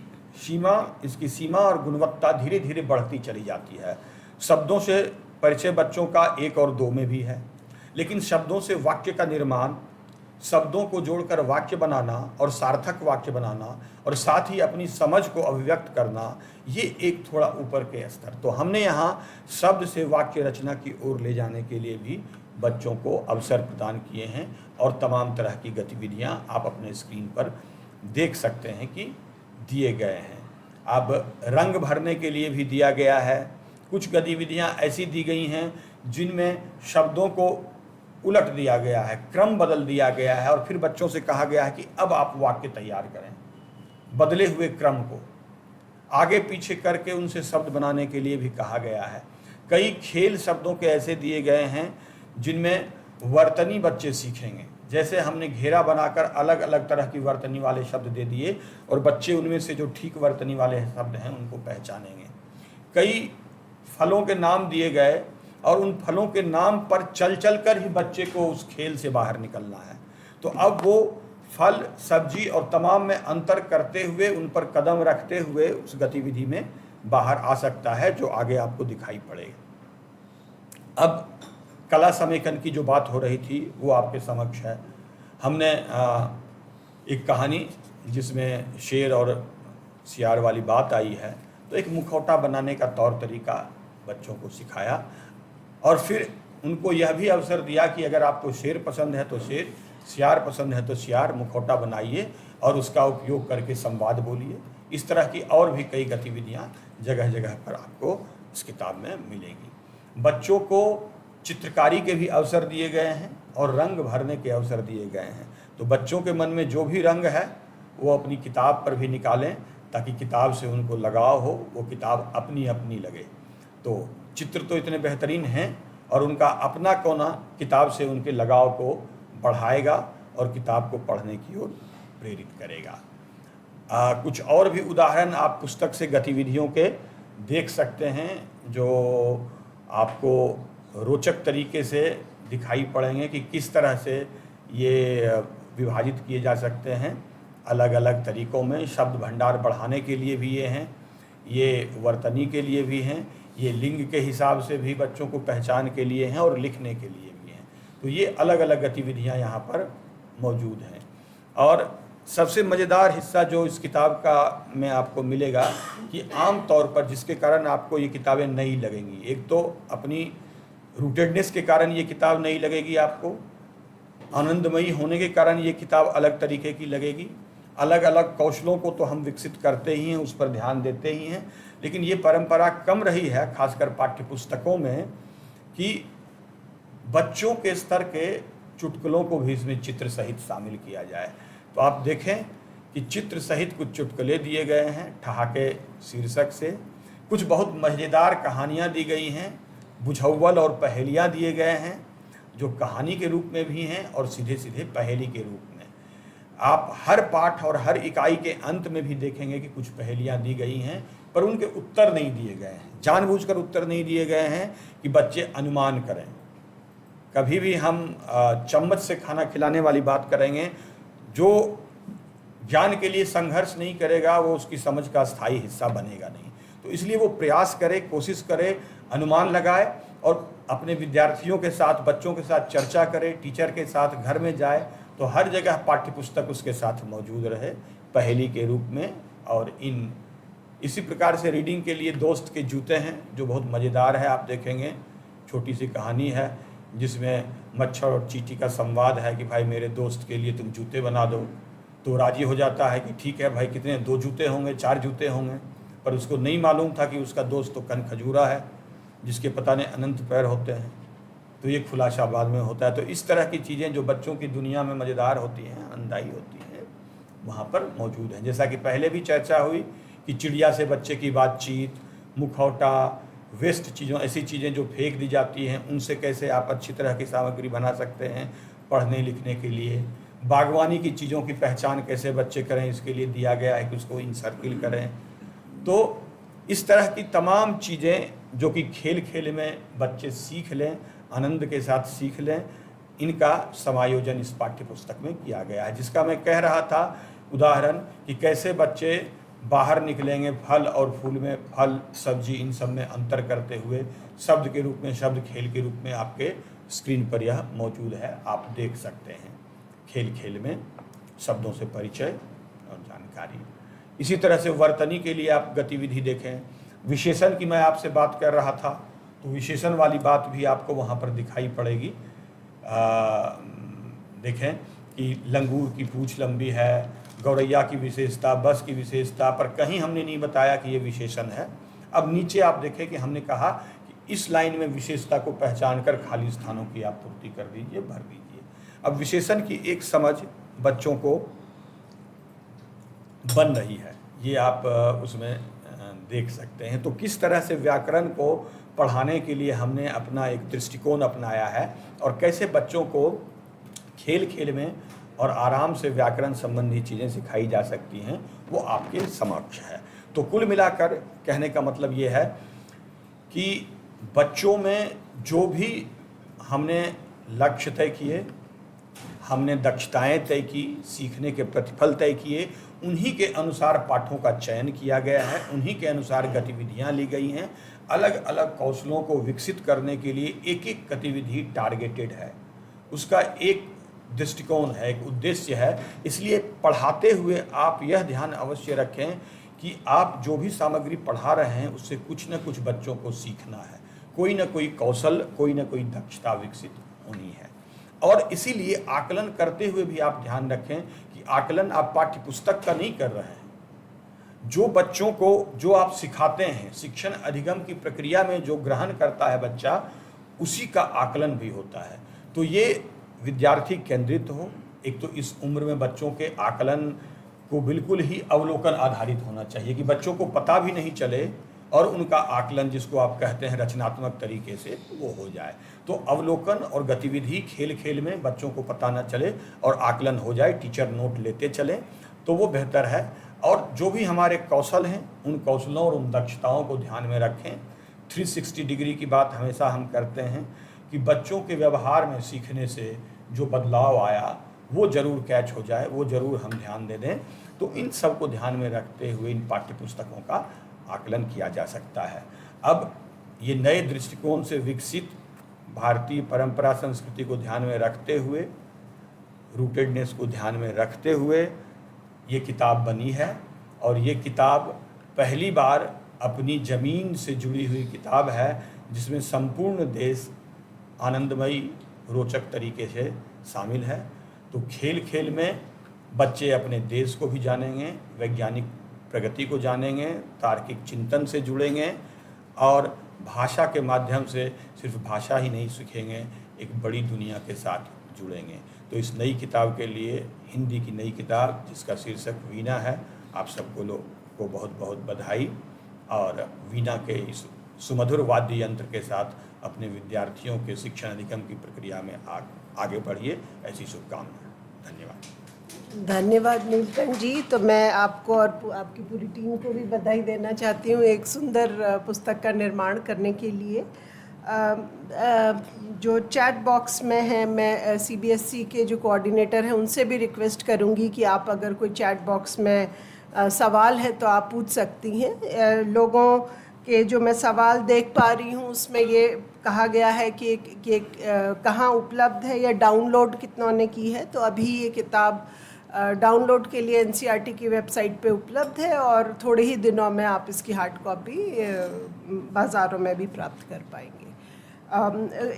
सीमा और गुणवत्ता धीरे धीरे बढ़ती चली जाती है। शब्दों से परिचय बच्चों का 1 और 2 में भी है, लेकिन शब्दों से वाक्य का निर्माण, शब्दों को जोड़कर वाक्य बनाना और सार्थक वाक्य बनाना और साथ ही अपनी समझ को अभिव्यक्त करना, ये एक थोड़ा ऊपर के स्तर। तो हमने यहाँ शब्द से वाक्य रचना की ओर ले जाने के लिए भी बच्चों को अवसर प्रदान किए हैं और तमाम तरह की गतिविधियाँ आप अपने स्क्रीन पर देख सकते हैं कि दिए गए हैं। अब रंग भरने के लिए भी दिया गया है। कुछ गतिविधियाँ ऐसी दी गई हैं जिनमें शब्दों को उलट दिया गया है, क्रम बदल दिया गया है और फिर बच्चों से कहा गया है कि अब आप वाक्य तैयार करें। बदले हुए क्रम को आगे पीछे करके उनसे शब्द बनाने के लिए भी कहा गया है। कई खेल शब्दों के ऐसे दिए गए हैं जिनमें वर्तनी बच्चे सीखेंगे। जैसे हमने घेरा बनाकर अलग अलग तरह की वर्तनी वाले शब्द दे दिए और बच्चे उनमें से जो ठीक वर्तनी वाले शब्द हैं उनको पहचानेंगे। कई फलों के नाम दिए गए और उन फलों के नाम पर चल चल कर ही बच्चे को उस खेल से बाहर निकलना है। तो अब वो फल, सब्जी और तमाम में अंतर करते हुए, उन पर कदम रखते हुए उस गतिविधि में बाहर आ सकता है जो आगे आपको दिखाई पड़ेगा। अब कला समेकन की जो बात हो रही थी वो आपके समक्ष है। हमने एक कहानी जिसमें शेर और सियार वाली बात आई है, तो एक मुखौटा बनाने का तौर तरीका बच्चों को सिखाया और फिर उनको यह भी अवसर दिया कि अगर आपको शेर पसंद है तो शेर, सियार पसंद है तो सियार, मुखौटा बनाइए और उसका उपयोग करके संवाद बोलिए। इस तरह की और भी कई गतिविधियाँ जगह जगह पर आपको इस किताब में मिलेगी। बच्चों को चित्रकारी के भी अवसर दिए गए हैं और रंग भरने के अवसर दिए गए हैं। तो बच्चों के मन में जो भी रंग है वो अपनी किताब पर भी निकालें ताकि किताब से उनको लगाव हो, वो किताब अपनी अपनी लगे। तो चित्र तो इतने बेहतरीन हैं और उनका अपना कोना किताब से उनके लगाव को बढ़ाएगा और किताब को पढ़ने की ओर प्रेरित करेगा। कुछ और भी उदाहरण आप पुस्तक से गतिविधियों के देख सकते हैं जो आपको रोचक तरीके से दिखाई पड़ेंगे कि किस तरह से ये विभाजित किए जा सकते हैं। अलग अलग तरीक़ों में। शब्द भंडार बढ़ाने के लिए भी ये हैं, ये वर्तनी के लिए भी हैं, ये लिंग के हिसाब से भी बच्चों को पहचान के लिए हैं और लिखने के लिए भी हैं। तो ये अलग अलग गतिविधियाँ यहाँ पर मौजूद हैं। और सबसे मज़ेदार हिस्सा जो इस किताब का में आपको मिलेगा कि आम तौर पर जिसके कारण आपको ये किताबें नई लगेंगी, एक तो अपनी रूटेडनेस के कारण ये किताब नई लगेगी, आपको आनंदमयी होने के कारण ये किताब अलग तरीके की लगेगी। अलग अलग कौशलों को तो हम विकसित करते ही हैं, उस पर ध्यान देते ही हैं, लेकिन ये परंपरा कम रही है खासकर पाठ्य पुस्तकों में कि बच्चों के स्तर के चुटकुलों को भी इसमें चित्र सहित शामिल किया जाए। तो आप देखें कि चित्र सहित कुछ चुटकुले दिए गए हैं ठहाके शीर्षक से, कुछ बहुत मज़ेदार कहानियाँ दी गई हैं, बुझौल और पहेलियाँ दिए गए हैं जो कहानी के रूप में भी हैं और सीधे सीधे पहेली के रूप में। आप हर पाठ और हर इकाई के अंत में भी देखेंगे कि कुछ पहेलियाँ दी गई हैं, पर उनके उत्तर नहीं दिए गए हैं, जानबूझकर उत्तर नहीं दिए गए हैं कि बच्चे अनुमान करें। कभी भी हम चम्मच से खाना खिलाने वाली बात करेंगे, जो ज्ञान के लिए संघर्ष नहीं करेगा वो उसकी समझ का स्थायी हिस्सा बनेगा नहीं। तो इसलिए वो प्रयास करे, कोशिश करे, अनुमान लगाए और अपने विद्यार्थियों के साथ, बच्चों के साथ चर्चा करे, टीचर के साथ घर में जाए तो हर जगह पाठ्यपुस्तक उसके साथ मौजूद रहे पहेली के रूप में। और इसी प्रकार से रीडिंग के लिए दोस्त के जूते हैं जो बहुत मज़ेदार है। आप देखेंगे छोटी सी कहानी है जिसमें मच्छर और चींटी का संवाद है कि भाई मेरे दोस्त के लिए तुम जूते बना दो, तो राजी हो जाता है कि ठीक है भाई, कितने, 2 जूते होंगे, 4 जूते होंगे, पर उसको नहीं मालूम था कि उसका दोस्त तो कन खजूरा है जिसके पता नहीं अनंत पैर होते हैं। तो ये खुलासा बाद में होता है। तो इस तरह की चीज़ें जो बच्चों की दुनिया में मज़ेदार होती हैं, आनंददायी होती हैं, वहाँ पर मौजूद हैं। जैसा कि पहले भी चर्चा हुई कि चिड़िया से बच्चे की बातचीत, मुखौटा, वेस्ट चीज़ों, ऐसी चीज़ें जो फेंक दी जाती हैं उनसे कैसे आप अच्छी तरह की सामग्री बना सकते हैं पढ़ने लिखने के लिए। बागवानी की चीज़ों की पहचान कैसे बच्चे करें, इसके लिए दिया गया है कि उसको इनसर्किल करें। तो इस तरह की तमाम चीज़ें जो कि खेल खेल में बच्चे सीख लें, आनंद के साथ सीख लें, इनका समायोजन इस पाठ्य पुस्तक में किया गया है। जिसका मैं कह रहा था उदाहरण कि कैसे बच्चे बाहर निकलेंगे फल और फूल में, फल सब्जी इन सब में अंतर करते हुए शब्द के रूप में, शब्द खेल के रूप में आपके स्क्रीन पर यह मौजूद है, आप देख सकते हैं। खेल खेल में शब्दों से परिचय और जानकारी। इसी तरह से वर्तनी के लिए आप गतिविधि देखें। विशेषण की मैं आपसे बात कर रहा था, तो विशेषण वाली बात भी आपको वहाँ पर दिखाई पड़ेगी। देखें कि लंगूर की पूँछ लंबी है, गौरैया की विशेषता, बस की विशेषता, पर कहीं हमने नहीं बताया कि ये विशेषण है। अब नीचे आप देखें कि हमने कहा कि इस लाइन में विशेषता को पहचान कर खाली स्थानों की आप पूर्ति कर दीजिए, भर दीजिए। अब विशेषण की एक समझ बच्चों को बन रही है, ये आप उसमें देख सकते हैं। तो किस तरह से व्याकरण को पढ़ाने के लिए हमने अपना एक दृष्टिकोण अपनाया है और कैसे बच्चों को खेल खेल में और आराम से व्याकरण संबंधी चीज़ें सिखाई जा सकती हैं, वो आपके समक्ष है। तो कुल मिलाकर कहने का मतलब ये है कि बच्चों में जो भी हमने लक्ष्य तय किए, हमने दक्षताएं तय की, सीखने के प्रतिफल तय किए, उन्हीं के अनुसार पाठों का चयन किया गया है, उन्हीं के अनुसार गतिविधियां ली गई हैं। अलग अलग कौशलों को विकसित करने के लिए एक एक गतिविधि टारगेटेड है, उसका एक दृष्टिकोण है, एक उद्देश्य है। इसलिए पढ़ाते हुए आप यह ध्यान अवश्य रखें कि आप जो भी सामग्री पढ़ा रहे हैं उससे कुछ न कुछ बच्चों को सीखना है, कोई न कोई कौशल, कोई न कोई दक्षता विकसित होनी है। और इसीलिए आकलन करते हुए भी आप ध्यान रखें कि आकलन आप पाठ्य पुस्तक का नहीं कर रहे हैं, जो बच्चों को जो आप सिखाते हैं, शिक्षण अधिगम की प्रक्रिया में जो ग्रहण करता है बच्चा, उसी का आकलन भी होता है। तो ये विद्यार्थी केंद्रित हो। एक तो इस उम्र में बच्चों के आकलन को बिल्कुल ही अवलोकन आधारित होना चाहिए कि बच्चों को पता भी नहीं चले और उनका आकलन, जिसको आप कहते हैं रचनात्मक तरीके से, वो हो जाए। तो अवलोकन और गतिविधि खेल खेल में बच्चों को पता न चले और आकलन हो जाए, टीचर नोट लेते चले, तो वो बेहतर है। और जो भी हमारे कौशल हैं, उन कौशलों और उन दक्षताओं को ध्यान में रखें। 360 डिग्री की बात हमेशा हम करते हैं कि बच्चों के व्यवहार में सीखने से जो बदलाव आया वो ज़रूर कैच हो जाए, वो ज़रूर हम ध्यान दे दें। तो इन सब को ध्यान में रखते हुए इन पाठ्य पुस्तकों का आकलन किया जा सकता है। अब ये नए दृष्टिकोण से विकसित भारतीय परंपरा संस्कृति को ध्यान में रखते हुए, रूटेडनेस को ध्यान में रखते हुए ये किताब बनी है। और ये किताब पहली बार अपनी ज़मीन से जुड़ी हुई किताब है, जिसमें संपूर्ण देश आनंदमयी रोचक तरीके से शामिल है। तो खेल खेल में बच्चे अपने देश को भी जानेंगे, वैज्ञानिक प्रगति को जानेंगे, तार्किक चिंतन से जुड़ेंगे और भाषा के माध्यम से सिर्फ भाषा ही नहीं सीखेंगे, एक बड़ी दुनिया के साथ जुड़ेंगे। तो इस नई किताब के लिए, हिंदी की नई किताब जिसका शीर्षक वीणा है, आप सबको लोग को बहुत बहुत बधाई। और वीणा के इस सुमधुर वाद्य यंत्र के साथ अपने विद्यार्थियों के शिक्षण अधिगम की प्रक्रिया में आगे बढ़िए, ऐसी शुभकामनाएं। धन्यवाद। धन्यवाद नीलकंठ जी। तो मैं आपको और आपकी पूरी टीम को भी बधाई देना चाहती हूँ एक सुंदर पुस्तक का निर्माण करने के लिए। जो चैट बॉक्स में है, मैं CBSE के जो कोऑर्डिनेटर हैं उनसे भी रिक्वेस्ट करूँगी कि आप अगर कोई चैट बॉक्स में सवाल है तो आप पूछ सकती हैं। लोगों के जो मैं सवाल देख पा रही हूँ उसमें ये कहा गया है कि कहाँ उपलब्ध है या डाउनलोड कितनों ने की है। तो अभी ये किताब डाउनलोड के लिए NCERT की वेबसाइट पे उपलब्ध है और थोड़े ही दिनों में आप इसकी हार्ड कॉपी बाज़ारों में भी प्राप्त कर पाएंगे।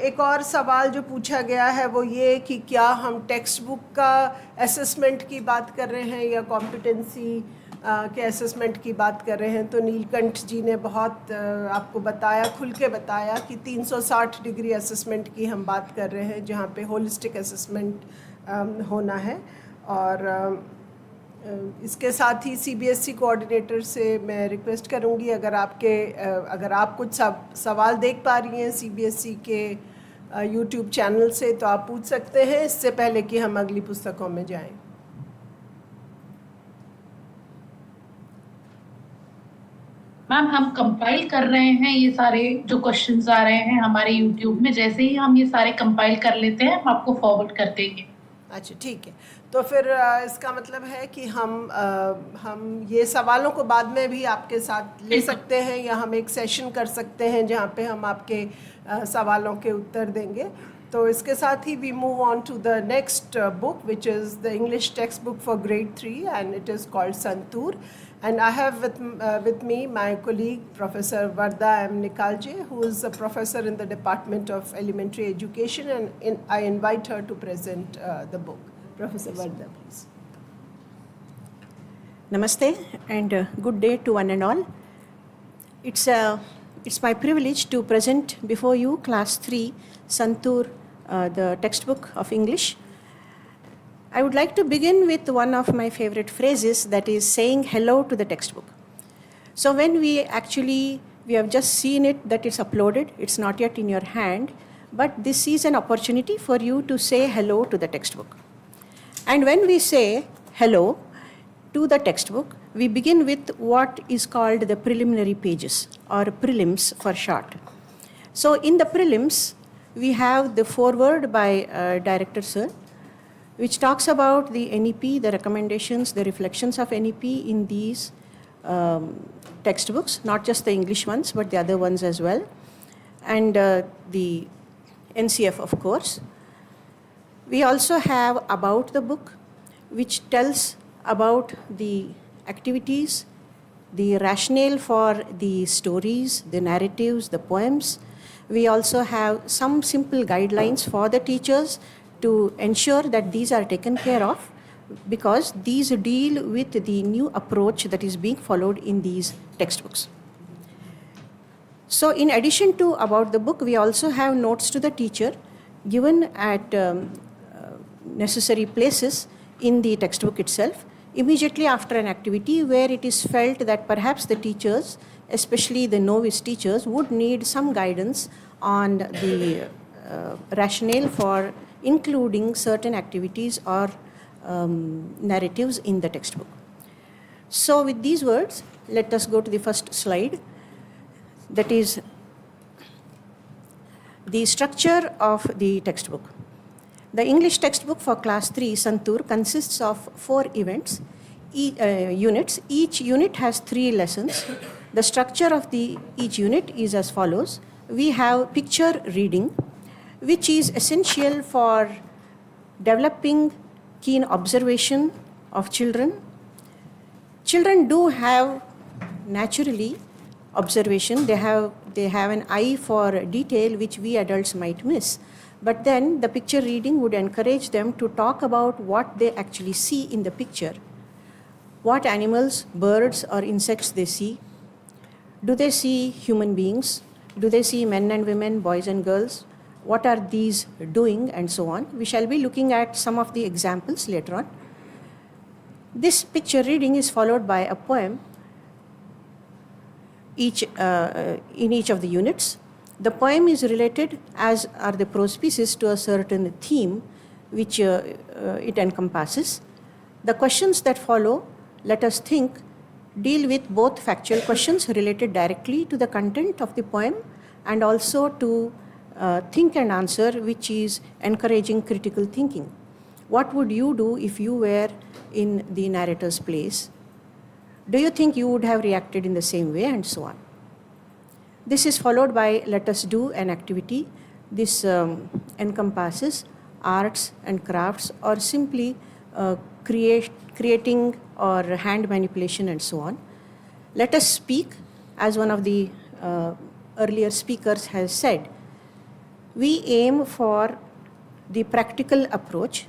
एक और सवाल जो पूछा गया है वो ये कि क्या हम टेक्स्ट बुक का असेसमेंट की बात कर रहे हैं या कॉम्पिटेंसी के असेसमेंट की बात कर रहे हैं। तो नीलकंठ जी ने बहुत आपको बताया, खुल के बताया कि 360 डिग्री असेसमेंट की हम बात कर रहे हैं, जहाँ पे होलिस्टिक असेसमेंट होना है। और इसके साथ ही CBSE कोऑर्डिनेटर से मैं रिक्वेस्ट करूंगी, अगर आप कुछ सवाल देख पा रही हैं CBSE के YouTube चैनल से तो आप पूछ सकते हैं, इससे पहले कि हम अगली पुस्तकों में जाएं। मैम, हम कंपाइल कर रहे हैं ये सारे जो क्वेश्चंस आ रहे हैं हमारे YouTube में। जैसे ही हम ये सारे कंपाइल कर लेते हैं हम आपको फॉरवर्ड कर देंगे। अच्छा, ठीक है। तो फिर इसका मतलब है कि हम ये सवालों को बाद में भी आपके साथ ले सकते हैं या हम एक सेशन कर सकते हैं जहाँ पे हम आपके सवालों के उत्तर देंगे। तो इसके साथ ही we move on to the next book which is the English textbook for grade 3 and it is called Santoor. And I have with me my colleague Professor Varda M. Nikalje, who is a professor in the Department of Elementary Education, and I invite her to present the book. Professor Varda, please. Namaste and good day to one and all. It's my privilege to present before you Class 3 Santur, the textbook of English. I would like to begin with one of my favorite phrases, that is saying hello to the textbook. So when we have just seen it, that it's uploaded, it's not yet in your hand, but this is an opportunity for you to say hello to the textbook. And when we say hello to the textbook, we begin with what is called the preliminary pages, or prelims for short. So in the prelims, we have the foreword by Director Sir, which talks about the NEP, the recommendations, the reflections of NEP in these textbooks, not just the English ones, but the other ones as well, and the NCF, of course. We also have about the book, which tells about the activities, the rationale for the stories, the narratives, the poems. We also have some simple guidelines for the teachers to ensure that these are taken care of, because these deal with the new approach that is being followed in these textbooks. So in addition to about the book, we also have notes to the teacher given at necessary places in the textbook itself, immediately after an activity where it is felt that perhaps the teachers, especially the novice teachers, would need some guidance on the rationale for including certain activities or narratives in the textbook. So with these words, let us go to the first slide. That is the structure of the textbook. The English textbook for class 3 Santur consists of 4 units. Each unit has 3 lessons. The structure of each unit is as follows. We have picture reading, which is essential for developing keen observation of children. Children do have naturally observation. They have an eye for detail which we adults might miss. But then the picture reading would encourage them to talk about what they actually see in the picture. What animals, birds or insects they see. Do they see human beings? Do they see men and women, boys and girls? What are these doing, and so on. We shall be looking at some of the examples later on. This picture reading is followed by a poem in each of the units. The poem is related, as are the prose pieces, to a certain theme which it encompasses. The questions that follow, let us think, deal with both factual questions related directly to the content of the poem and also to think and answer, which is encouraging critical thinking. What would you do if you were in the narrator's place? Do you think you would have reacted in the same way, and so on. This is followed by let us do an activity. This encompasses arts and crafts or simply creating or hand manipulation and so on. Let us speak, as one of the earlier speakers has said. We aim for the practical approach,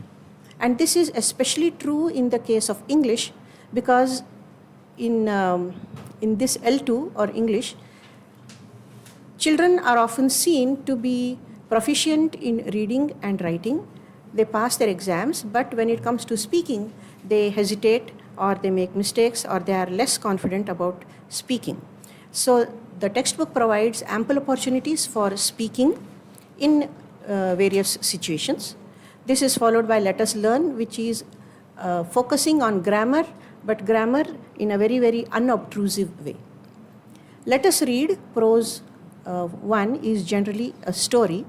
and this is especially true in the case of English, because in this L2 or English, children are often seen to be proficient in reading and writing. They pass their exams, but when it comes to speaking, they hesitate or they make mistakes or they are less confident about speaking. So the textbook provides ample opportunities for speaking in various situations. This is followed by let us learn, which is focusing on grammar, but grammar in a very, very unobtrusive way. Let us read. Prose 1 is generally a story.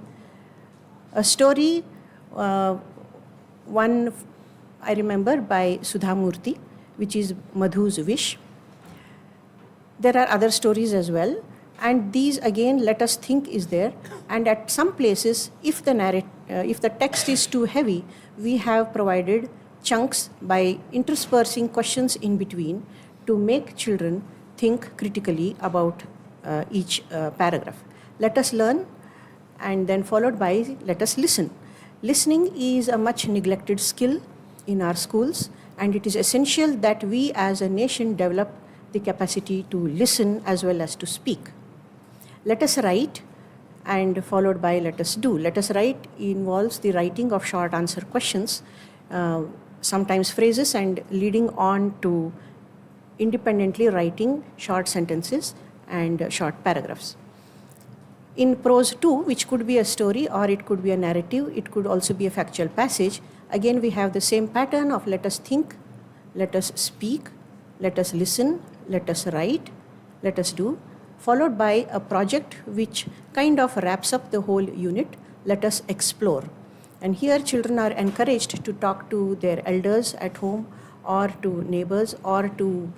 A story, one I remember by Sudha Murthy, which is Madhu's Wish. There are other stories as well, and these again, let us think, is there. And at some places, if the text is too heavy, we have provided chunks by interspersing questions in between to make children think critically about each paragraph. Let us learn, and then followed by let us listen. Listening is a much neglected skill in our schools, and it is essential that we as a nation develop the capacity to listen as well as to speak. Let us write, and followed by let us do. Let us write involves the writing of short answer questions, sometimes phrases, and leading on to independently writing short sentences and short paragraphs. In prose 2, which could be a story or it could be a narrative, it could also be a factual passage, again we have the same pattern of let us think, let us speak, let us listen, let us write, let us do, followed by a project which kind of wraps up the whole unit, let us explore. And here children are encouraged to talk to their elders at home or to neighbors or to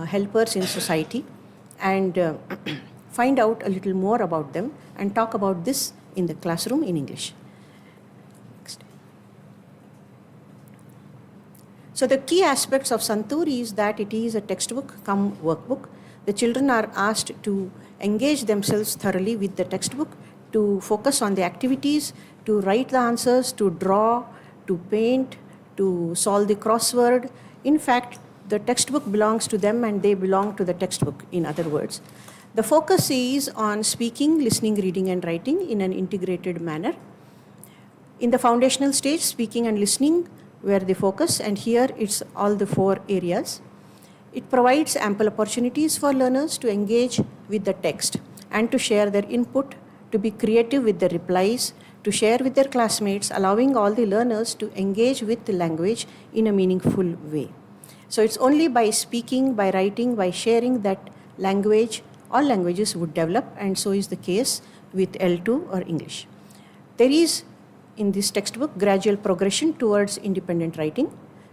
helpers in society and find out a little more about them and talk about this in the classroom in English. Next. So the key aspects of Santur is that it is a textbook cum workbook. The children are asked to engage themselves thoroughly with the textbook, to focus on the activities, to write the answers, to draw, to paint, to solve the crossword. In fact, the textbook belongs to them and they belong to the textbook, in other words. The focus is on speaking, listening, reading and writing in an integrated manner. In the foundational stage, speaking and listening were the focus, and here it's all the 4 areas. It provides ample opportunities for learners to engage with the text and to share their input, to be creative with their replies, to share with their classmates, allowing all the learners to engage with the language in a meaningful way. So it's only by speaking, by writing, by sharing that language, all languages would develop, and so is the case with L2 or English. There is in this textbook gradual progression towards independent writing.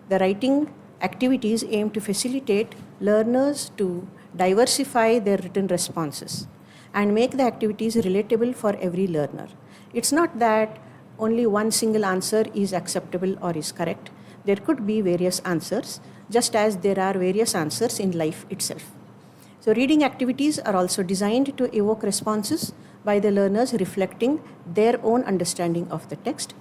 The writing activities aim to facilitate learners to diversify their written responses and make the activities relatable for every learner. It's not that only one single answer is acceptable or is correct. There could be various answers, just as there are various answers in life itself. So reading activities are also designed to evoke responses by the learners reflecting their own understanding of the text.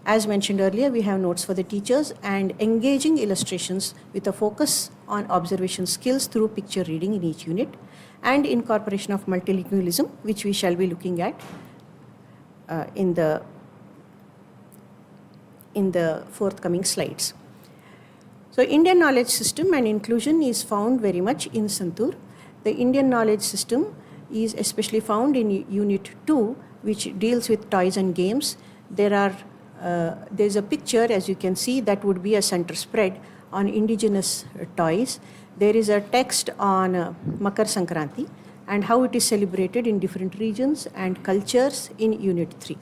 As mentioned earlier, we have notes for the teachers and engaging illustrations with a focus on observation skills through picture reading in each unit and incorporation of multilingualism, which we shall be looking at in the forthcoming slides. So Indian knowledge system and inclusion is found very much in Santur. The Indian knowledge system is especially found in Unit 2, which deals with toys and games. There's a picture, as you can see, that would be a center spread on indigenous toys. There is a text on Makar Sankranti and how it is celebrated in different regions and cultures in Unit 3.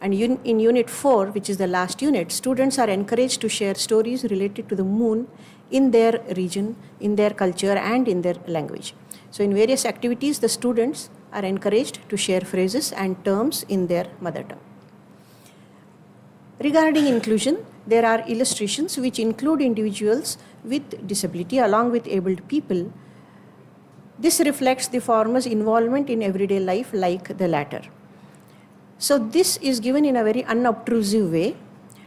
And in Unit 4, which is the last unit, students are encouraged to share stories related to the moon in their region, in their culture, and in their language. So in various activities, the students are encouraged to share phrases and terms in their mother tongue. Regarding inclusion, there are illustrations which include individuals with disability along with abled people. This reflects the former's involvement in everyday life like the latter. So this is given in a very unobtrusive way,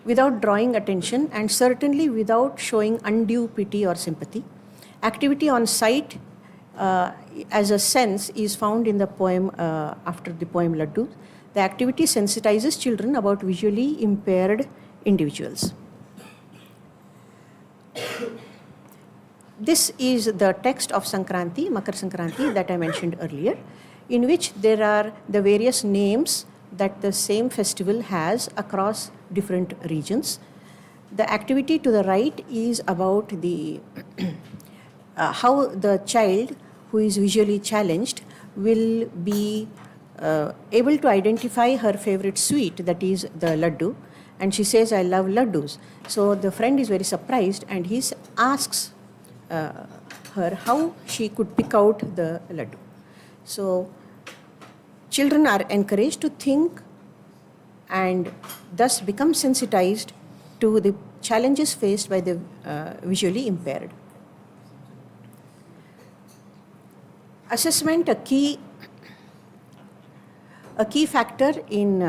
without drawing attention and certainly without showing undue pity or sympathy. Activity on sight as a sense is found in the poem after the poem Laddu. The activity sensitizes children about visually impaired individuals. This is the text of Sankranti, Makar Sankranti, that I mentioned earlier, in which there are the various names that the same festival has across different regions. The activity to the right is about the how the child who is visually challenged will be able to identify her favorite sweet, that is the laddu, and she says, "I love laddus." So the friend is very surprised and he asks her how she could pick out the laddu. So children are encouraged to think and thus become sensitized to the challenges faced by the visually impaired. Assessment, a key factor in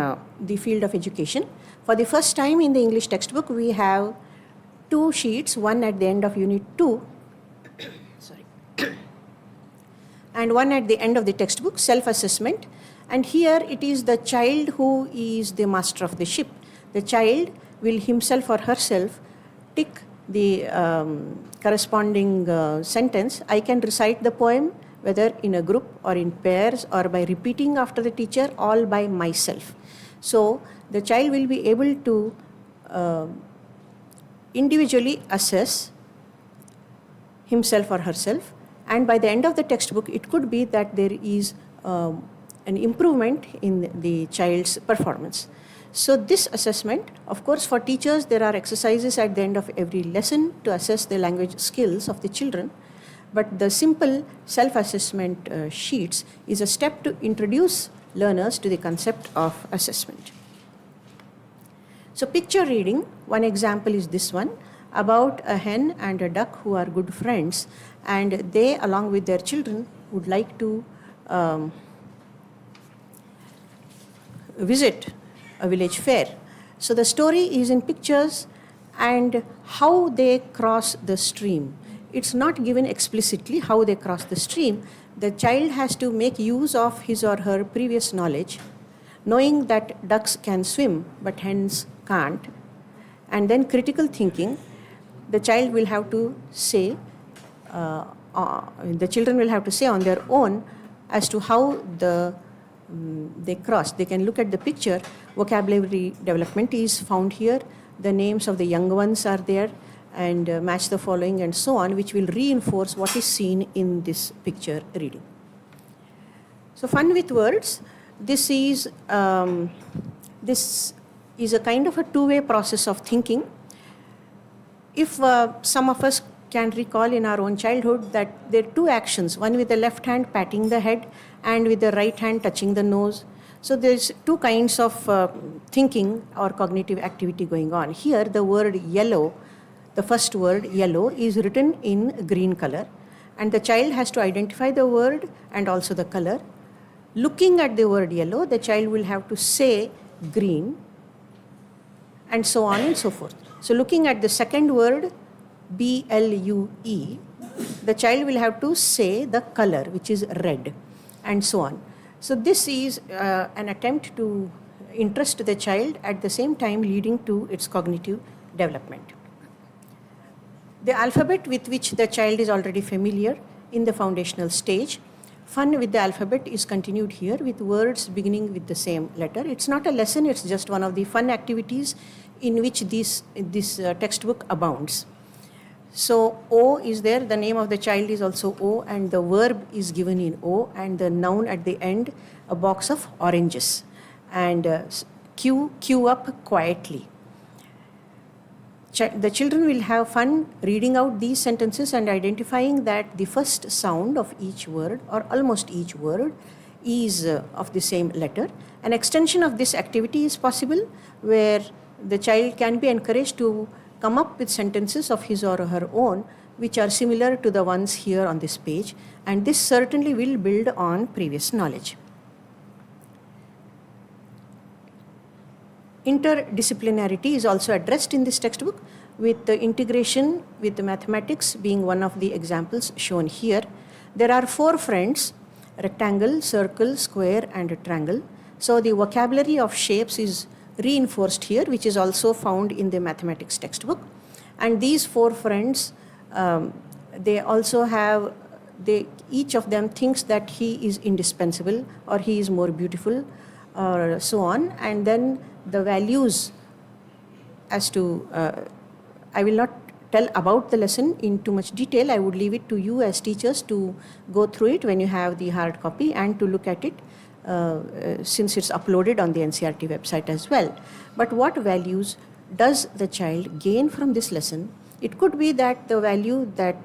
the field of education. For the first time in the English textbook, we have two sheets, one at the end of Unit 2, and one at the end of the textbook, self-assessment. And here it is the child who is the master of the ship. The child will himself or herself tick the corresponding sentence. I can recite the poem whether in a group or in pairs or by repeating after the teacher, all by myself. So the child will be able to individually assess himself or herself, and by the end of the textbook it could be that there is an improvement in the child's performance. So this assessment, of course, for teachers there are exercises at the end of every lesson to assess the language skills of the children, but the simple self-assessment sheets is a step to introduce learners to the concept of assessment. So picture reading, one example is this one, about a hen and a duck who are good friends, and they along with their children would like to visit a village fair. So the story is in pictures and how they cross the stream. It's not given explicitly how they cross the stream. The child has to make use of his or her previous knowledge, knowing that ducks can swim but hens can't, and then critical thinking. The child will have to say, the children will have to say on their own as to how they cross. They can look at the picture. Vocabulary development is found here. The names of the young ones are there, and match the following and so on, which will reinforce what is seen in this picture reading. So fun with words. This is this is a kind of a two-way process of thinking. If some of us can recall in our own childhood that there are two actions, one with the left hand patting the head and with the right hand touching the nose. So there's two kinds of thinking or cognitive activity going on. Here the word yellow, the first word yellow, is written in green color, and the child has to identify the word and also the color. Looking at the word yellow, the child will have to say green, and so on and so forth. So looking at the second word, BLUE, the child will have to say the color, which is red, and so on. So this is an attempt to interest the child, at the same time leading to its cognitive development. The alphabet with which the child is already familiar in the foundational stage. Fun with the alphabet is continued here with words beginning with the same letter. It's not a lesson, it's just one of the fun activities in which this textbook abounds. So O is there, the name of the child is also O, and the verb is given in O, and the noun at the end, a box of oranges. And queue up quietly. The children will have fun reading out these sentences and identifying that the first sound of each word, or almost each word, is of the same letter. An extension of this activity is possible where the child can be encouraged to come up with sentences of his or her own which are similar to the ones here on this page, and this certainly will build on previous knowledge. Interdisciplinarity is also addressed in this textbook, with the integration with the mathematics being one of the examples shown here. There are 4 friends: rectangle, circle, square, and a triangle. So the vocabulary of shapes is reinforced here, which is also found in the mathematics textbook. And these 4 friends, they also have, each of them thinks that he is indispensable, or he is more beautiful, or so on. And then the values as to, I will not tell about the lesson in too much detail. I would leave it to you as teachers to go through it when you have the hard copy, and to look at it since it's uploaded on the NCERT website as well. But what values does the child gain from this lesson? It could be that the value that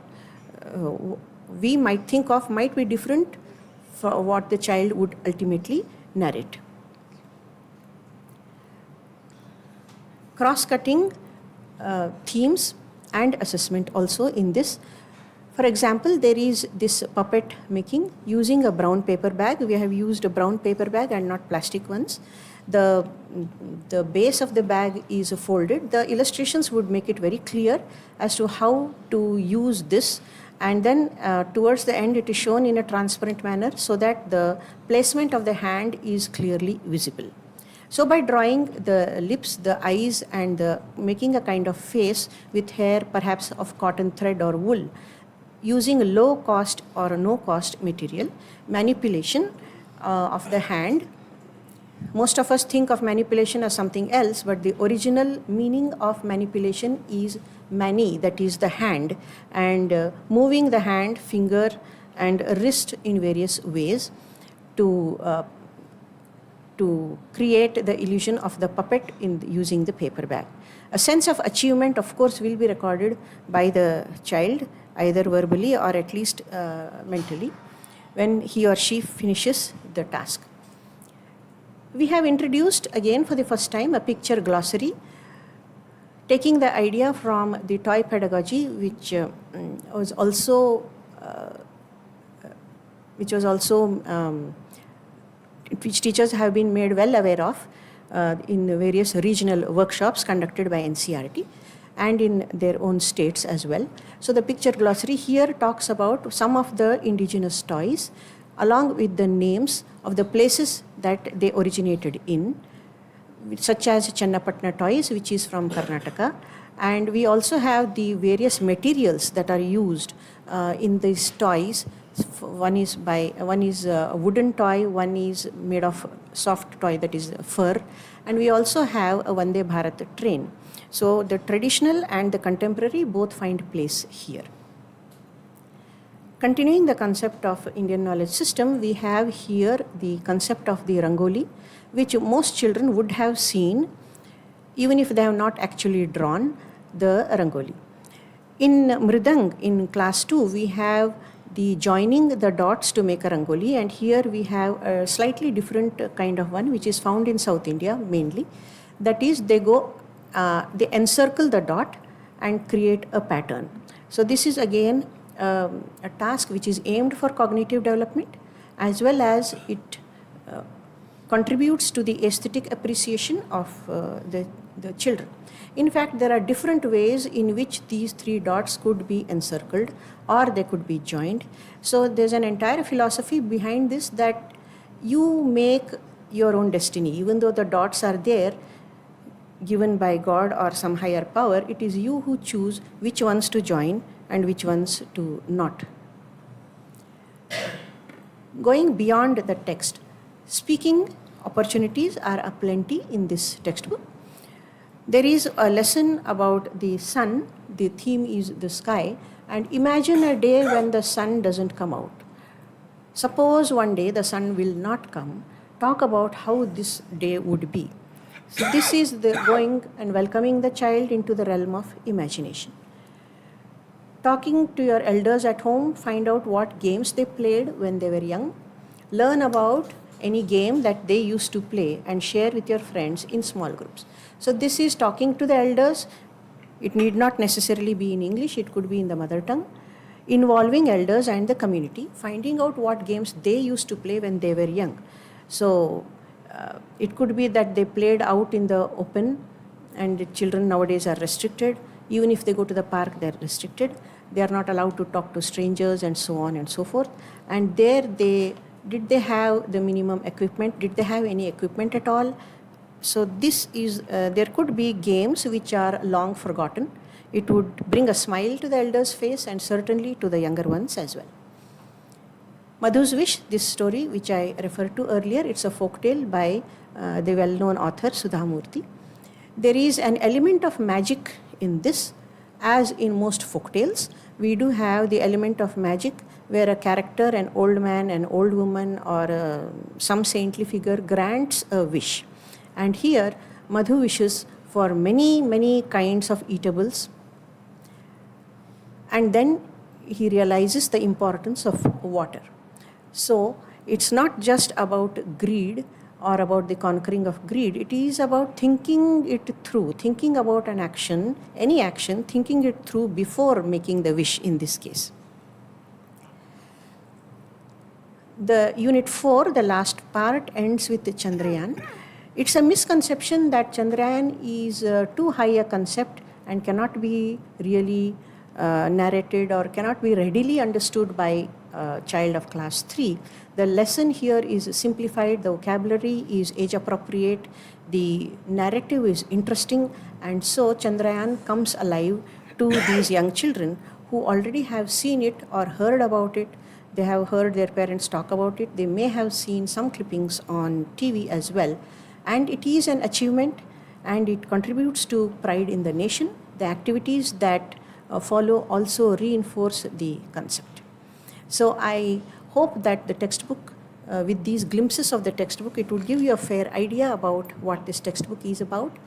we might think of might be different for what the child would ultimately narrate. Cross-cutting themes and assessment also in this. For example, there is this puppet making using a brown paper bag. We have used a brown paper bag and not plastic ones. The base of the bag is folded. The illustrations would make it very clear as to how to use this, and then towards the end it is shown in a transparent manner so that the placement of the hand is clearly visible. So by drawing the lips, the eyes, and making a kind of face with hair perhaps of cotton thread or wool, using a low cost or a no cost material, manipulation of the hand. Most of us think of manipulation as something else, but the original meaning of manipulation is mani, that is the hand, and moving the hand, finger, and wrist in various ways to create the illusion of the puppet in using the paper bag. A sense of achievement, of course, will be recorded by the child, either verbally or at least mentally, when he or she finishes the task. We have introduced again for the first time a picture glossary, taking the idea from the toy pedagogy, which teachers have been made well aware of in various regional workshops conducted by NCERT and in their own states as well. So the picture glossary here talks about some of the indigenous toys along with the names of the places that they originated in, such as Channapatna toys, which is from Karnataka. And we also have the various materials that are used in these toys. One is a wooden toy, one is made of soft toy, that is fur, and we also have a Vande Bharat train. So the traditional and the contemporary both find place here. Continuing the concept of Indian knowledge system, we have here the concept of the Rangoli, which most children would have seen even if they have not actually drawn the rangoli. In Mridang, in class 2, we have the joining the dots to make a rangoli, and here we have a slightly different kind of one which is found in South India mainly. That is, they encircle the dot and create a pattern. So this is again a task which is aimed for cognitive development, as well as it contributes to the aesthetic appreciation of the children. In fact, there are different ways in which these 3 dots could be encircled or they could be joined. So there's an entire philosophy behind this, that you make your own destiny. Even though the dots are there, given by God or some higher power, it is you who choose which ones to join and which ones to not. Going beyond the text, speaking opportunities are aplenty in this textbook. There is a lesson about the sun. The theme is the sky. And imagine a day when the sun doesn't come out. Suppose one day the sun will not come. Talk about how this day would be. So this is the going and welcoming the child into the realm of imagination. Talking to your elders at home, find out what games they played when they were young. Learn about any game that they used to play and share with your friends in small groups. So this is talking to the elders. It need not necessarily be in English, it could be in the mother tongue. Involving elders and the community, finding out what games they used to play when they were young. So it could be that they played out in the open, and the children nowadays are restricted. Even if they go to the park, they're restricted. They are not allowed to talk to strangers and so on and so forth. And there did they have the minimum equipment? Did they have any equipment at all? So this is, there could be games which are long forgotten. It would bring a smile to the elders' face and certainly to the younger ones as well. Madhu's Wish, this story which I referred to earlier, it's a folk tale by the well-known author Sudha Murthy. There is an element of magic in this. As in most folk tales, we do have the element of magic where a character, an old man, an old woman, or some saintly figure grants a wish. And here, Madhu wishes for many, many kinds of eatables. And then he realizes the importance of water. So it's not just about greed or about the conquering of greed. It is about thinking it through, thinking about an action, any action, thinking it through before making the wish in this case. The unit 4, the last part, ends with the Chandrayaan. It's a misconception that Chandrayaan is too high a concept and cannot be really narrated or cannot be readily understood by a child of class 3. The lesson here is simplified, the vocabulary is age appropriate, the narrative is interesting, and so Chandrayaan comes alive to these young children who already have seen it or heard about it. They have heard their parents talk about it. They may have seen some clippings on TV as well. And it is an achievement and it contributes to pride in the nation. The activities that follow also reinforce the concept. So I hope that the textbook, with these glimpses of the textbook, it would give you a fair idea about what this textbook is about.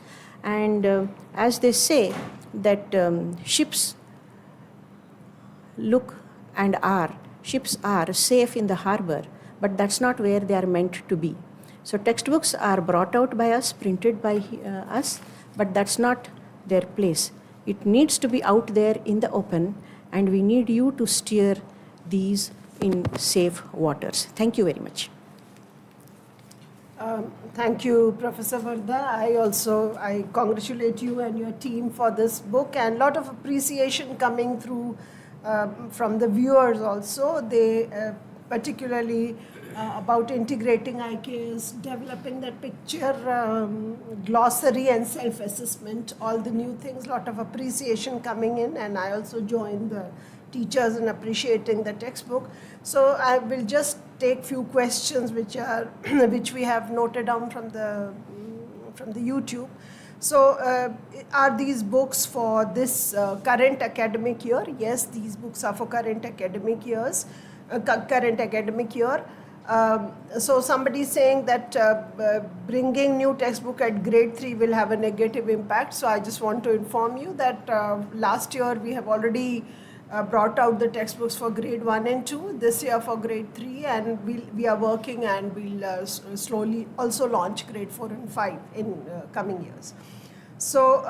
And as they say that ships are safe in the harbor, but that's not where they are meant to be. So textbooks are brought out by us, printed by us, but that's not their place. It needs to be out there in the open, and we need you to steer these in safe waters. Thank you very much. Thank you, Professor Vardha. I congratulate you and your team for this book, and a lot of appreciation coming through from the viewers also. They particularly about integrating IKS, developing that picture glossary and self-assessment, all the new things, lot of appreciation coming in, and I also join the teachers in appreciating the textbook. So I will just take few questions which we have noted down from the YouTube. So are these books for this current academic year? Yes, these books are for current academic year. So somebody is saying that bringing new textbook at grade 3 will have a negative impact. So I just want to inform you that last year we have already brought out the textbooks for grade 1 and 2, this year for grade 3, and we are working, and we'll slowly also launch grade 4 and 5 in coming years. So,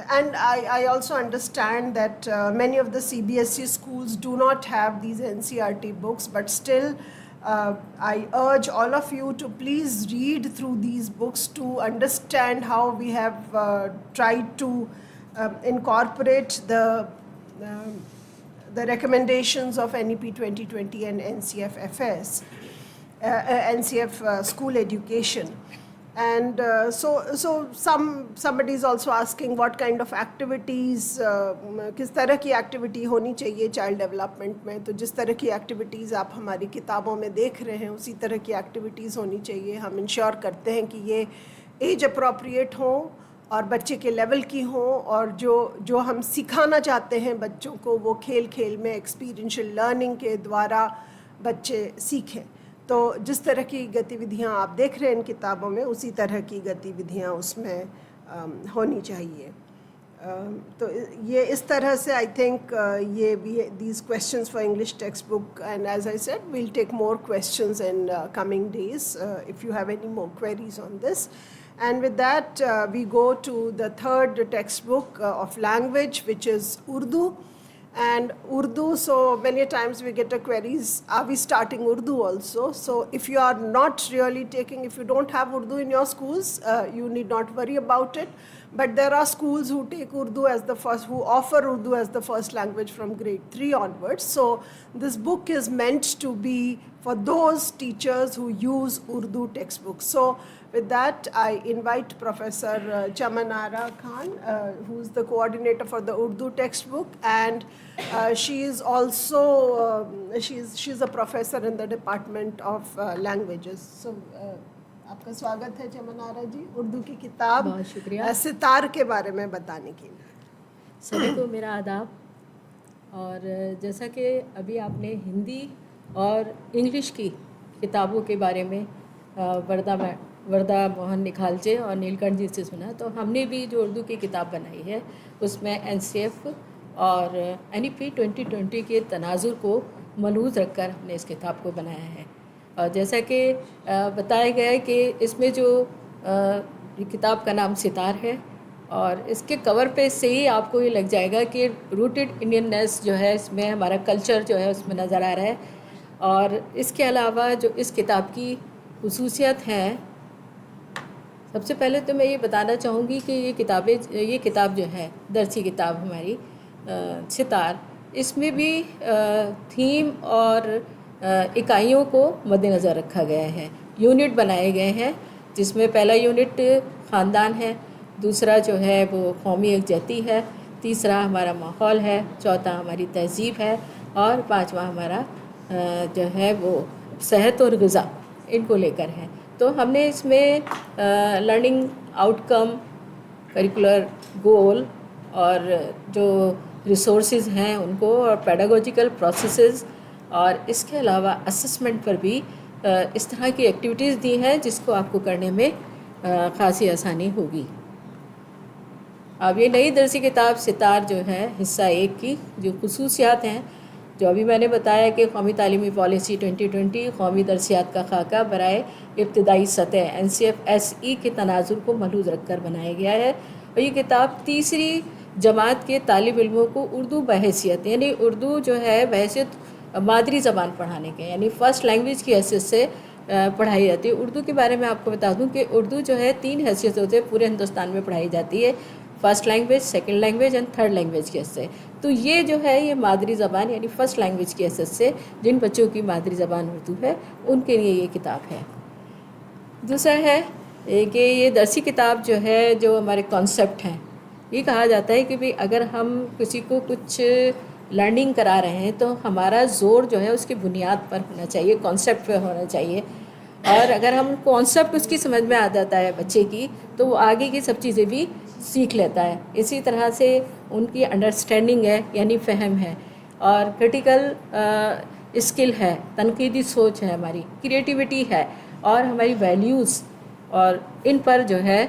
and I also understand that many of the CBSE schools do not have these NCERT books, but still I urge all of you to please read through these books to understand how we have tried to incorporate the recommendations of NEP 2020 and NCF School Education. And so somebody is also asking what kind of activities, किस तरह की activity होनी चाहिए child development में. तो जिस तरह की एक्टिविटीज़ आप हमारी किताबों में देख रहे हैं उसी तरह की एक्टिविटीज़ होनी चाहिए. हम इंश्योर करते हैं कि ये एज अप्रोप्रिएट हों और बच्चे के लेवल की हों, और जो हम सिखाना चाहते हैं बच्चों को वो खेल खेल में एक्सपीरियंशियल लर्निंग के द्वारा बच्चे सीखें. तो जिस तरह की गतिविधियाँ आप देख रहे हैं इन किताबों में उसी तरह की गतिविधियाँ उसमें होनी चाहिए. तो ये इस तरह से आई थिंक ये these questions for English textbook, and as I said we'll take more questions in coming days if you have any more queries on this. And with that we go to the third textbook of language, which is Urdu. And Urdu, so many times we get a queries, are we starting Urdu also? So if you are not really taking, if you don't have Urdu in your schools, you need not worry about it. But there are schools who take Urdu as the first, who offer Urdu as the first language from grade 3 onwards. So this book is meant to be for those teachers who use Urdu textbooks. So with that, I invite Professor Chamanara Khan, who is the coordinator for the Urdu textbook, and she is also she's a professor in the Department of Languages. So आपका स्वागत है चमनारा जी उर्दू की किताब बहुत शुक्रिया सितार के बारे में बताने के लिए. सभी को मेरा आदाब. और जैसा कि अभी आपने हिंदी और इंग्लिश की किताबों के बारे में वर्दा मोहन निखालचे और नीलकंठ जी से सुना, तो हमने भी जो उर्दू की किताब बनाई है उसमें NCF और NEP 2020 के तनाजुर को मलहूज़ रखकर हमने इस किताब को बनाया है. और जैसा कि बताया गया है कि इसमें जो किताब का नाम सितार है, और इसके कवर पे से ही आपको ये लग जाएगा कि रूटेड इंडियननेस जो है इसमें हमारा कल्चर जो है उसमें नज़र आ रहा है. और इसके अलावा जो इस किताब की खुसूसियत हैं, सबसे पहले तो मैं ये बताना चाहूँगी कि ये किताब जो है दरसी किताब हमारी सितार, इसमें भी थीम और इकाइयों को मद्देनज़र रखा गया है. यूनिट बनाए गए हैं जिसमें पहला यूनिट ख़ानदान है, दूसरा जो है वो कौमी यकजहती है, तीसरा हमारा माहौल है, चौथा हमारी तहज़ीब है, और पांचवा हमारा जो है वो सेहत और ग़िज़ा, इनको लेकर है. तो हमने इसमें लर्निंग आउटकम, करिकुलर गोल और जो रिसोर्सेज हैं उनको, और पेडागोजिकल प्रोसेसेस, और इसके अलावा असेसमेंट पर भी इस तरह की एक्टिविटीज़ दी हैं जिसको आपको करने में ख़ासी आसानी होगी. अब ये नई दरसी किताब सितार जो है हिस्सा 1 की जो खुसूसियात हैं, जो अभी मैंने बताया कि कौमी तालीमी पॉलिसी 2020 कौमी दरसियात का खाका बराए इब्तदाई सतह NCF के तनाजुर को मलहूज़ रख कर बनाया गया है. और ये किताब तीसरी जमात के तालिब इल्मों को उर्दू बहैसियत, यानी उर्दू जो है बहैसियत मादरी ज़बान पढ़ाने के, यानी फ़र्स्ट लैंग्वेज की हैसियत से पढ़ाई जाती है. उर्दू के बारे में आपको बता दूं कि उर्दू जो है 3 हैसियतों से पूरे हिंदुस्तान में पढ़ाई जाती है, first language, second language and third language की हैसियत से. तो ये जो है ये मादरी ज़बान यानी फ़र्स्ट लैंग्वेज की हैसियत से जिन बच्चों की मादरी ज़बान उर्दू है उनके लिए ये किताब है. दूसरा है कि ये दरसी किताब जो है जो हमारे कॉन्सेप्ट हैं, ये कहा जाता है कि भाई अगर हम किसी को कुछ लर्निंग करा रहे हैं तो हमारा ज़ोर जो है उसकी बुनियाद पर होना चाहिए, कॉन्सेप्ट पे होना चाहिए. और अगर हम कॉन्सेप्ट उसकी समझ में आ जाता है बच्चे की, तो वो आगे की सब चीज़ें भी सीख लेता है. इसी तरह से उनकी अंडरस्टैंडिंग है यानी फ़हम है, और क्रिटिकल स्किल है, तनकीदी सोच है, हमारी क्रिएटिविटी है और हमारी वैल्यूज़, और इन पर जो है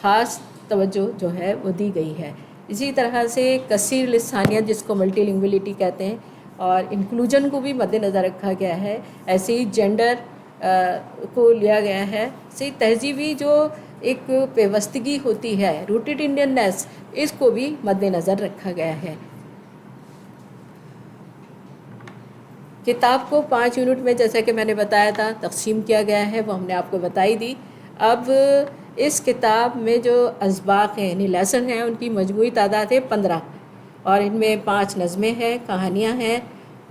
ख़ास तवज्जो जो है वो दी गई है। इसी तरह से कसीर लिसानियत जिसको मल्टीलिंग्विलिटी कहते हैं और इंक्लूजन को भी मद्देनज़र रखा गया है। ऐसे ही जेंडर को लिया गया है। ऐसे तहजीबी जो एक पेवस्तगी होती है, रूटेड इंडियननेस, इसको भी मद्देनज़र रखा गया है। किताब को 5 यूनिट में जैसा कि मैंने बताया था तकसीम किया गया है, वो हमने आपको बताई दी। अब इस किताब में जो अज़बाक हैं यानी लेसन हैं उनकी मजमूई तादाद है 15 और इनमें 5 नज़में हैं, कहानियाँ हैं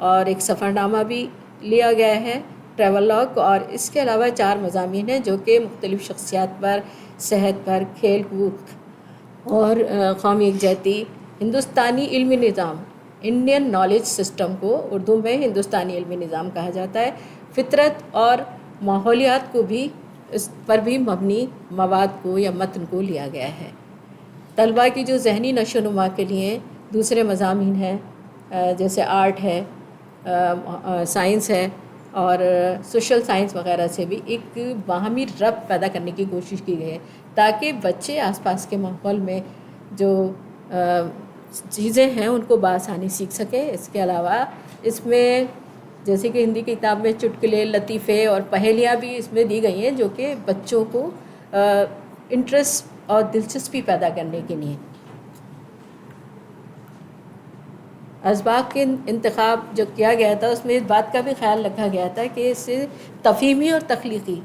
और एक सफ़रनामा भी लिया गया है, ट्रैवलॉग, और इसके अलावा 4 मज़ामीन हैं जो कि मुख्तलिफ़ शख्सियात पर, सेहत पर, खेल कूद और कौमी यकजहती, हिंदुस्तानी इल्मी निज़ाम, इंडियन नॉलेज सिस्टम को उर्दू में हिंदुस्तानी इल्मी निज़ाम कहा जाता है, फ़ितरत और माहौलियात को भी, इस पर भी मबनी मवाद को या मतन को लिया गया है। तलबा की जो जहनी नशोनुमा के लिए दूसरे मज़ामीन हैं जैसे आर्ट है, साइंस है और सोशल साइंस वगैरह से भी एक बाहमी रब्त पैदा करने की कोशिश की गई है ताकि बच्चे आसपास के माहौल में जो चीज़ें हैं उनको बआसानी सीख सकें। इसके अलावा इसमें जैसे कि हिंदी की किताब में चुटकुले, लतीफ़े और पहेलियाँ भी इसमें दी गई हैं जो कि बच्चों को इंटरेस्ट और दिलचस्पी पैदा करने के लिए। अज़बाक के इंतखाब जो किया गया था उसमें इस बात का भी ख्याल रखा गया था कि इससे तफ़हीमी और तख्लीक़ी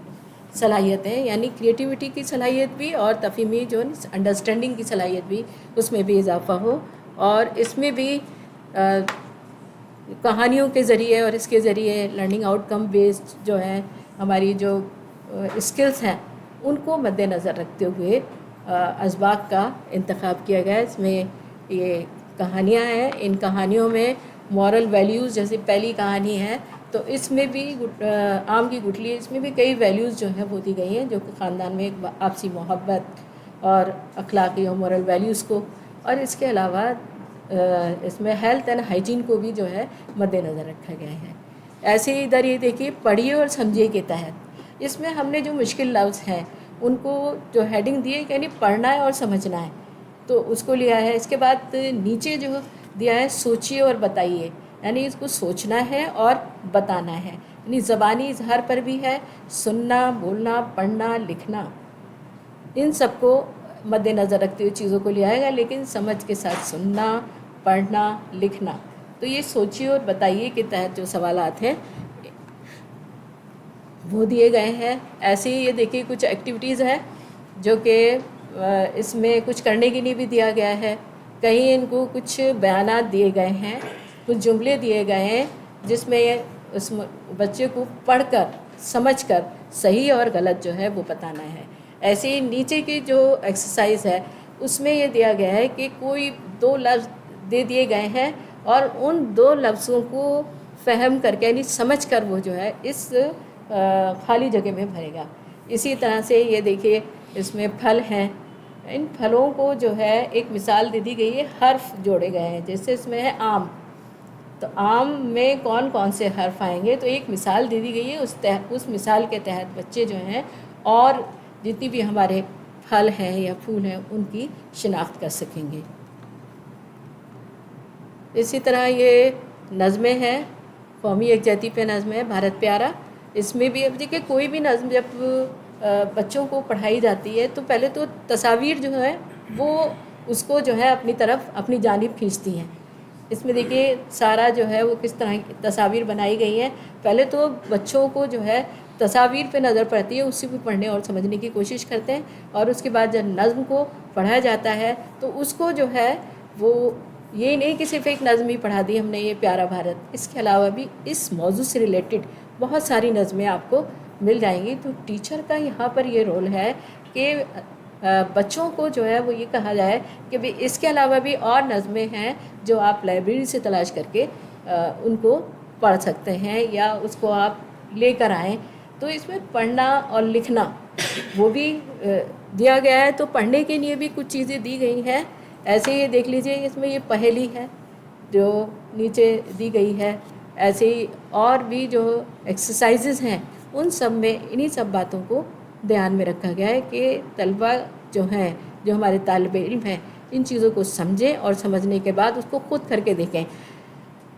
सलाहियतें यानी क्रिएटिविटी की सलाहियत भी और तफ़हीमी जो अंडरस्टैंडिंग की सलाहियत भी उसमें भी इजाफ़ा हो, और इसमें भी कहानियों के ज़रिए और इसके ज़रिए लर्निंग आउटकम बेस्ड जो है हमारी जो स्किल्स हैं उनको मद्देनज़र रखते हुए अज़बाक का इंतखाब किया गया है। इसमें ये कहानियाँ हैं, इन कहानियों में मॉरल वैल्यूज़, जैसे पहली कहानी है तो इसमें भी आम की गुठली, इसमें भी कई वैल्यूज़ जो हैं वो दी गई हैं जो कि ख़ानदान में एक आपसी मोहब्बत और अखलाकी और मॉरल वैल्यूज़ को, और इसके अलावा इसमें हेल्थ एंड हाइजीन को भी जो है मद्देनज़र रखा गया है। ऐसे ही इधर ये देखिए पढ़िए और समझिए के तहत इसमें हमने जो मुश्किल लफ्ज़ हैं उनको जो हेडिंग दी है यानी पढ़ना है और समझना है तो उसको लिया है। इसके बाद नीचे जो दिया है सोचिए और बताइए, यानी इसको सोचना है और बताना है, यानी ज़बानी इजहार पर भी है, सुनना, बोलना, पढ़ना, लिखना, इन सबको मद्देनज़र रखते हुए चीज़ों को लिया है, लेकिन समझ के साथ सुनना, पढ़ना, लिखना। तो ये सोचिए और बताइए के तहत जो सवालात हैं वो दिए गए हैं। ऐसे ही ये देखिए कुछ एक्टिविटीज़ हैं जो कि इसमें कुछ करने के लिए भी दिया गया है। कहीं इनको कुछ बयानात दिए गए हैं, कुछ जुमले दिए गए हैं जिसमें उस बच्चे को पढ़कर समझकर सही और गलत जो है वो बताना है। ऐसे ही नीचे की जो एक्सरसाइज है उसमें ये दिया गया है कि कोई 2 लफ्ज़ दे दिए गए हैं और उन 2 लफ्ज़ों को फ़हम करके यानी समझ कर वो जो है इस खाली जगह में भरेगा। इसी तरह से ये देखिए इसमें फल हैं, इन फलों को जो है एक मिसाल दे दी गई है, हर्फ जोड़े गए हैं। जैसे इसमें है आम, तो आम में कौन कौन से हर्फ आएंगे तो एक मिसाल दे दी गई है, उस मिसाल के तहत बच्चे जो हैं और जितनी भी हमारे फल हैं या फूल हैं उनकी शिनाख्त कर सकेंगे। इसी तरह ये नज़में हैं, कौमी यकजहती पे नज़में है, भारत प्यारा। इसमें भी अब देखिए कोई भी नज़म जब बच्चों को पढ़ाई जाती है तो पहले तो तस्वीर जो है वो उसको जो है अपनी तरफ अपनी जानिब खींचती हैं। इसमें देखिए सारा जो है वो किस तरह की तस्वीर बनाई गई हैं। पहले तो बच्चों को जो है तस्वीर पे नज़र पड़ती है, उससे भी पढ़ने और समझने की कोशिश करते हैं, और उसके बाद जब नज़्म को पढ़ाया जाता है तो उसको जो है वो ये नहीं कि सिर्फ एक नज़म ही पढ़ा दी हमने ये प्यारा भारत, इसके अलावा भी इस मौजू से रिलेटेड बहुत सारी नज़में आपको मिल जाएंगी। तो टीचर का यहाँ पर ये रोल है कि बच्चों को जो है वो ये कहा जाए कि भाई इसके अलावा भी और नज़में हैं जो आप लाइब्रेरी से तलाश करके उनको पढ़ सकते हैं या उसको आप लेकर आएँ। तो इसमें पढ़ना और लिखना वो भी दिया गया है, तो पढ़ने के लिए भी कुछ चीज़ें दी गई हैं। ऐसे ही देख लीजिए इसमें ये पहेली है जो नीचे दी गई है, ऐसे ही और भी जो एक्सरसाइजेज हैं उन सब में इन्हीं सब बातों को ध्यान में रखा गया है कि तलबा जो हैं, जो हमारे तालिब इल्म हैं, इन चीज़ों को समझें और समझने के बाद उसको खुद करके देखें।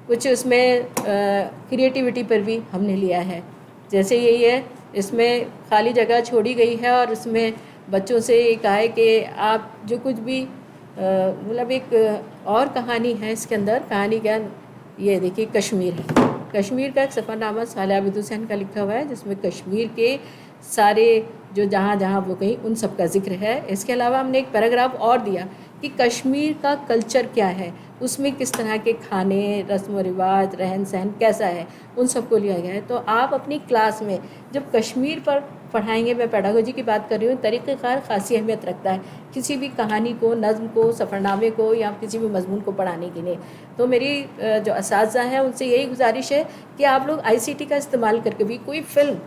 कुछ उसमें क्रिएटिविटी पर भी हमने लिया है, जैसे यही है, इसमें खाली जगह छोड़ी गई है और इसमें बच्चों से ये कहा है कि आप जो कुछ भी मतलब एक और कहानी है इसके अंदर। कहानी क्या, ये देखिए कश्मीर है। कश्मीर का एक सफ़रनामा साले आबिद हुसैन का लिखा हुआ है, जिसमें कश्मीर के सारे जो जहाँ जहाँ वो गई उन सब का जिक्र है। इसके अलावा हमने एक पैराग्राफ और दिया कि कश्मीर का कल्चर क्या है, उसमें किस तरह के खाने, रस्म व रिवाज, रहन सहन कैसा है, उन सब को लिया गया है। तो आप अपनी क्लास में जब कश्मीर पर पढ़ाएंगे, मैं पेडागोजी की बात कर रही हूँ, तरीक़ेकार ख़ासी अहमियत रखता है किसी भी कहानी को, नज़्म को, सफ़रनामे को या किसी भी मज़मून को पढ़ाने के लिए। तो मेरी जो असातिज़ा हैं उनसे यही गुजारिश है कि आप लोग ICT का इस्तेमाल करके भी कोई फ़िल्म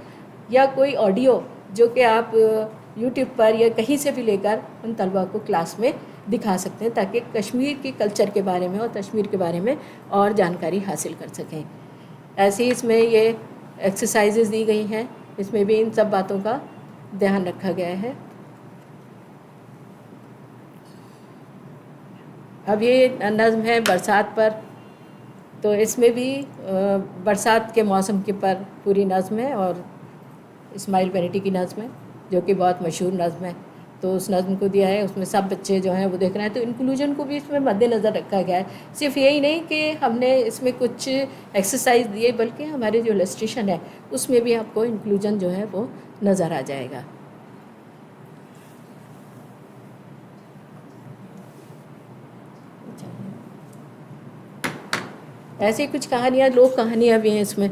या कोई ऑडियो जो कि आप यूट्यूब पर या कहीं से भी लेकर उन तलबा को क्लास में दिखा सकते हैं, ताकि कश्मीर के कल्चर के बारे में और कश्मीर के बारे में और जानकारी हासिल कर सकें। ऐसे ही इसमें ये एक्सरसाइजेज़ दी गई हैं, इसमें भी इन सब बातों का ध्यान रखा गया है। अब ये नज़्म है बरसात पर, तो इसमें भी बरसात के मौसम के पर पूरी नज़्म है और इस्माइल बेनेटी की नज़्म है जो कि बहुत मशहूर नज़्म है। तो उस नज़्म को दिया है, उसमें सब बच्चे जो हैं वो देख रहे हैं, तो इंक्लूजन को भी इसमें मद्देनज़र रखा गया है। सिर्फ यही नहीं कि हमने इसमें कुछ एक्सरसाइज दिए, बल्कि हमारे जो इलस्ट्रेशन है उसमें भी आपको इंक्लूजन जो है वो नज़र आ जाएगा। ऐसे कुछ कहानियाँ, लोक कहानियाँ भी हैं इसमें,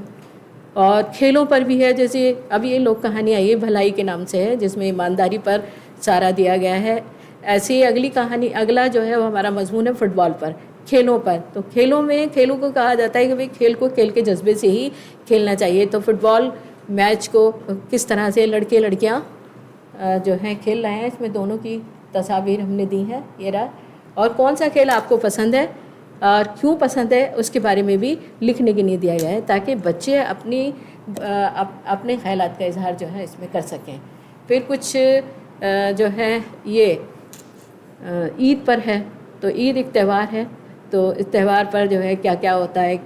और खेलों पर भी है। जैसे अब ये लोक कहानियाँ ये भलाई के नाम से है, जिसमें ईमानदारी पर सारा दिया गया है। ऐसे ही अगली कहानी, अगला जो है वो हमारा मजमून है फुटबॉल पर, खेलों पर। तो खेलों में, खेलों को कहा जाता है कि भाई खेल को खेल के जज्बे से ही खेलना चाहिए। तो फुटबॉल मैच को किस तरह से लड़के लड़कियाँ जो हैं खेल रहे हैं, इसमें दोनों की तस्वीर हमने दी हैं, ये रहा। और कौन सा खेल आपको पसंद है और क्यों पसंद है उसके बारे में भी लिखने के लिए दिया गया है, ताकि बच्चे अपने ख़यालात का इजहार जो है इसमें कर सकें। फिर कुछ जो है ये ईद पर है, तो ईद एक त्यौहार है, तो इस त्यौहार पर जो है क्या क्या होता है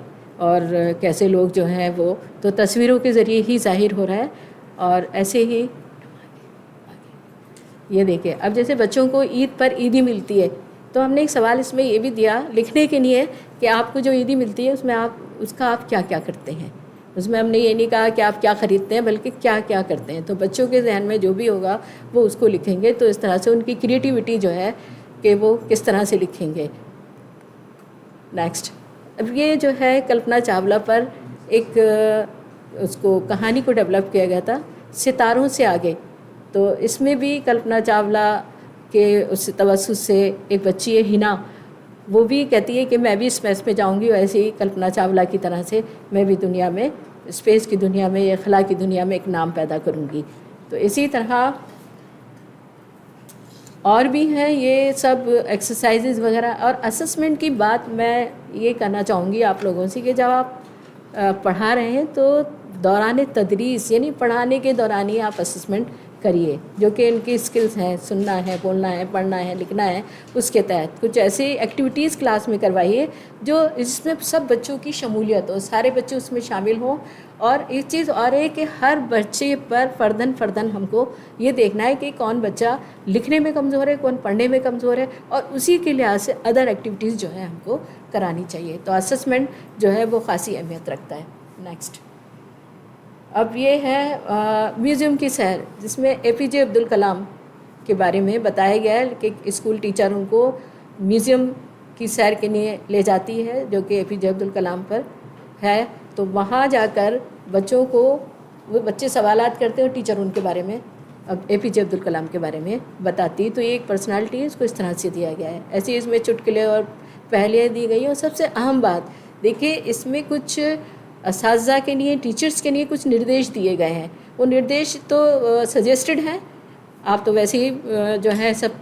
और कैसे लोग जो हैं वो तो तस्वीरों के ज़रिए ही ज़ाहिर हो रहा है। और ऐसे ही ये देखिए, अब जैसे बच्चों को ईद पर ईदी मिलती है, तो हमने एक सवाल इसमें ये भी दिया लिखने के लिए कि आपको जो ईदी मिलती है उसमें आप क्या क्या करते हैं। उसमें हमने ये नहीं कहा कि आप क्या ख़रीदते हैं, बल्कि क्या क्या करते हैं। तो बच्चों के जहन में जो भी होगा वो उसको लिखेंगे, तो इस तरह से उनकी क्रिएटिविटी जो है कि वो किस तरह से लिखेंगे। नेक्स्ट, अब ये जो है कल्पना चावला पर एक उसको कहानी को डेवलप किया गया था, सितारों से आगे। तो इसमें भी कल्पना चावला के उस तवज्जुह से एक बच्ची है हिना, वो भी कहती है कि मैं भी स्पेस में जाऊंगी, वैसे ही कल्पना चावला की तरह से मैं भी दुनिया में, स्पेस की दुनिया में या खला की दुनिया में एक नाम पैदा करूंगी। तो इसी तरह और भी हैं ये सब एक्सरसाइजेज वगैरह। और असेसमेंट की बात मैं ये करना चाहूँगी आप लोगों से कि जब आप पढ़ा रहे हैं तो दौरान तदरीस यानी पढ़ाने के दौरान ही आप असेसमेंट करिए, जो कि इनकी स्किल्स हैं, सुनना है, बोलना है, पढ़ना है, लिखना है। उसके तहत कुछ ऐसी एक्टिविटीज़ क्लास में करवाइए जो इसमें सब बच्चों की शमूलियत हो, सारे बच्चे उसमें शामिल हों। और एक चीज़ और है कि हर बच्चे पर फ़र्दन हमको ये देखना है कि कौन बच्चा लिखने में कमज़ोर है, कौन पढ़ने में कमज़ोर है, और उसी के लिहाज से अदर एक्टिविटीज़ जो है हमको करानी चाहिए। तो असेसमेंट जो है वो ख़ासी अहमियत रखता है। नेक्स्ट, अब ये है म्यूज़ियम की सैर, जिसमें APJ अब्दुल कलाम के बारे में बताया गया है कि स्कूल टीचर उनको म्यूज़ियम की सैर के लिए ले जाती है, जो कि APJ अब्दुल कलाम पर है। तो वहाँ जाकर बच्चों को, वो बच्चे सवालात करते हैं और टीचर उनके बारे में, अब APJ अब्दुल कलाम के बारे में बताती है। तो ये एक पर्सनालिटी है, इसको इस तरह से दिया गया है। ऐसे इसमें चुटकुले और पहेलियाँ दी गई हैं। और सबसे अहम बात देखिए, इसमें कुछ असातिज़ा के लिए, टीचर्स के लिए कुछ निर्देश दिए गए हैं। वो निर्देश तो सजेस्टेड हैं, आप तो वैसे ही जो है सब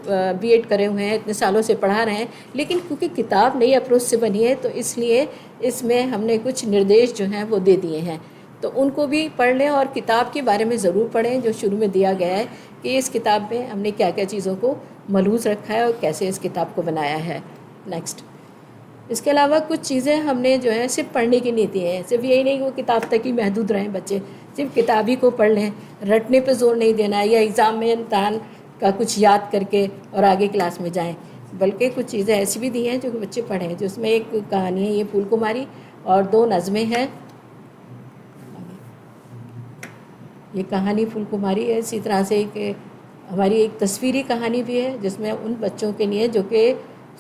बीएड करे हुए हैं, इतने सालों से पढ़ा रहे हैं, लेकिन क्योंकि किताब नई अप्रोच से बनी है तो इसलिए इसमें हमने कुछ निर्देश जो हैं वो दे दिए हैं, तो उनको भी पढ़ लें और किताब के बारे में ज़रूर पढ़ें जो शुरू में दिया गया है कि इस किताब में हमने क्या क्या चीज़ों को मलूज़ रखा है और कैसे इस किताब को बनाया है। नेक्स्ट, इसके अलावा कुछ चीज़ें हमने जो है सिर्फ पढ़ने की नीति है, सिर्फ यही नहीं कि वो किताब तक ही महदूद रहें बच्चे, सिर्फ किताब ही को पढ़ लें, रटने पे जोर नहीं देना है या एग्ज़ाम में इम्तहान का कुछ याद करके और आगे क्लास में जाएं, बल्कि कुछ चीज़ें ऐसी भी दी हैं जो कि बच्चे पढ़ें। जिसमें एक कहानी है ये फूल कुमारी और 2 नज़में हैं, ये कहानी फूल कुमारी है। इसी तरह से एक हमारी एक तस्वीरी कहानी भी है जिसमें उन बच्चों के लिए जो कि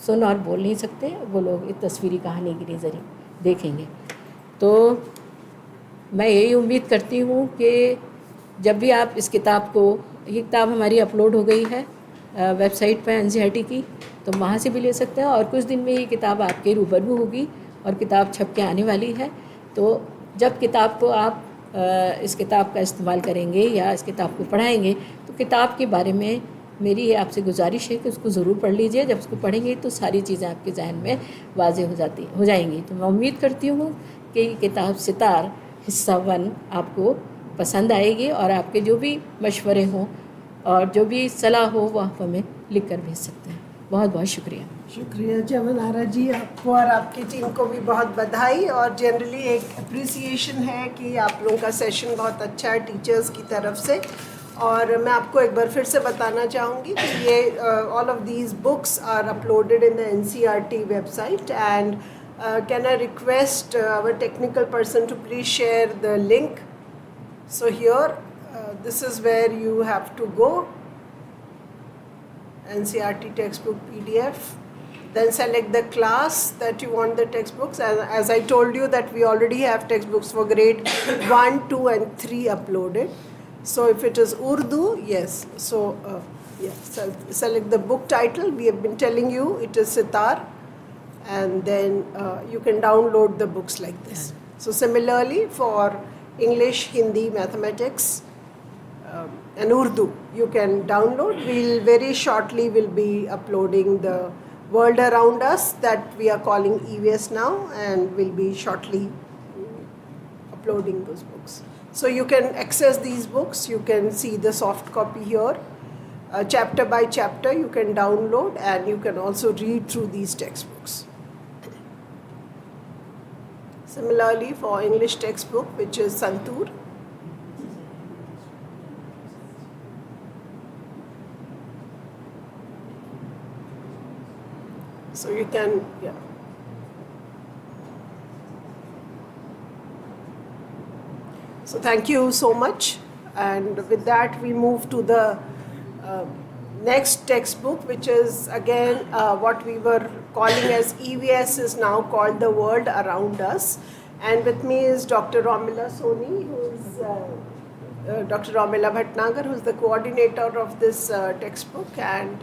सुन और बोल नहीं सकते, वो लोग इस तस्वीरी कहानी के नज़रिए देखेंगे। तो मैं यही उम्मीद करती हूँ कि जब भी आप इस किताब को, ये किताब हमारी अपलोड हो गई है वेबसाइट पर NCERT की, तो वहाँ से भी ले सकते हैं और कुछ दिन में ये किताब आपके रूबरू होगी और किताब छप के आने वाली है। तो जब किताब को आप इस किताब का इस्तेमाल करेंगे या इस किताब को पढ़ाएंगे तो किताब के बारे में मेरी ये आपसे गुजारिश है कि उसको ज़रूर पढ़ लीजिए। जब उसको पढ़ेंगे तो सारी चीज़ें आपके जहन में वाज़ेह हो जाएंगी। तो मैं उम्मीद करती हूँ कि ये किताब सितार हिस्सा 1 आपको पसंद आएगी और आपके जो भी मशवरे हों और जो भी सलाह हो वो आप हमें लिख कर भेज सकते हैं। बहुत बहुत शुक्रिया। शुक्रिया जमनारा जी, आपको और आपकी टीम को भी बहुत बधाई। और जनरली एक अप्रिसिएशन है कि आप लोगों का सेशन बहुत अच्छा है टीचर्स की तरफ से। और मैं आपको एक बार फिर से बताना चाहूँगी कि ये all of these books are uploaded in the NCERT website and can I request our technical person to please share the link. So here this is where you have to go, NCERT textbook PDF, then select the class that you want the textbooks, and as I told you that we already have textbooks for grade 1, 2 and 3 uploaded. So if it is Urdu, yes, so select the book title. We have been telling you it is Sitar, and then you can download the books like this. So similarly for English, Hindi, mathematics and Urdu you can download. We'll very shortly will be uploading the world around us that we are calling EVS now, and we'll be shortly uploading those books. So you can access these books. You can see the soft copy here, chapter by chapter you can download, and you can also read through these textbooks. Similarly for English textbook, which is Santur, so you can, So thank you so much, and with that we move to the next textbook, which is again what we were calling as EVS is now called The World Around Us. And with me is Dr. Romila Soni, who is Dr. Romila Bhatnagar, who is the coordinator of this textbook, and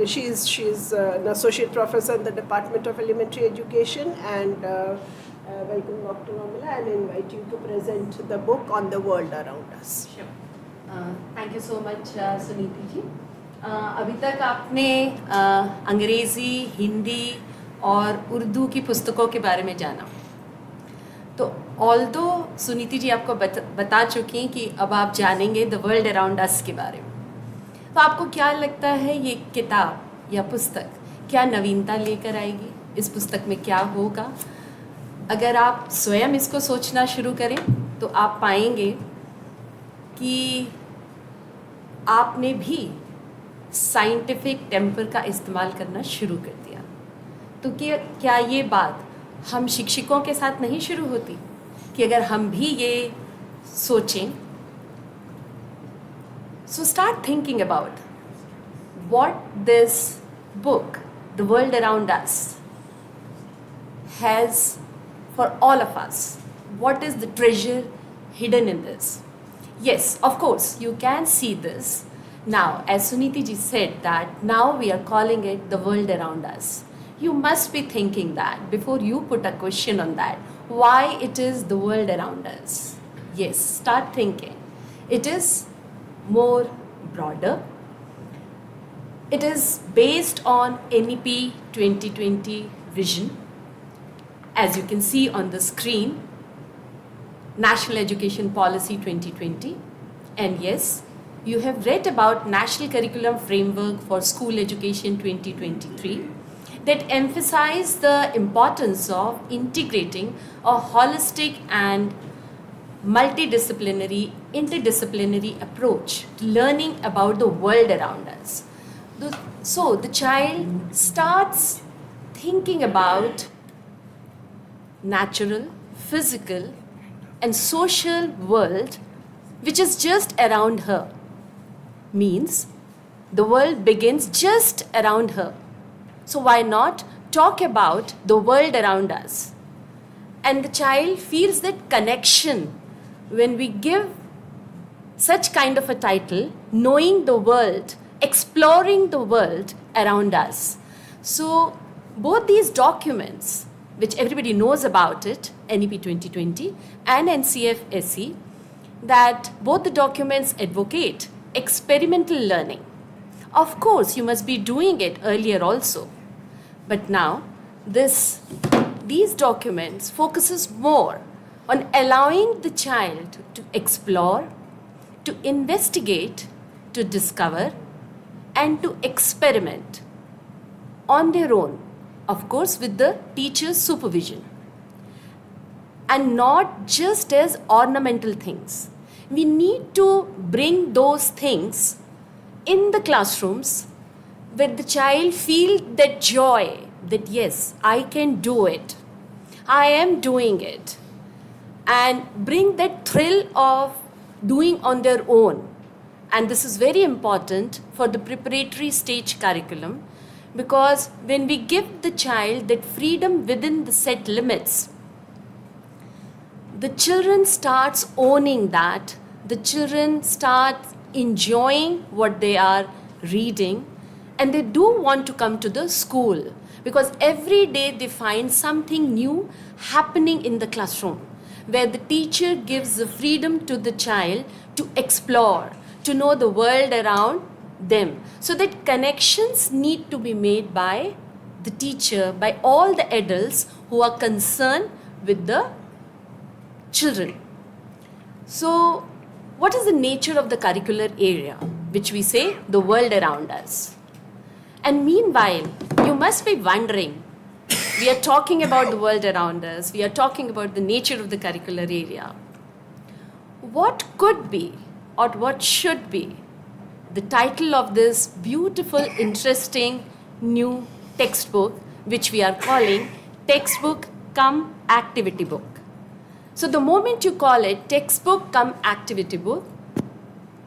she's an associate professor in the Department of Elementary Education, and welcome Dr. Romila, and invite you to present the book on the world around us. Sure. Thank you so much, Suniti ji. अभी तक आपने अंग्रेज़ी, हिंदी और उर्दू की पुस्तकों के बारे में जाना। तो ऑल्दो सुनीति जी आपको बता चुकी कि अब आप जानेंगे द वर्ल्ड अराउंड अस के बारे में। तो आपको क्या लगता है ये किताब या पुस्तक क्या नवीनता लेकर आएगी? इस पुस्तक में क्या होगा? अगर आप स्वयं इसको सोचना शुरू करें तो आप पाएंगे कि आपने भी साइंटिफिक टेम्पर का इस्तेमाल करना शुरू कर दिया। तो क्या ये बात हम शिक्षकों के साथ नहीं शुरू होती कि अगर हम भी ये सोचें? So start thinking about what this book, The World Around Us, has for all of us. What is the treasure hidden in this? Yes, of course, you can see this. Now, as Suniti ji said that now we are calling it The World Around Us. You must be thinking that before you put a question on that, why it is the world around us. Yes, start thinking. It is more broader. It is based on NEP 2020 vision. As you can see on the screen, National Education Policy 2020. And yes, you have read about National Curriculum Framework for School Education 2023 that emphasize the importance of integrating a holistic and multidisciplinary, interdisciplinary approach to learning about the world around us. So the child starts thinking about natural, physical, and social world which is just around her. Means the world begins just around her. So why not talk about the world around us? And the child feels that connection when we give such kind of a title, knowing the world, exploring the world around us. So both these documents, which everybody knows about it, NEP 2020 and NCF SE, that both the documents advocate experimental learning. Of course, you must be doing it earlier also. But now, these documents focuses more on allowing the child to explore, to investigate, to discover, and to experiment on their own, of course with the teacher's supervision. And not just as ornamental things. We need to bring those things in the classrooms where the child feels that joy, that yes, I can do it, I am doing it, and bring that thrill of doing on their own. And this is very important for the preparatory stage curriculum, because when we give the child that freedom within the set limits, the children starts owning that, the children start enjoying what they are reading, and they do want to come to the school because every day they find something new happening in the classroom where the teacher gives the freedom to the child to explore, to know the world around them. So that connections need to be made by the teacher, by all the adults who are concerned with the children. So what is the nature of the curricular area, which we say the world around us? And meanwhile, you must be wondering, we are talking about the world around us, we are talking about the nature of the curricular area. What could be or what should be the title of this beautiful, interesting new textbook, which we are calling Textbook cum Activity Book? So the moment you call it textbook cum activity book,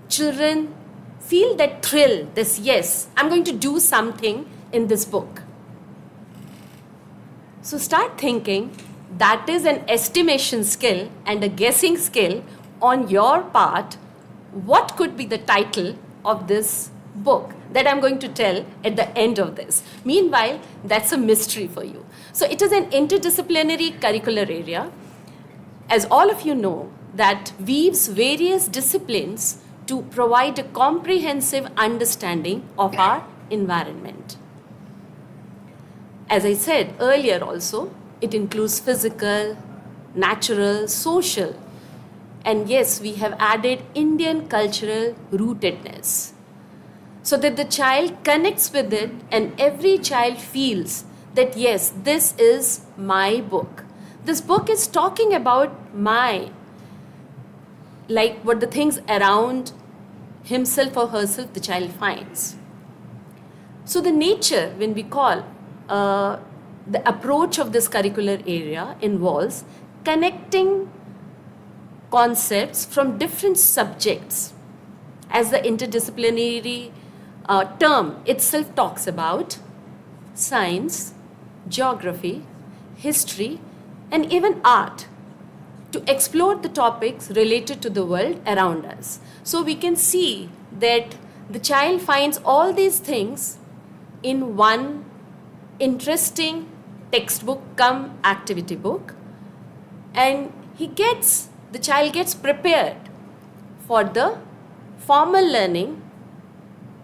children feel that thrill, this yes, I'm going to do something in this book. So start thinking that is an estimation skill and a guessing skill on your part. What could be the title of this book that I'm going to tell at the end of this? Meanwhile, that's a mystery for you. So it is an interdisciplinary curricular area, as all of you know, that weaves various disciplines to provide a comprehensive understanding of our environment. As I said earlier also, it includes physical, natural, social, and yes, we have added Indian cultural rootedness, so that the child connects with it and every child feels that yes, this is my book. This book is talking about like what the things around himself or herself the child finds. So the nature, when we call the approach of this curricular area, involves connecting concepts from different subjects, as the interdisciplinary term itself talks about: science, geography, history, and even art, to explore the topics related to the world around us. So we can see that the child finds all these things in one interesting textbook cum activity book, and the child gets prepared for the formal learning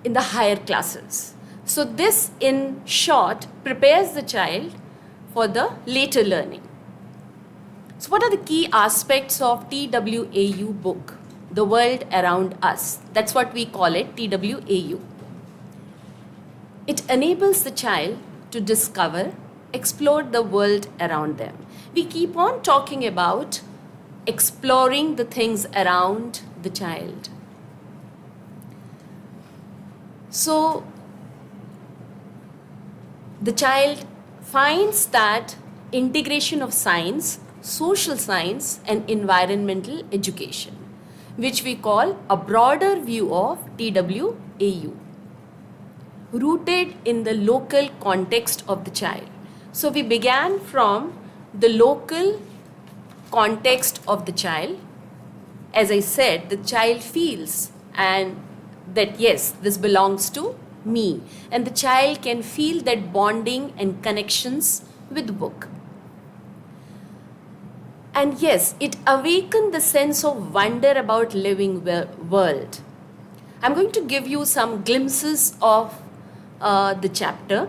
in the higher classes. So this, in short, prepares the child for the later learning. So what are the key aspects of TWAU book, The World Around Us? That's what we call it, TWAU. It enables the child to discover, explore the world around them. We keep on talking about exploring the things around the child. So the child finds that integration of science, social science, and environmental education, which we call a broader view of TWAU, rooted in the local context of the child. So we began from the local context of the child. As I said, the child feels and that yes, this belongs to me, and the child can feel that bonding and connections with the book. And yes, it awakened the sense of wonder about living world. I'm going to give you some glimpses of the chapter,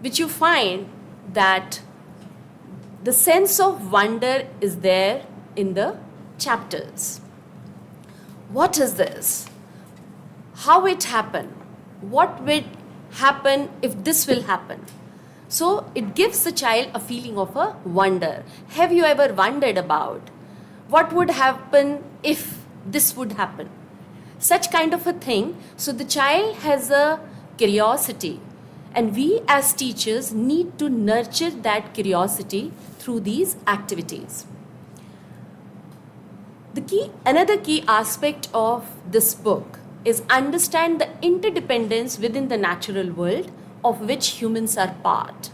which you find that the sense of wonder is there in the chapters. What is this? How it happened? What will happen if this will happen? So it gives the child a feeling of a wonder. Have you ever wondered about what would happen if this would happen? Such kind of a thing. So the child has a curiosity, and we as teachers need to nurture that curiosity through these activities. Another key aspect of this book is understand the interdependence within the natural world of which humans are part.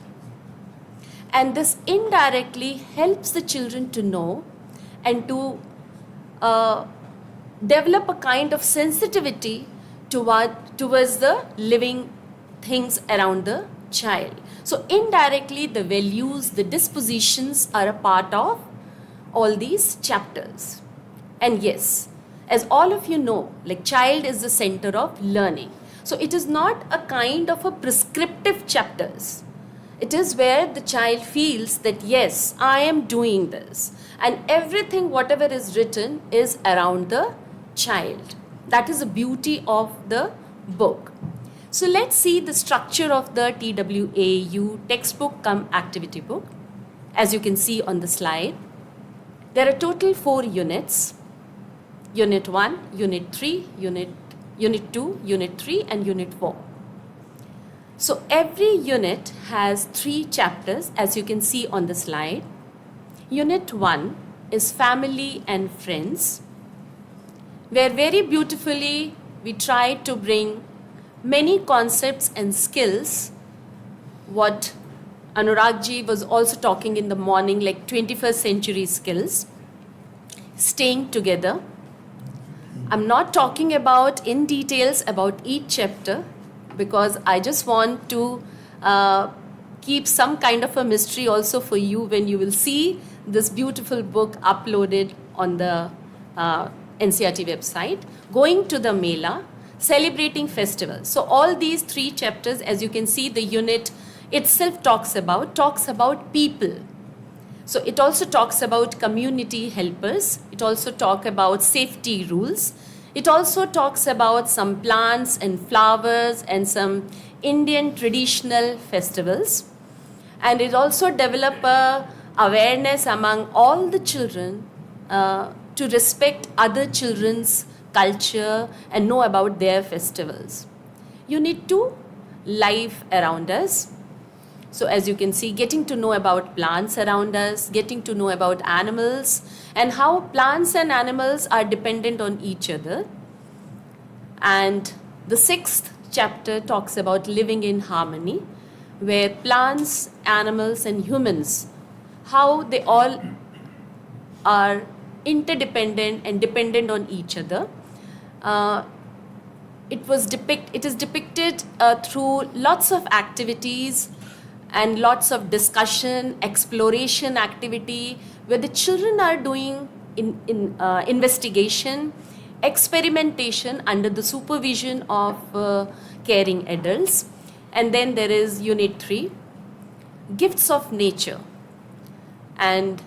And this indirectly helps the children to know and to develop a kind of sensitivity towards the living things around the child. So indirectly, the values, the dispositions are a part of all these chapters. And yes, as all of you know, like child is the center of learning. So it is not a kind of a prescriptive chapters. It is where the child feels that yes, I am doing this. And everything, whatever is written, is around the child. That is the beauty of the book. So let's see the structure of the TWAU textbook come activity book. As you can see on the slide, there are total 4 units. Unit 1, Unit 3, Unit 2, Unit 3 and Unit 4. So every unit has 3 chapters, as you can see on the slide. Unit 1 is Family and Friends, where very beautifully we try to bring many concepts and skills, what Anurag ji was also talking in the morning, like 21st century skills, staying together. I'm not talking about in details about each chapter because I just want to keep some kind of a mystery also for you when you will see this beautiful book uploaded on the NCERT website. Going to the Mela, celebrating festivals. So all these 3 chapters, as you can see, the unit itself talks about people. So it also talks about community helpers. It also talks about safety rules. It also talks about some plants and flowers and some Indian traditional festivals. And it also develops awareness among all the children to respect other children's culture and know about their festivals. Unit 2, life around us. So as you can see, getting to know about plants around us, getting to know about animals and how plants and animals are dependent on each other. And the 6th chapter talks about living in harmony, where plants, animals and humans, how they all are interdependent and dependent on each other. It is depicted through lots of activities and lots of discussion, exploration activity, where the children are doing investigation, experimentation under the supervision of caring adults. And then there is Unit 3, Gifts of Nature. And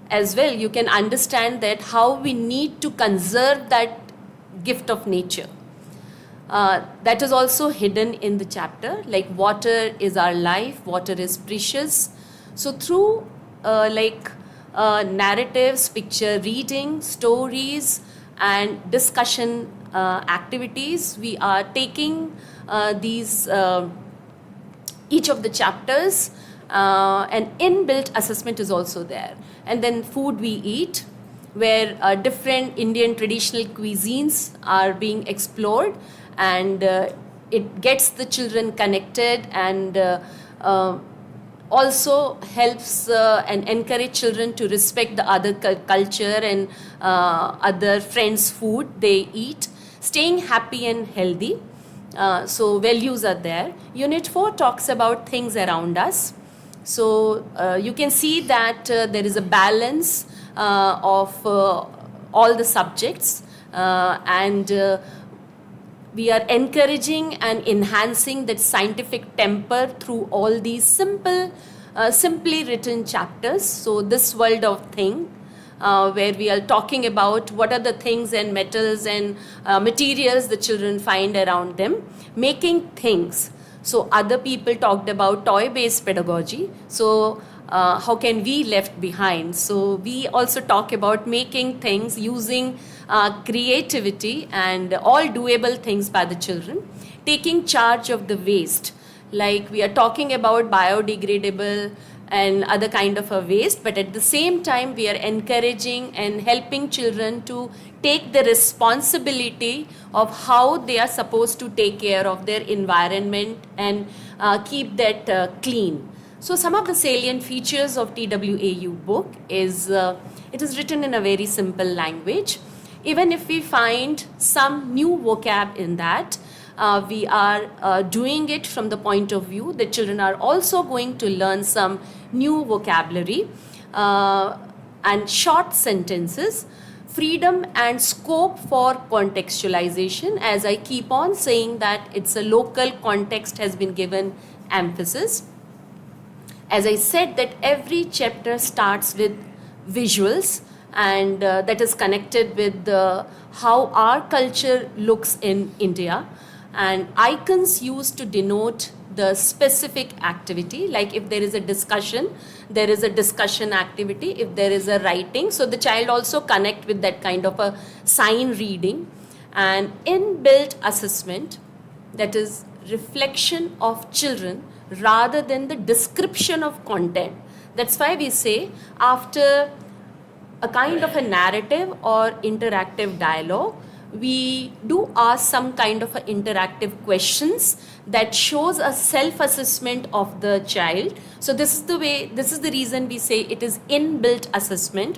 as well, you can understand that how we need to conserve that gift of nature. That is also hidden in the chapter, like water is our life, water is precious. So through narratives, picture reading, stories, and discussion activities, we are taking these each of the chapters. An inbuilt assessment is also there. And then food we eat, where different Indian traditional cuisines are being explored, and it gets the children connected, and also helps and encourage children to respect the other culture and other friends' food they eat, staying happy and healthy. So values are there. Unit 4 talks about things around us. So you can see that there is a balance of all the subjects, and we are encouraging and enhancing that scientific temper through all these simply written chapters. So this world of thing, where we are talking about what are the things and metals and materials the children find around them, making things. So other people talked about toy-based pedagogy. So how can we left behind? So we also talk about making things using creativity and all doable things by the children, taking charge of the waste. Like we are talking about biodegradable and other kind of a waste, but at the same time we are encouraging and helping children to take the responsibility of how they are supposed to take care of their environment and keep that clean. So some of the salient features of TWAU book is it is written in a very simple language. Even if we find some new vocab in that, we are doing it from the point of view that children are also going to learn some new vocabulary and short sentences, freedom and scope for contextualization. As I keep on saying that it's a local context has been given emphasis. As I said that every chapter starts with visuals, and that is connected with how our culture looks in India, and icons used to denote the specific activity. Like if there is a discussion, there is a discussion activity. If there is a writing, so the child also connect with that kind of a sign reading. And inbuilt assessment, that is reflection of children rather than the description of content. That's why we say after a kind of a narrative or interactive dialogue, we do ask some kind of a interactive questions that shows a self-assessment of the child. So this is the reason we say it is inbuilt assessment.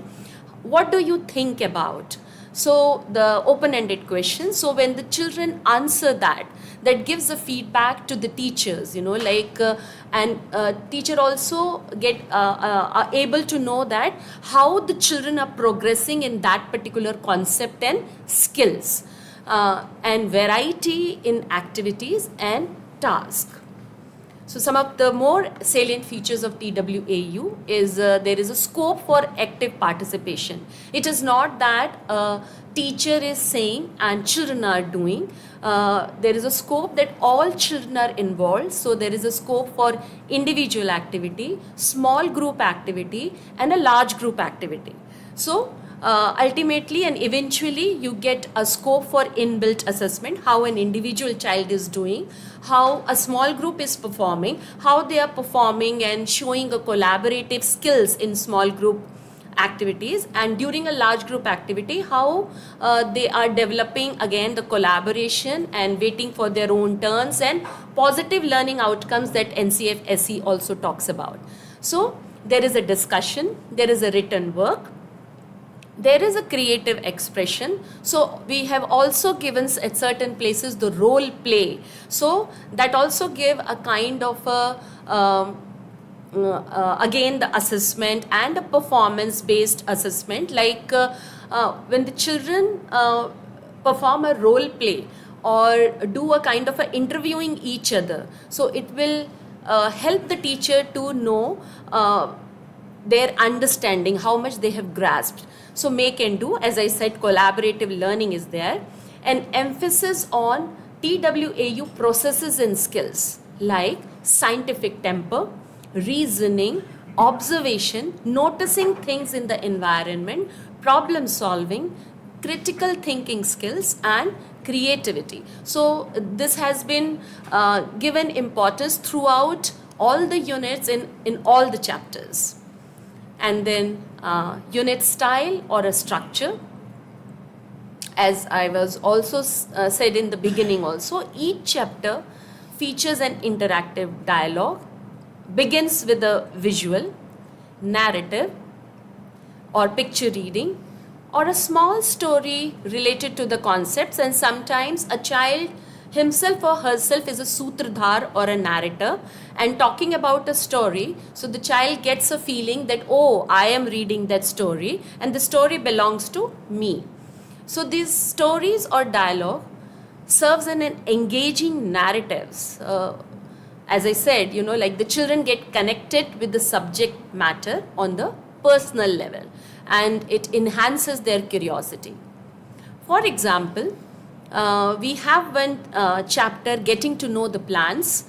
What do you think about? So the open-ended question. So when the children answer that gives a feedback to the teachers, and teacher also are able to know that how the children are progressing in that particular concept and skills, and variety in activities and task. So some of the more salient features of TWAU is there is a scope for active participation. It is not that a teacher is saying and children are doing. There is a scope that all children are involved. So there is a scope for individual activity, small group activity, and a large group activity. So ultimately and eventually you get a scope for inbuilt assessment, how an individual child is doing, how a small group is performing, how they are performing and showing a collaborative skills in small group activities, and during a large group activity how they are developing again the collaboration and waiting for their own turns and positive learning outcomes that NCF SE also talks about. So there is a discussion, there is a written work, there is a creative expression. So we have also given at certain places the role play. So that also give a kind of a again the assessment and a performance based assessment, like when the children perform a role play or do a kind of a interviewing each other, so it will help the teacher to know their understanding, how much they have grasped. So make and do, as I said, collaborative learning is there. An emphasis on TWAU processes and skills like scientific temper, reasoning, observation, noticing things in the environment, problem solving, critical thinking skills, and creativity. So this has been given importance throughout all the units in all the chapters. And then unit style or a structure. As I was also said in the beginning also, each chapter features an interactive dialogue, begins with a visual, narrative, or picture reading, or a small story related to the concepts, and sometimes a child himself or herself is a sutradhar or a narrator and talking about a story, so the child gets a feeling that, oh, I am reading that story and the story belongs to me. So these stories or dialogue serves in an engaging narratives. As I said, like the children get connected with the subject matter on the personal level, and it enhances their curiosity. For example, we have one chapter, Getting to Know the Plants,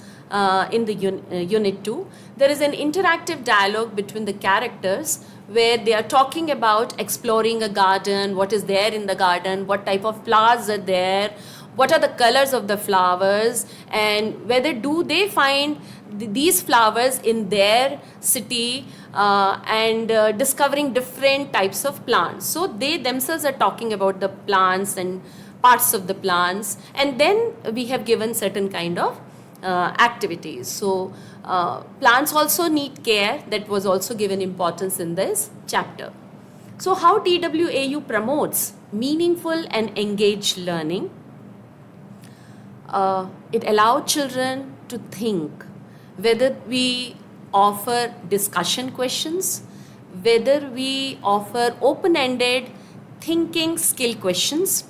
in the Unit 2. There is an interactive dialogue between the characters where they are talking about exploring a garden, what is there in the garden, what type of flowers are there, what are the colors of the flowers, and whether do they find these flowers in their city, and discovering different types of plants. So they themselves are talking about the plants and parts of the plants, and then we have given certain kind of activities. So plants also need care, that was also given importance in this chapter. So how TWAU promotes meaningful and engaged learning? It allows children to think, whether we offer discussion questions, whether we offer open-ended thinking skill questions,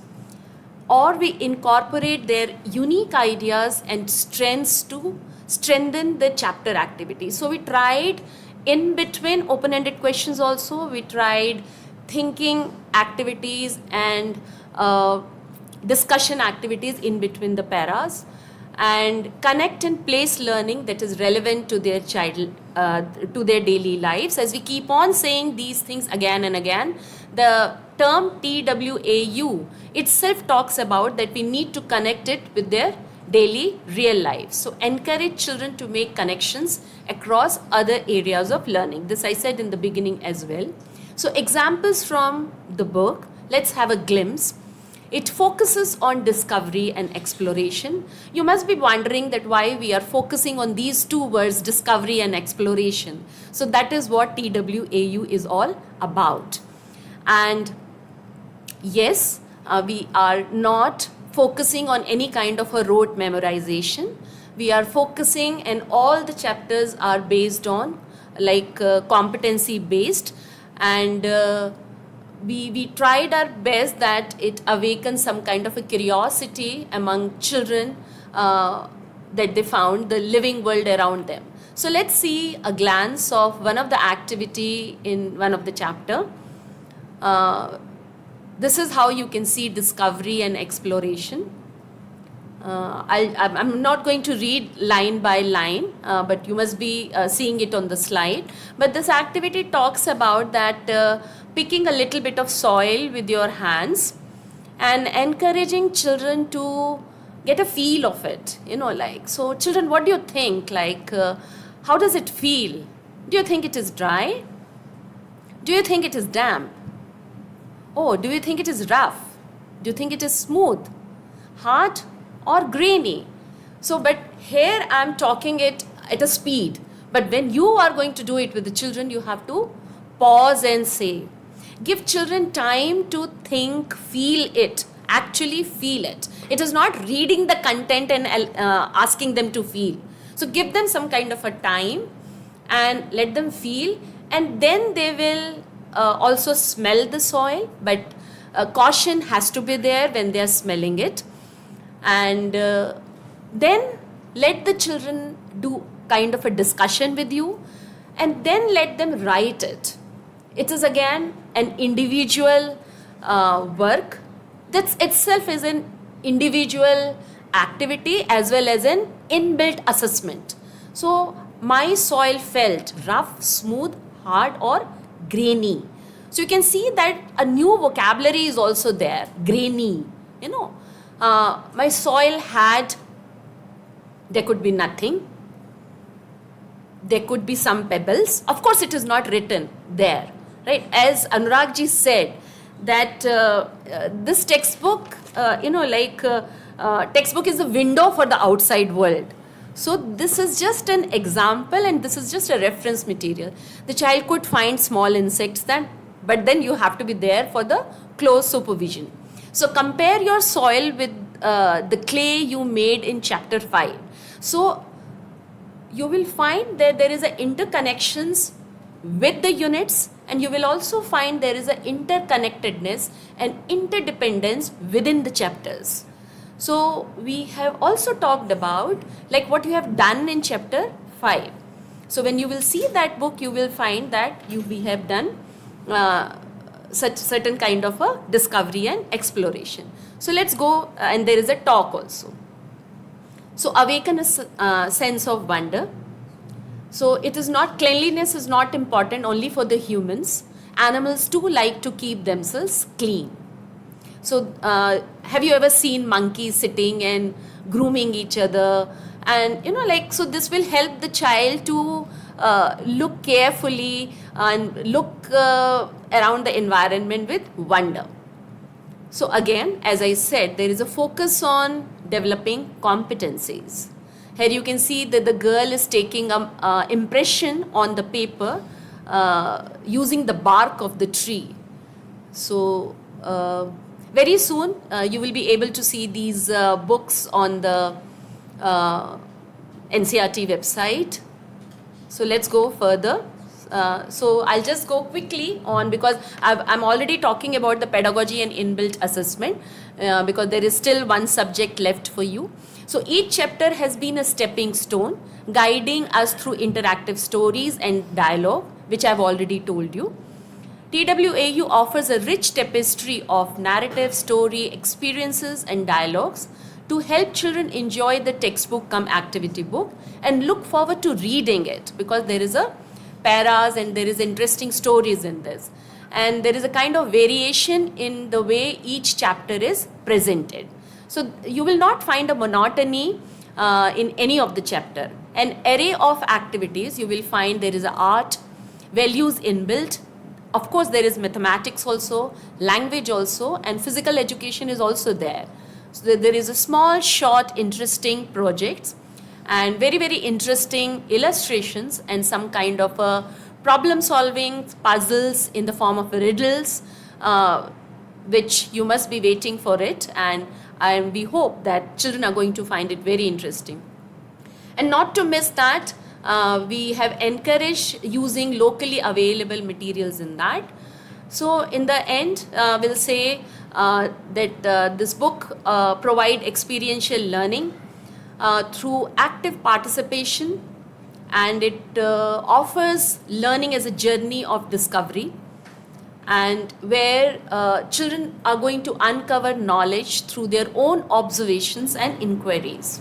or we incorporate their unique ideas and strengths to strengthen the chapter activity. So we tried in between open-ended questions also, we tried thinking activities and discussion activities in between the paras, and connect and place learning that is relevant to their child, to their daily lives. As we keep on saying these things again and again, the term TWAU itself talks about that we need to connect it with their daily real lives. So encourage children to make connections across other areas of learning. This I said in the beginning as well. So examples from the book, let's have a glimpse. It focuses on discovery and exploration. You must be wondering that why we are focusing on these two words, discovery and exploration. So that is what TWAU is all about. And yes, we are not focusing on any kind of a rote memorization. We are focusing, and all the chapters are based on like competency based, and we tried our best that it awakens some kind of a curiosity among children, that they found the living world around them. So let's see a glance of one of the activity in one of the chapter. This is how you can see discovery and exploration. I'm not going to read line by line, but you must be seeing it on the slide. But this activity talks about that picking a little bit of soil with your hands and encouraging children to get a feel of it. Like, so children, what do you think? Like, how does it feel? Do you think it is dry? Do you think it is damp? Oh, do you think it is rough? Do you think it is smooth, hard, or grainy? So, but here I'm talking it at a speed. But when you are going to do it with the children, you have to pause and say. Give children time to think, feel it, actually feel it. It is not reading the content and asking them to feel. So give them some kind of a time and let them feel, and then they will also smell the soil, but caution has to be there when they are smelling it. And then let the children do kind of a discussion with you, and then let them write it. It is again an individual work. That itself is an individual activity as well as an inbuilt assessment. So my soil felt rough, smooth, hard or grainy. So you can see that a new vocabulary is also there, grainy, you know. My soil had, there could be nothing, there could be some pebbles. Of course it is not written there, right? As Anurag ji said that this textbook, textbook is a window for the outside world. So this is just an example and this is just a reference material. The child could find small insects then, but then you have to be there for the close supervision. So compare your soil with the clay you made in chapter 5. So you will find that there is a interconnections with the units, and you will also find there is a interconnectedness and interdependence within the chapters. So we have also talked about like what you have done in chapter 5. So when you will see that book, you will find that we have done such certain kind of a discovery and exploration. So let's go, and there is a talk also. So awaken a sense of wonder. So it is not, cleanliness is not important only for the humans. Animals too like to keep themselves clean. So have you ever seen monkeys sitting and grooming each other? And you know, like, so this will help the child to look carefully and look around the environment with wonder. So again, as I said, there is a focus on developing competencies. Here you can see that the girl is taking an impression on the paper using the bark of the tree. So very soon you will be able to see these books on the NCERT website. So let's go further. So I'll just go quickly on because I'm already talking about the pedagogy and inbuilt assessment because there is still one subject left for you. So each chapter has been a stepping stone guiding us through interactive stories and dialogue, which I've already told you. TWAU offers a rich tapestry of narrative, story, experiences and dialogues to help children enjoy the textbook come activity book and look forward to reading it, because there is a paras and there is interesting stories in this, and there is a kind of variation in the way each chapter is presented. So you will not find a monotony in any of the chapter. An array of activities, you will find there is a art, values inbuilt. Of course, there is mathematics also, language also, and physical education is also there. So there is a small, short, interesting projects and very, very interesting illustrations and some kind of a problem solving puzzles in the form of riddles, which you must be waiting for it, and we hope that children are going to find it very interesting. And not to miss that, we have encouraged using locally available materials in that. So in the end, we'll say that this book provide experiential learning through active participation, and it offers learning as a journey of discovery, and where children are going to uncover knowledge through their own observations and inquiries.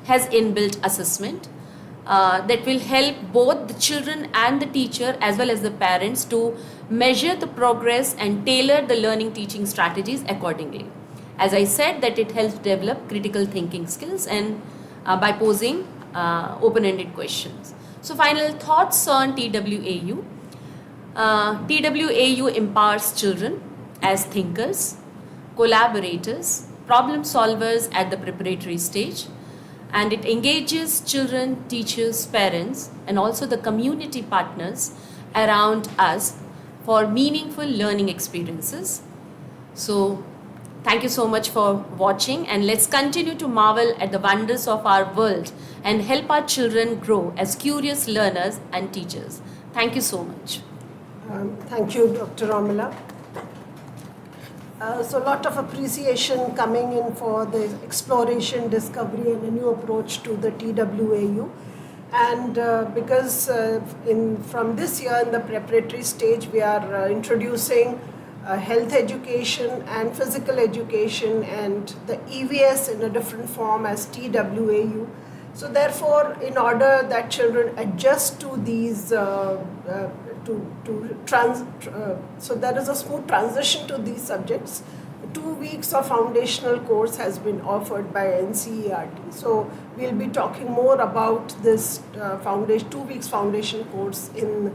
Has inbuilt assessment that will help both the children and the teacher as well as the parents to measure the progress and tailor the learning teaching strategies accordingly. As I said, that it helps develop critical thinking skills and by posing open-ended questions. So final thoughts on TWAU. TWAU empowers children as thinkers, collaborators, problem solvers at the preparatory stage, and it engages children, teachers, parents, and also the community partners around us for meaningful learning experiences. So thank you so much for watching, and let's continue to marvel at the wonders of our world and help our children grow as curious learners and teachers. Thank you so much. Thank you, Dr. Ramala. So a lot of appreciation coming in for the exploration, discovery, and a new approach to the TWAU. And because from this year in the preparatory stage, we are introducing health education and physical education and the EVS in a different form as TWAU. So therefore, in order that children adjust to these, so there is a smooth transition to these subjects. 2 weeks of foundational course has been offered by NCERT. So we'll be talking more about this 2 weeks foundation course in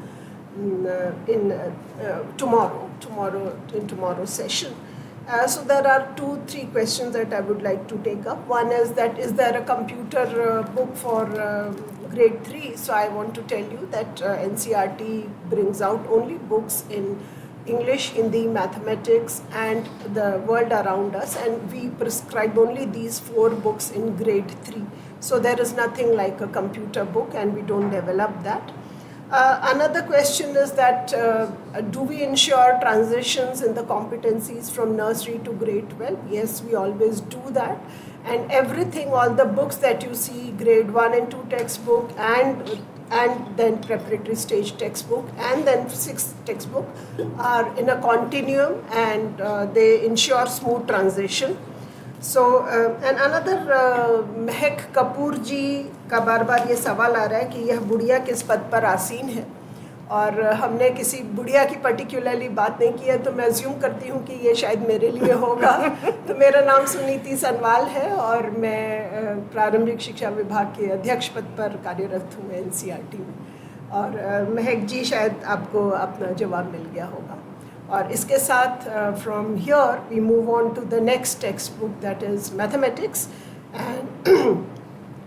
tomorrow's session. So there are 2-3 questions that I would like to take up. One is that is there a computer book for grade 3? So I want to tell you that NCERT brings out only books in English, Hindi, mathematics, and the world around us, and we prescribe only these 4 books in grade 3. So there is nothing like a computer book, and we don't develop that. Another question is that do we ensure transitions in the competencies from nursery to grade 12? Yes, we always do that. And everything, all the books that you see, grade 1 and 2 textbook, and then preparatory stage textbook, and then 6th textbook are in a continuum, and they ensure smooth transition. So, and another महक कपूर जी का बार ये सवाल आ रहा है कि यह बुढ़िया किस पद पर आसीन है, और हमने किसी बुढ़िया की पर्टिकुलरली बात नहीं की है, तो मैं अज्यूम करती हूँ कि ये शायद मेरे लिए होगा। तो मेरा नाम सुनीति सनवाल है और मैं प्रारंभिक शिक्षा विभाग के अध्यक्ष पद पर कार्यरत हूँ NCERT में, और महक जी शायद आपको अपना जवाब मिल गया होगा। और इसके साथ from here we move on to the next textbook, that is mathematics. And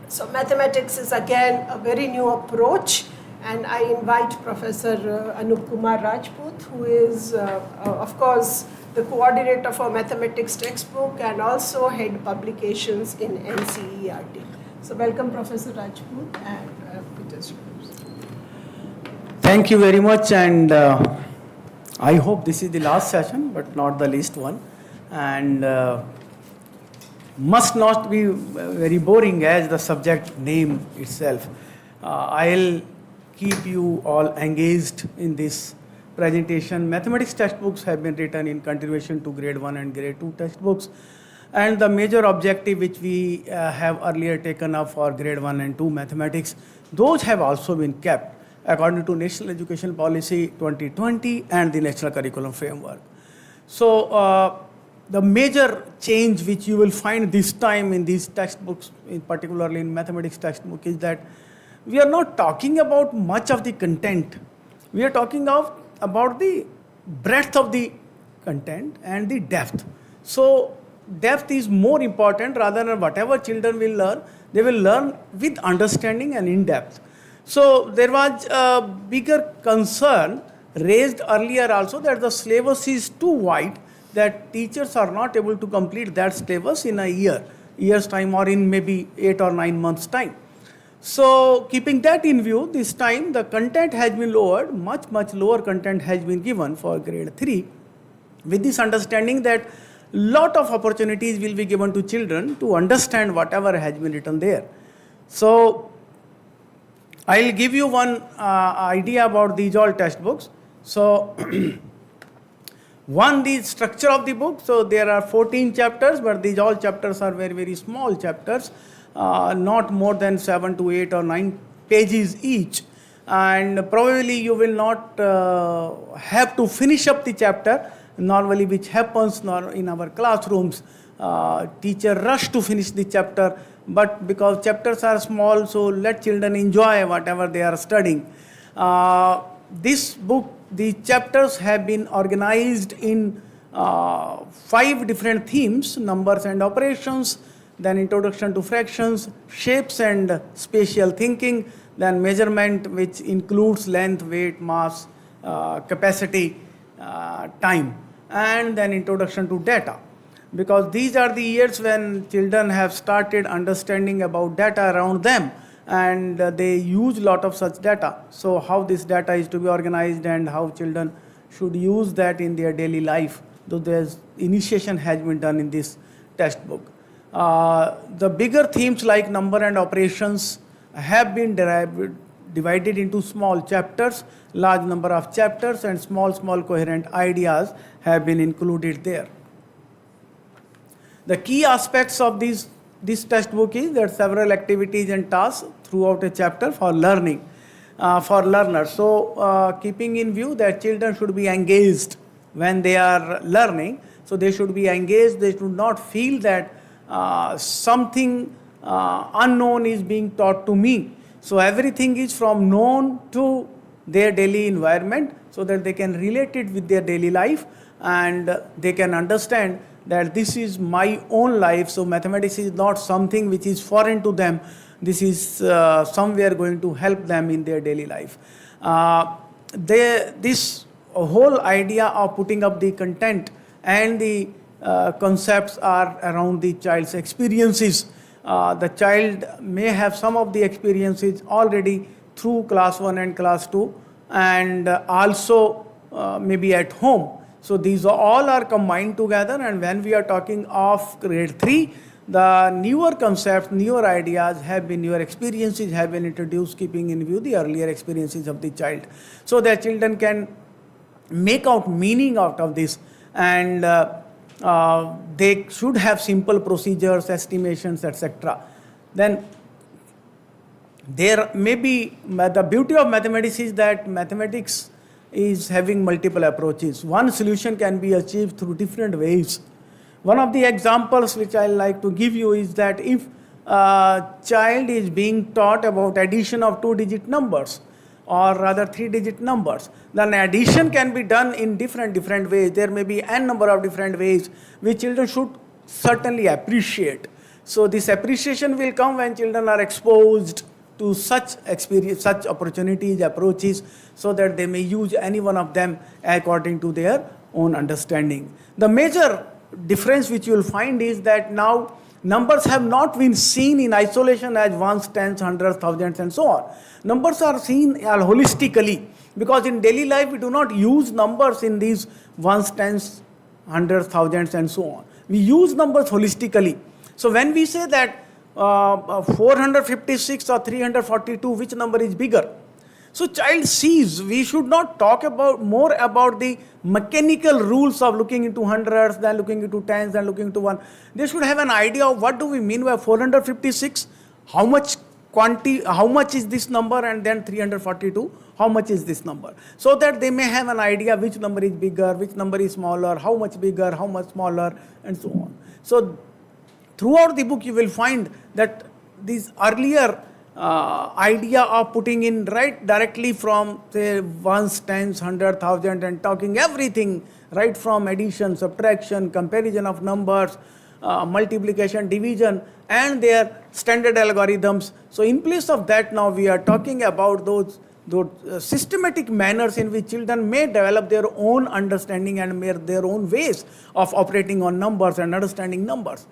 so mathematics is again a very new approach, and I invite Professor Anup Kumar Rajput, who is of course the coordinator for mathematics textbook and also head publications in NCERT. So welcome Professor Rajput, and Peter Stevens. Thank you very much, and I hope this is the last session, but not the least one, and must not be very boring as the subject name itself. I'll keep you all engaged in this presentation. Mathematics textbooks have been written in continuation to grade 1 and grade 2 textbooks, and the major objective which we have earlier taken up for grade 1 and 2 mathematics, those have also been kept according to National Education Policy 2020 and the National Curriculum Framework. So the major change which you will find this time in these textbooks, particularly in mathematics textbook, is that we are not talking about much of the content. We are talking about the breadth of the content and the depth. So depth is more important rather than whatever children will learn, they will learn with understanding and in depth. So there was a bigger concern raised earlier also that the syllabus is too wide, that teachers are not able to complete that syllabus in a year's time, or in maybe 8 or 9 months' time. So keeping that in view, this time the content has been lowered, much lower content has been given for grade 3, with this understanding that lot of opportunities will be given to children to understand whatever has been written there. So I'll give you one idea about these all textbooks. So one, the structure of the book. So there are 14 chapters, but these all chapters are very small chapters, not more than 7 to 8 or 9 pages each, and probably you will not have to finish up the chapter normally, which happens in our classrooms. Teacher rush to finish the chapter, but because chapters are small, so let children enjoy whatever they are studying. This book, the chapters have been organized in 5 different themes: numbers and operations, then introduction to fractions, shapes and spatial thinking, then measurement, which includes length, weight, mass, capacity, time, and then introduction to data. Because these are the years when children have started understanding about data around them, and they use a lot of such data. So how this data is to be organized and how children should use that in their daily life, though there's initiation has been done in this textbook. The bigger themes like number and operations have been divided into small chapters, large number of chapters, and small coherent ideas have been included there. The key aspects of this textbook is that several activities and tasks throughout a chapter for learning, for learners. So keeping in view that children should be engaged when they are learning, so they should be engaged, they should not feel that something unknown is being taught to me. So everything is from known to their daily environment so that they can relate it with their daily life and they can understand that this is my own life. So mathematics is not something which is foreign to them. This is somewhere going to help them in their daily life. This whole idea of putting up the content and the concepts are around the child's experiences. The child may have some of the experiences already through class 1 and class 2 and also maybe at home. So these all are combined together, and when we are talking of grade 3, the newer concepts, newer ideas have been, newer experiences have been introduced, keeping in view the earlier experiences of the child. So that children can make out meaning out of this, and they should have simple procedures, estimations, etc. Then there may be, the beauty of mathematics is that mathematics is having multiple approaches. One solution can be achieved through different ways. One of the examples which I like to give you is that if a child is being taught about addition of 2-digit numbers, or rather 3-digit numbers, then addition can be done in different ways. There may be n number of different ways which children should certainly appreciate. So this appreciation will come when children are exposed to such experience, such opportunities, approaches, so that they may use any one of them according to their own understanding. The major difference which you will find is that now numbers have not been seen in isolation as ones, tens, hundreds, thousands, and so on. Numbers are seen holistically, because in daily life we do not use numbers in these ones, tens, hundreds, thousands, and so on. We use numbers holistically. So when we say that 456 or 342, which number is bigger? So child sees, we should not talk about more about the mechanical rules of looking into hundreds, then looking into tens, then looking into one. They should have an idea of what do we mean by 456, how much is this number, and then 342, how much is this number? So that they may have an idea which number is bigger, which number is smaller, how much bigger, how much smaller, and so on. So throughout the book you will find that this earlier idea of putting in right directly from say ones, tens, 100, 1000 and talking everything right from addition, subtraction, comparison of numbers, multiplication, division, and their standard algorithms. So in place of that, now we are talking about those systematic manners in which children may develop their own understanding and their own ways of operating on numbers and understanding numbers.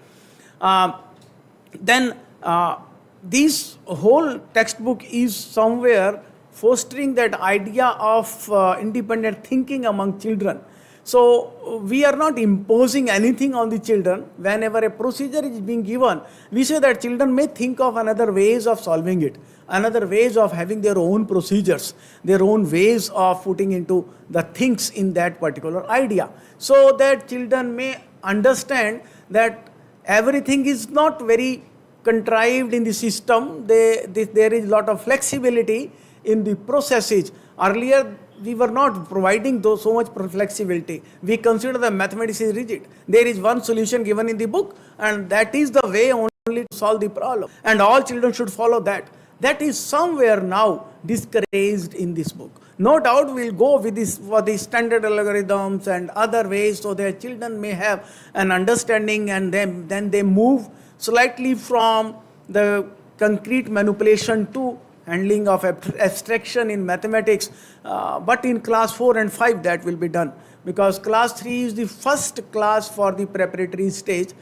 This whole textbook is somewhere fostering that idea of independent thinking among children. So we are not imposing anything on the children. Whenever a procedure is being given, we say that children may think of another ways of solving it, another ways of having their own procedures, their own ways of putting into the things in that particular idea, so that children may understand that everything is not very contrived in the system. There is a lot of flexibility in the processes. Earlier, we were not providing so much flexibility. We consider that mathematics is rigid. There is one solution given in the book, and that is the way only to solve the problem. And all children should follow that. That is somewhere now discouraged in this book. No doubt we'll go with this for the standard algorithms and other ways, so that children may have an understanding, and then they move slightly from the concrete manipulation to handling of abstraction in mathematics, but in class 4 and 5 that will be done, because class 3 is the first class for the preparatory stage.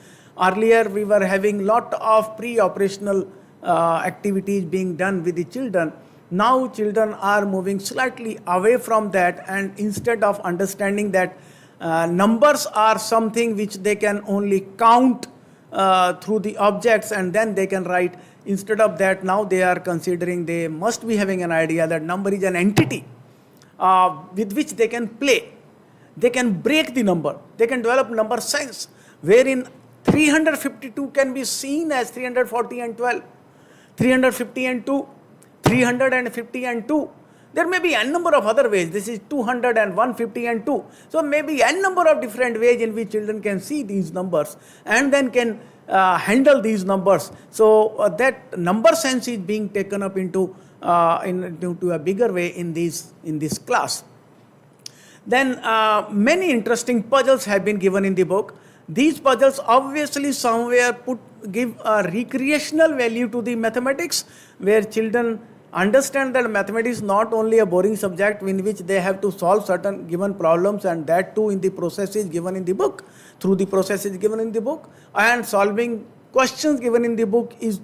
Earlier we were having lot of pre-operational activities being done with the children. Now children are moving slightly away from that, and instead of understanding that numbers are something which they can only count through the objects and then they can write. Instead of that, now they are considering they must be having an idea that number is an entity with which they can play. They can break the number. They can develop number sense, wherein 352 can be seen as 340 and 12, 350 and 2, 350 and 2. There may be n number of other ways. This is 200 and 150 and 2. So maybe n number of different ways in which children can see these numbers and then can handle these numbers. So that number sense is being taken up into a bigger way in this class. Then many interesting puzzles have been given in the book. These puzzles obviously somewhere give a recreational value to the mathematics, where children understand that mathematics is not only a boring subject in which they have to solve certain given problems, and that too in the processes given in the book, through the processes given in the book, and solving questions given in the book is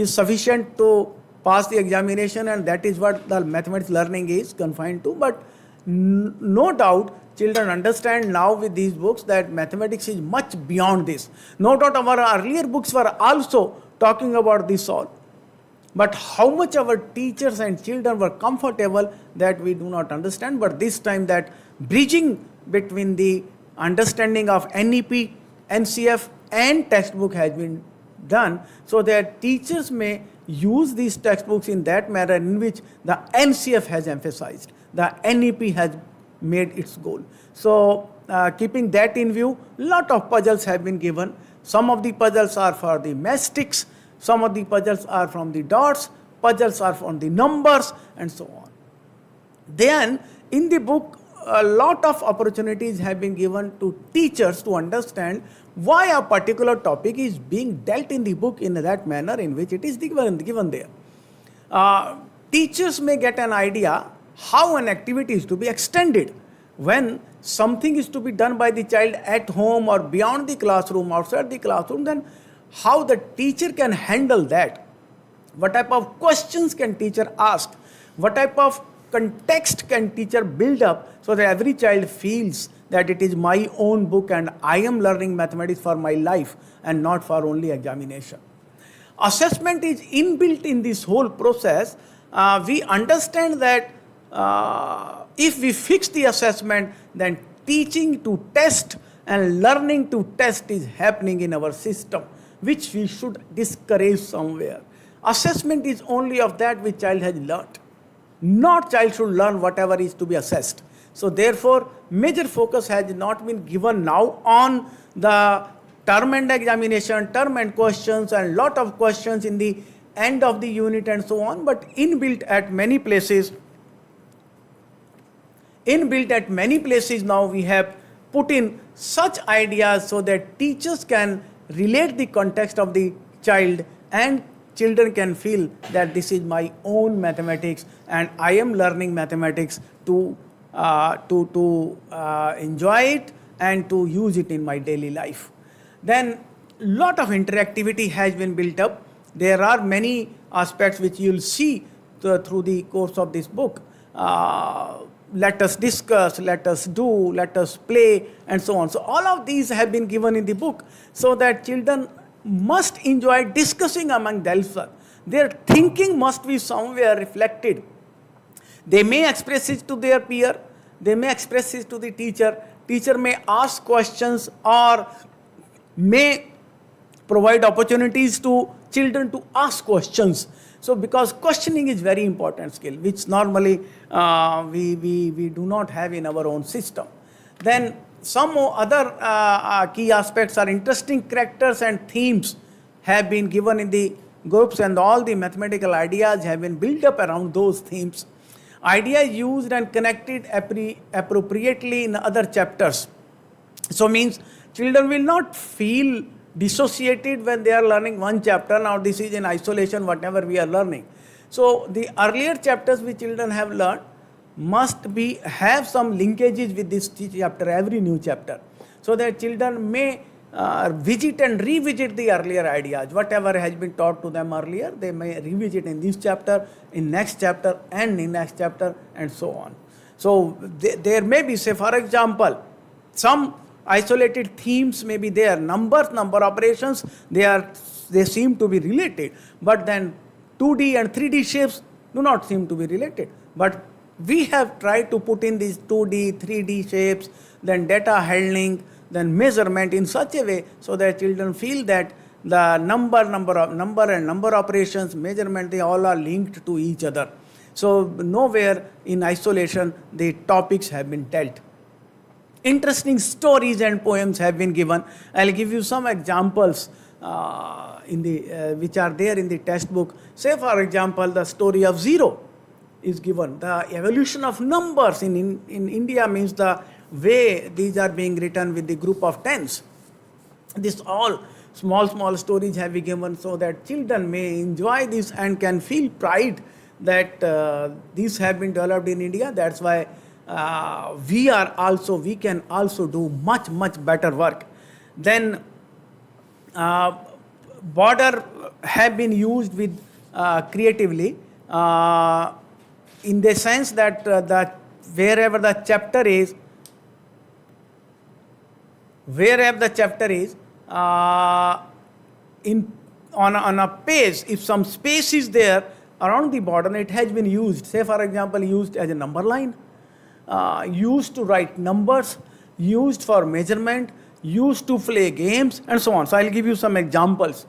sufficient to pass the examination, and that is what the mathematics learning is confined to. But no doubt children understand now with these books that mathematics is much beyond this. No doubt our earlier books were also talking about this all. But how much our teachers and children were comfortable, that we do not understand. But this time that bridging between the understanding of NEP, NCF and textbook has been done, so that teachers may use these textbooks in that manner in which the NCF has emphasized, the NEP has made its goal. So keeping that in view, lot of puzzles have been given. Some of the puzzles are for the mastics, some of the puzzles are from the dots, puzzles are from the numbers, and so on. Then in the book, a lot of opportunities have been given to teachers to understand why a particular topic is being dealt in the book in that manner in which it is given there. Teachers may get an idea how an activity is to be extended when something is to be done by the child at home or beyond the classroom, outside the classroom. Then how the teacher can handle that, what type of questions can teacher ask, what type of context can teacher build up, so that every child feels that it is my own book and I am learning mathematics for my life and not for only examination. Assessment is inbuilt in this whole process. We understand that if we fix the assessment, then teaching to test and learning to test is happening in our system, which we should discourage somewhere. Assessment is only of that which child has learnt. Not child should learn whatever is to be assessed. So therefore, major focus has not been given now on the term end examination, term end questions, and lot of questions in the end of the unit and so on, but inbuilt at many places now we have put in such ideas so that teachers can relate the context of the child and children can feel that this is my own mathematics and I am learning mathematics to enjoy it and to use it in my daily life. Then lot of interactivity has been built up. There are many aspects which you will see through the course of this book. Let us discuss, let us do, let us play, and so on. So all of these have been given in the book so that children must enjoy discussing among themselves. Their thinking must be somewhere reflected. They may express it to their peer, they may express it to the teacher. Teacher may ask questions or may provide opportunities to children to ask questions. So because questioning is very important skill, which normally we do not have in our own system. Then some other key aspects are interesting characters and themes have been given in the groups, and all the mathematical ideas have been built up around those themes. Ideas used and connected appropriately in other chapters. So means children will not feel dissociated when they are learning one chapter. Now this is in isolation, whatever we are learning. So the earlier chapters which children have learned must have some linkages with this chapter, every new chapter, so that children may visit and revisit the earlier ideas. Whatever has been taught to them earlier, they may revisit in this chapter, in next chapter, and in next chapter, and so on. So there may be, say for example, Some isolated themes may be there. Numbers, number operations, they seem to be related. But then 2D and 3D shapes do not seem to be related. But we have tried to put in these 2D, 3D shapes, then data handling, then measurement in such a way so that children feel that the number operations, measurement, they all are linked to each other. So nowhere in isolation the topics have been dealt. Interesting stories and poems have been given. I'll give you some examples which are there in the textbook. Say for example, the story of zero is given. The evolution of numbers in India means the way these are being written with the group of tens. This all small stories have been given so that children may enjoy this and can feel pride that these have been developed in India. That's why we can also do much better work. Then border have been used with creatively in the sense that wherever the chapter is on a page, if some space is there around the border, it has been used. Say for example, used as a number line, used to write numbers, used for measurement, used to play games, and so on. So I'll give you some examples.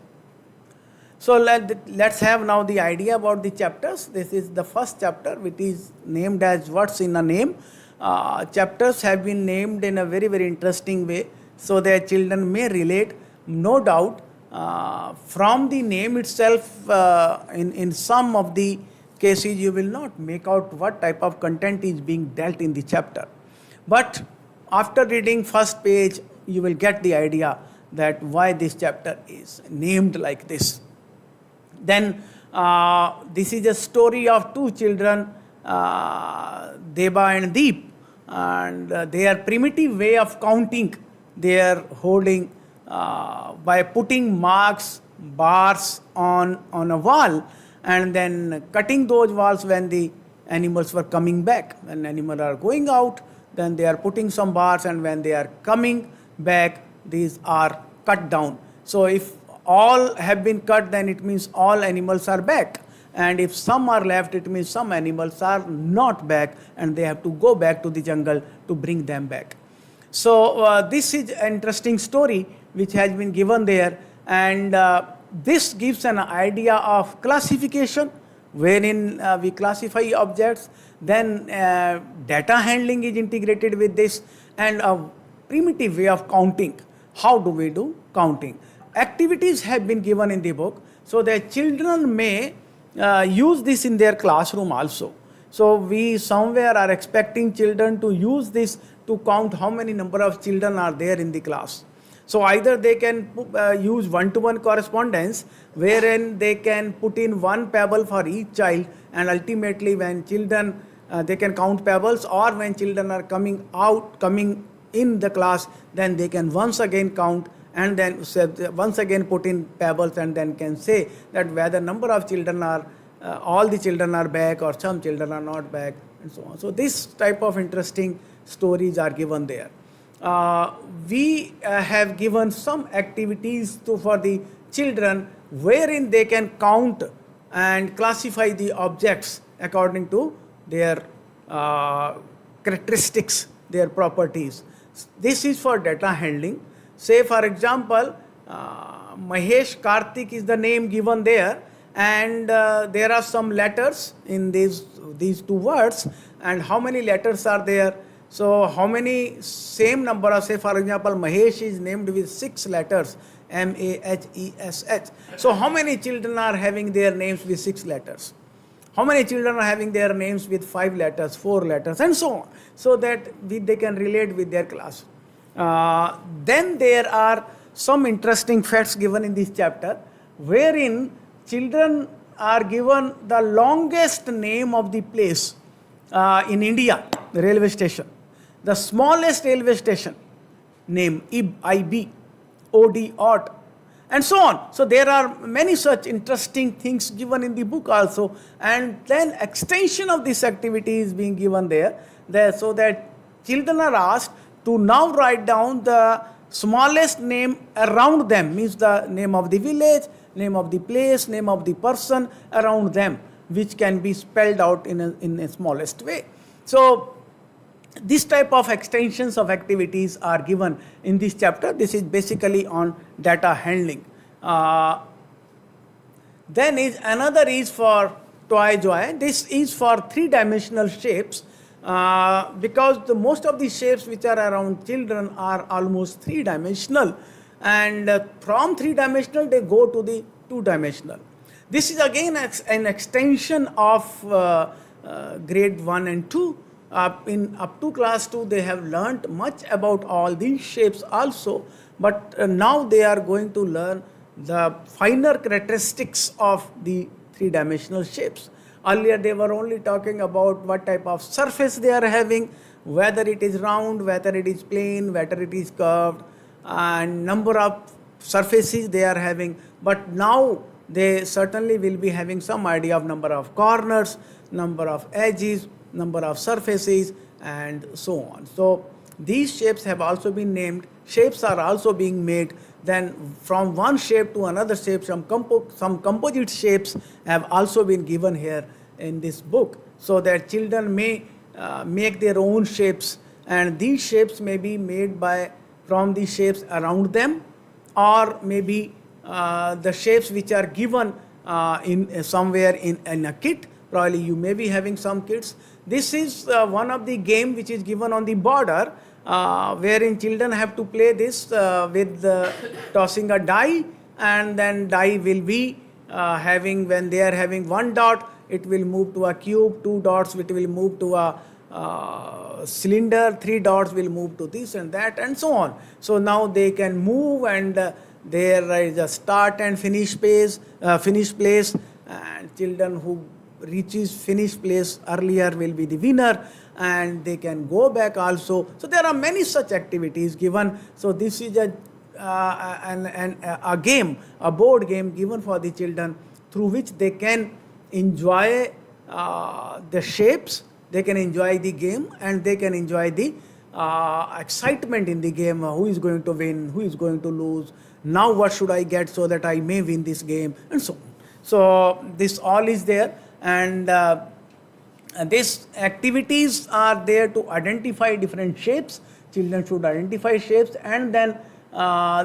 So let's have now the idea about the chapters. This is the first chapter, which is named as What's in a Name. Chapters have been named in a very interesting way so that children may relate. No doubt, from the name itself, in some of the cases, you will not make out what type of content is being dealt in the chapter. But after reading first page, you will get the idea that why this chapter is named like this. Then this is a story of two children, Deba and Deep, and their primitive way of counting, they are holding by putting marks, bars on a wall, and then cutting those walls when the animals were coming back. When animals are going out, then they are putting some bars, and when they are coming back, these are cut down. So if all have been cut, then it means all animals are back. And if some are left, it means some animals are not back, and they have to go back to the jungle to bring them back. So this is an interesting story which has been given there, and this gives an idea of classification, wherein we classify objects. Then data handling is integrated with this, and a primitive way of counting. How do we do counting? Activities have been given in the book so that children may use this in their classroom also. So we somewhere are expecting children to use this to count how many number of children are there in the class. So either they can use one-to-one correspondence, wherein they can put in one pebble for each child, and ultimately when children, they can count pebbles, or when children are coming in the class, then they can once again count, and then once again put in pebbles, and then can say that whether number of children are, all the children are back or some children are not back, and so on. So this type of interesting stories are given there. We have given some activities for the children wherein they can count and classify the objects according to their characteristics, their properties. This is for data handling. Say for example, Mahesh Karthik is the name given there, and there are some letters in these two words, and how many letters are there? So how many same number of, say for example, Mahesh is named with 6 letters, M-A-H-E-S-H. So how many children are having their names with 6 letters? How many children are having their names with 5 letters, 4 letters, and so on, so that they can relate with their class. Then there are some interesting facts given in this chapter, wherein children are given the longest name of the place in India, the railway station. The smallest railway station name, IB, OD, OT, and so on. So there are many such interesting things given in the book also, and then extension of this activity is being given there so that children are asked to now write down the smallest name around them, means the name of the village, name of the place, name of the person around them, which can be spelled out in a smallest way. So this type of extensions of activities are given in this chapter. This is basically on data handling. Then another is for toy joy. This is for 3-dimensional shapes, because most of the shapes which are around children are almost 3-dimensional, and from 3-dimensional they go to the 2-dimensional. This is again an extension of grade 1 and 2. Up to class 2 they have learnt much about all these shapes also, but now they are going to learn the finer characteristics of the 3-dimensional shapes. Earlier they were only talking about what type of surface they are having, whether it is round, whether it is plane, whether it is curved, and number of surfaces they are having. But now they certainly will be having some idea of number of corners, number of edges, number of surfaces, and so on. So these shapes have also been named. Shapes are also being made. Then from one shape to another shape, some composite shapes have also been given here in this book, so that children may make their own shapes, and these shapes may be made from the shapes around them, or maybe the shapes which are given in somewhere in a kit. Probably you may be having some kits. This is one of the game which is given on the border, wherein children have to play this with tossing a die, and then die will be having, when they are having 1 dot, it will move to a cube, 2 dots it will move to a cylinder, 3 dots will move to this and that, and so on. So now they can move, and there is a start and finish place, and children who reaches finish place earlier will be the winner, and they can go back also. So there are many such activities given. So this is a game, a board game given for the children, through which they can enjoy the shapes, they can enjoy the game, and they can enjoy the excitement in the game. Who is going to win, who is going to lose, now what should I get so that I may win this game, and so on. So this all is there, and these activities are there to identify different shapes. Children should identify shapes, and then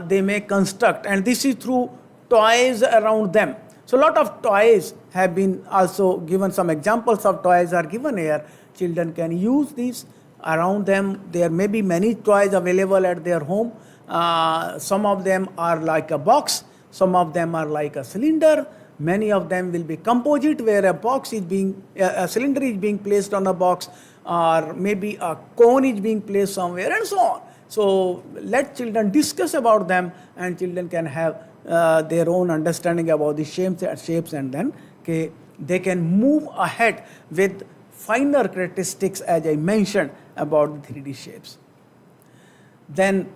they may construct, and this is through toys around them. So a lot of toys have been also given. Some examples of toys are given here. Children can use these around them. There may be many toys available at their home. Some of them are like a box, some of them are like a cylinder. Many of them will be composite, where a cylinder is being placed on a box, or maybe a cone is being placed somewhere, and so on. So let children discuss about them, and children can have their own understanding about the shapes, and then they can move ahead with finer characteristics, as I mentioned, about the 3D shapes. Then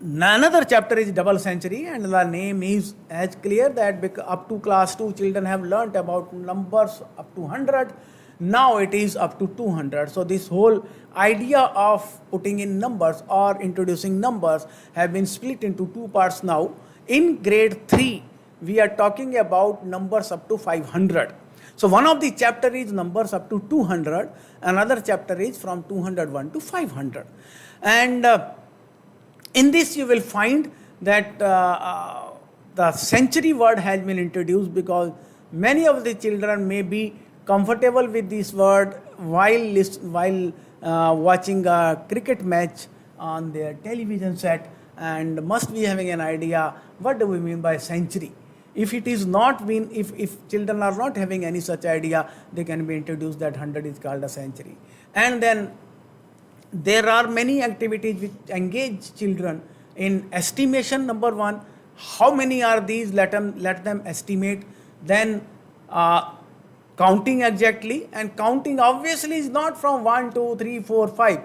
another chapter is double century, and the name is as clear that up to class 2 children have learnt about numbers up to 100. Now it is up to 200. So this whole idea of putting in numbers or introducing numbers have been split into 2 parts now. In grade 3, we are talking about numbers up to 500. So one of the chapter is numbers up to 200. Another chapter is from 201 to 500. And in this you will find that the century word has been introduced, because many of the children may be comfortable with this word while watching a cricket match on their television set, and must be having an idea what do we mean by century. If it is not been, if children are not having any such idea, they can be introduced that 100 is called a century. And then there are many activities which engage children in estimation. Number 1, how many are these? Let them estimate. Then counting exactly, and counting obviously is not from 1, 2, 3, 4, 5.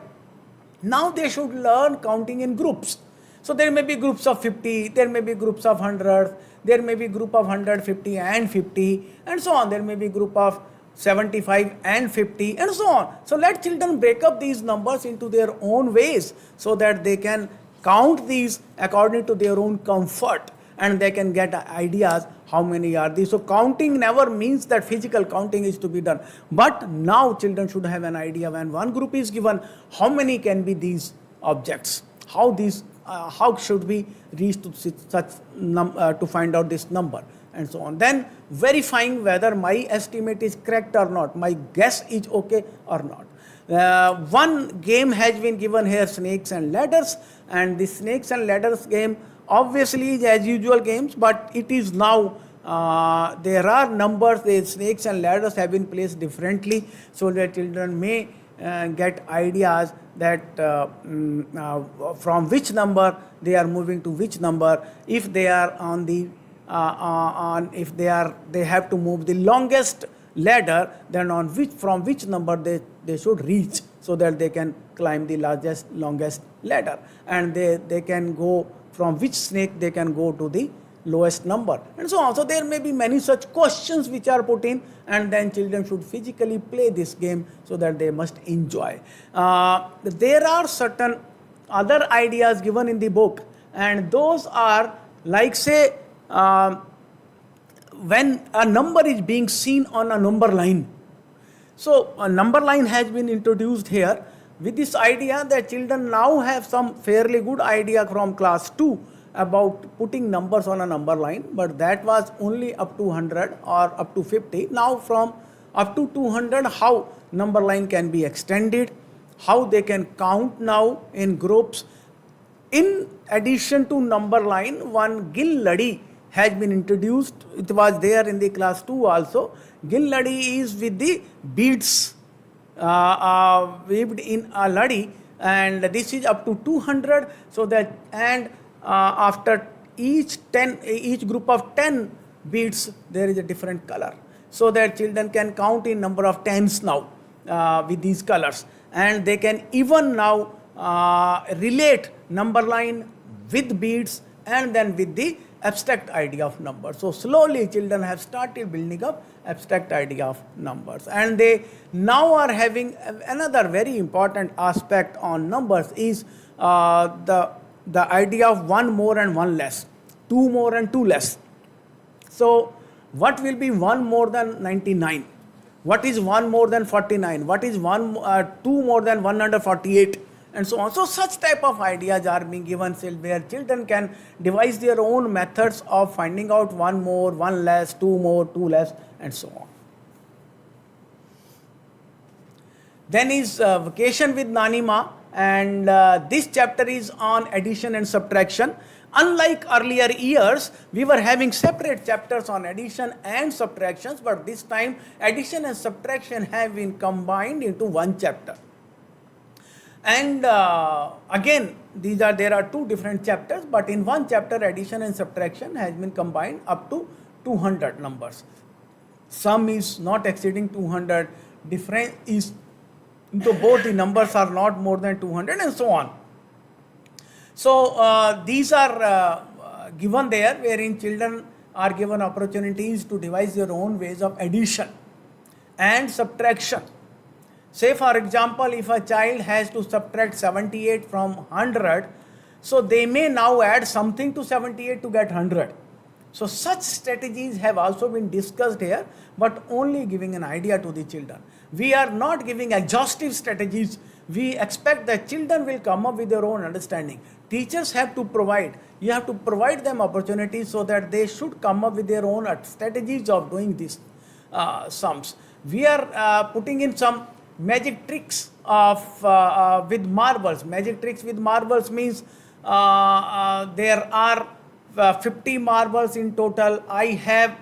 Now they should learn counting in groups. So there may be groups of 50, there may be groups of 100, there may be group of 100, 50 and 50, and so on. There may be group of 75 and 50 and so on. So let children break up these numbers into their own ways so that they can count these according to their own comfort and they can get ideas how many are these. So counting never means that physical counting is to be done. But now children should have an idea when one group is given how many can be these objects, how should we reach to such to find out this number and so on. Then verifying whether my estimate is correct or not, my guess is okay or not. One game has been given here, snakes and ladders, and the snakes and ladders game obviously is as usual games, but it is now there are numbers, the snakes and ladders have been placed differently so that children may get ideas that from which number they are moving to which number. If they are on the they have to move the longest ladder, then from which number they should reach so that they can climb the longest ladder, and they can go from which snake they can go to the lowest number and so on. So there may be many such questions which are put in, and then children should physically play this game so that they must enjoy. There are certain other ideas given in the book, and those are like, say, when a number is being seen on a number line. So a number line has been introduced here with this idea that children now have some fairly good idea from class 2 about putting numbers on a number line, but that was only up to 100 or up to 50. Now from up to 200, how number line can be extended, how they can count now in groups. In addition to number line, one Gilladi has been introduced. It was there in the class 2 also. Gilladi is with the beads weaved in a ladi, and this is up to 200. So that, and after each group of 10 beads there is a different color, so that children can count in number of tens now with these colors, and they can even now relate number line with beads and then with the abstract idea of numbers. So slowly children have started building up abstract idea of numbers, and they now are having another very important aspect on numbers is the idea of 1 more and 1 less, 2 more and 2 less. So what will be 1 more than 99? What is 1 more than 49? What is 2 more than 148? And so on. So such type of ideas are being given where children can devise their own methods of finding out 1 more, 1 less, 2 more, 2 less, and so on. Then is Vacation with Nanima, and this chapter is on addition and subtraction. Unlike earlier years, we were having separate chapters on addition and subtractions, but this time addition and subtraction have been combined into one chapter. And again, there are 2 different chapters, but in one chapter addition and subtraction has been combined up to 200 numbers. Sum is not exceeding 200, difference is, so both the numbers are not more than 200 and so on. So these are given there, wherein children are given opportunities to devise their own ways of addition and subtraction. Say for example, if a child has to subtract 78 from 100, so they may now add something to 78 to get 100. So such strategies have also been discussed here, but only giving an idea to the children. We are not giving exhaustive strategies. We expect that children will come up with their own understanding. Teachers have to provide. You have to provide them opportunities so that they should come up with their own strategies of doing these sums. We are putting in some magic tricks of with marbles. Magic tricks with marbles means there are 50 marbles in total. I have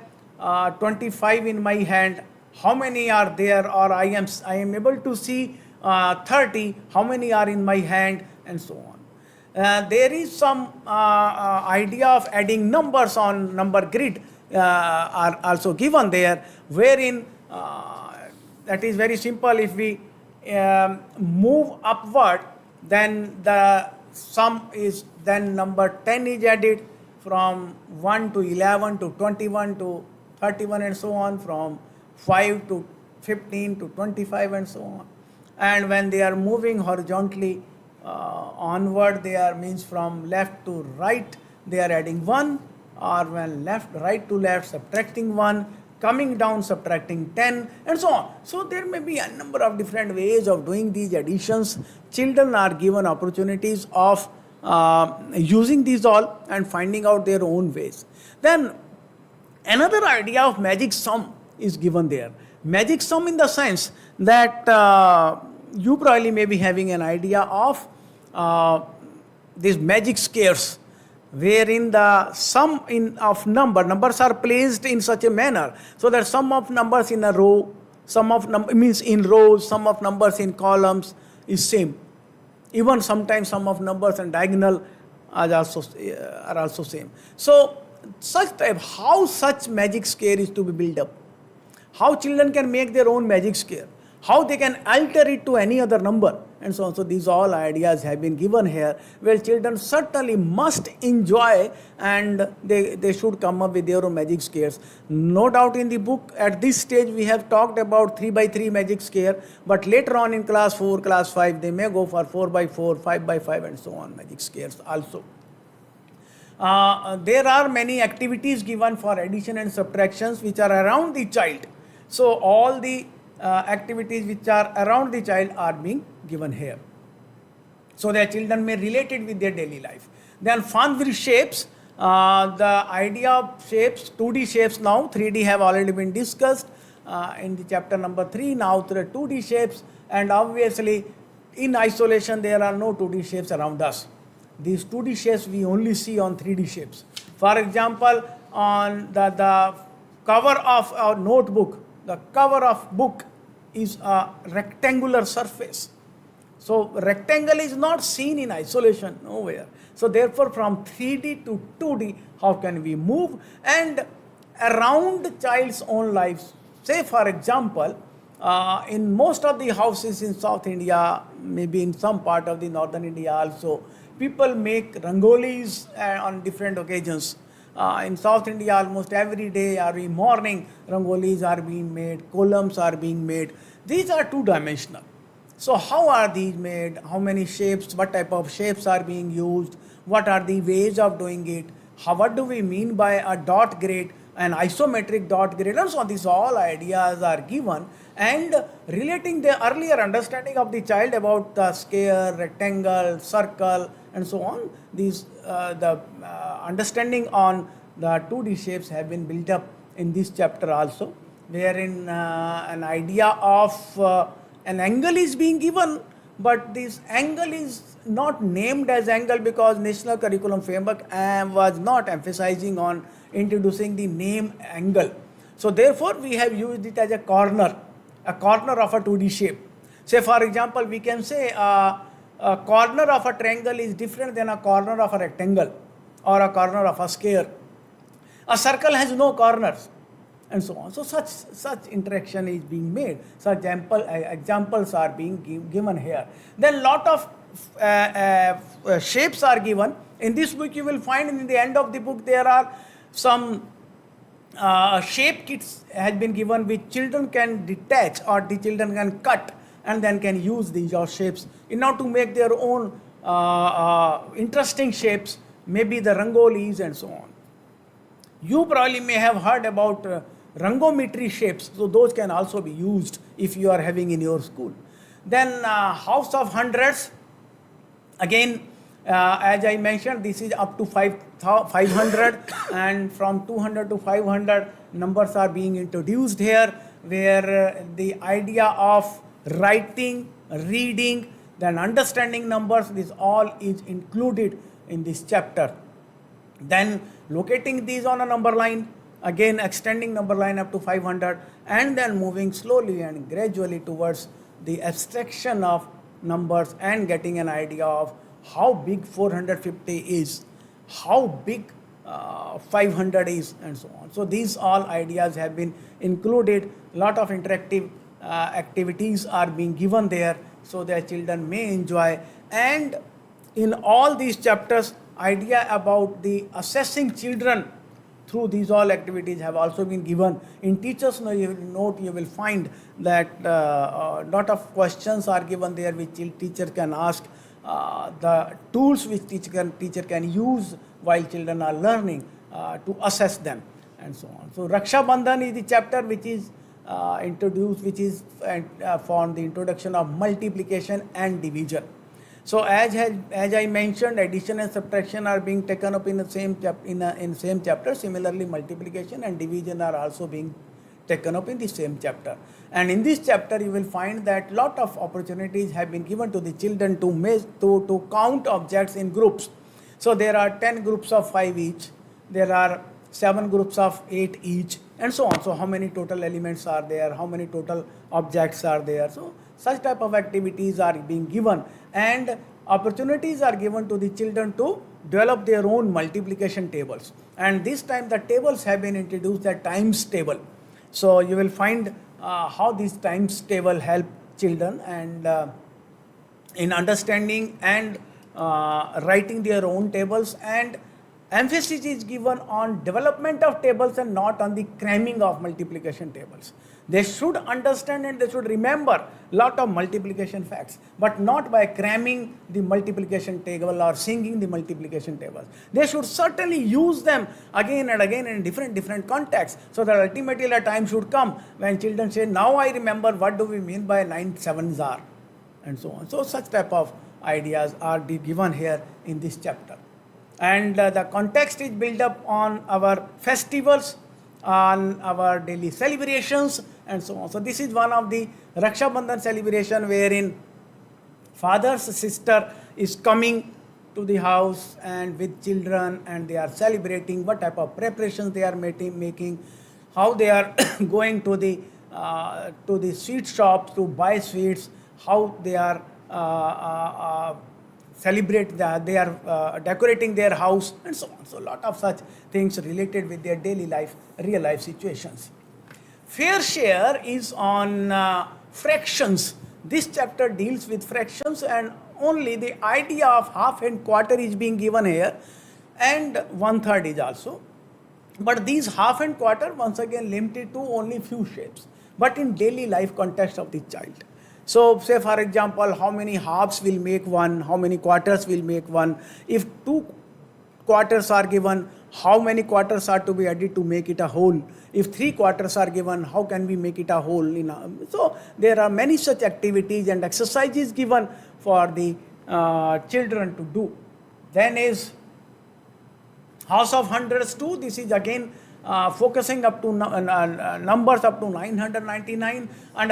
25 in my hand. How many are there? Or I am able to see 30. How many are in my hand? And so on. There is some idea of adding numbers on number grid are also given there, wherein that is very simple. If we move upward, then the sum is, then number 10 is added, from 1 to 11 to 21 to 31 and so on, from 5 to 15 to 25 and so on. And when they are moving horizontally onward, they are means from left to right, they are adding 1, or when right to left, subtracting 1, coming down, subtracting 10, and so on. So there may be a number of different ways of doing these additions. Children are given opportunities of using these all and finding out their own ways. Then another idea of magic sum is given there. Magic sum in the sense that you probably may be having an idea of these magic squares, wherein the sum of numbers are placed in such a manner so that sum of numbers in a row, sum of means in rows, sum of numbers in columns is same. Even sometimes sum of numbers and diagonal are also same. So how such magic square is to be built up, how children can make their own magic square, how they can alter it to any other number, and so on. So these all ideas have been given here, where children certainly must enjoy, and they should come up with their own magic squares. No doubt in the book at this stage we have talked about 3x3 magic square, but later on in class 4, class 5 they may go for 4x4, 5x5 and so on magic squares also. There are many activities given for addition and subtractions which are around the child. So all the activities which are around the child are being given here, so that children may relate it with their daily life. Then fun with shapes, the idea of shapes, 2D shapes now, 3D have already been discussed in the chapter number 3. Now there are 2D shapes, and obviously in isolation there are no 2D shapes around us. These 2D shapes we only see on 3D shapes. For example, on the cover of our notebook, the cover of book is a rectangular surface. So rectangle is not seen in isolation nowhere. So therefore from 3D to 2D, how can we move? And around the child's own lives, say for example, in most of the houses in South India, maybe in some part of the Northern India also, people make rangolis on different occasions. In South India, almost every day, every morning, rangolis are being made, columns are being made. These are two-dimensional. So how are these made? How many shapes? What type of shapes are being used? What are the ways of doing it? What do we mean by a dot grid, an isometric dot grid? And so these all ideas are given, and relating the earlier understanding of the child about the square, rectangle, circle, and so on. These the understanding on the 2D shapes have been built up in this chapter also, wherein an idea of an angle is being given, but this angle is not named as angle because National Curriculum Framework was not emphasizing on introducing the name angle. So therefore we have used it as a corner of a 2D shape. Say for example, we can say a corner of a triangle is different than a corner of a rectangle or a corner of a square. A circle has no corners, and so on. So such interaction is being made. Such examples are being given here. Then lot of shapes are given. In this book you will find in the end of the book there are some shape kits has been given which children can detach or the children can cut and then can use these shapes in order to make their own interesting shapes, maybe the rangolis and so on. You probably may have heard about rangometry shapes, so those can also be used if you are having in your school. Then house of hundreds, again as I mentioned, this is up to 500 and from 200 to 500 numbers are being introduced here, where the idea of writing, reading, then understanding numbers, this all is included in this chapter. Then locating these on a number line, again extending number line up to 500 and then moving slowly and gradually towards the abstraction of numbers and getting an idea of how big 450 is, how big 500 is, and so on. So these all ideas have been included. Lot of interactive activities are being given there so that children may enjoy. And in all these chapters, idea about the assessing children through these all activities have also been given. In teacher's note, you will find that lot of questions are given there which teacher can ask, the tools which teacher can use while children are learning to assess them, and so on. So Raksha Bandhan is the chapter which is introduced, which is for the introduction of multiplication and division. So as I mentioned, addition and subtraction are being taken up in the same chapter. Similarly, multiplication and division are also being taken up in the same chapter. And in this chapter, you will find that lot of opportunities have been given to the children to count objects in groups. So there are 10 groups of 5 each. There are 7 groups of 8 each, and so on. So how many total elements are there? How many total objects are there? So such type of activities are being given, and opportunities are given to the children to develop their own multiplication tables. And this time the tables have been introduced, the times table. So you will find how these times table help children and in understanding and writing their own tables, and emphasis is given on development of tables and not on the cramming of multiplication tables. They should understand and they should remember lot of multiplication facts, but not by cramming the multiplication table or singing the multiplication tables. They should certainly use them again and again in different contexts, so that ultimately a time should come when children say, now I remember what do we mean by 9 sevens are, and so on. So such type of ideas are given here in this chapter. And the context is built up on our festivals, on our daily celebrations, and so on. So this is one of the Raksha Bandhan celebration wherein father's sister is coming to the house and with children, and they are celebrating what type of preparations they are making, how they are going to the sweet shops to buy sweets, how they are celebrate that they are decorating their house, and so on. So a lot of such things related with their daily life, real life situations. Fair share is on fractions. This chapter deals with fractions, and only the idea of half and quarter is being given here, and 1/3 is also. But these half and quarter once again limited to only few shapes, but in daily life context of the child. So say for example, how many halves will make one, how many quarters will make one. If 2 quarters are given, how many quarters are to be added to make it a whole. If 3 quarters are given, how can we make it a whole? So there are many such activities and exercises given for the children to do. Then is House of Hundreds 2. This is again focusing up to numbers up to 999, and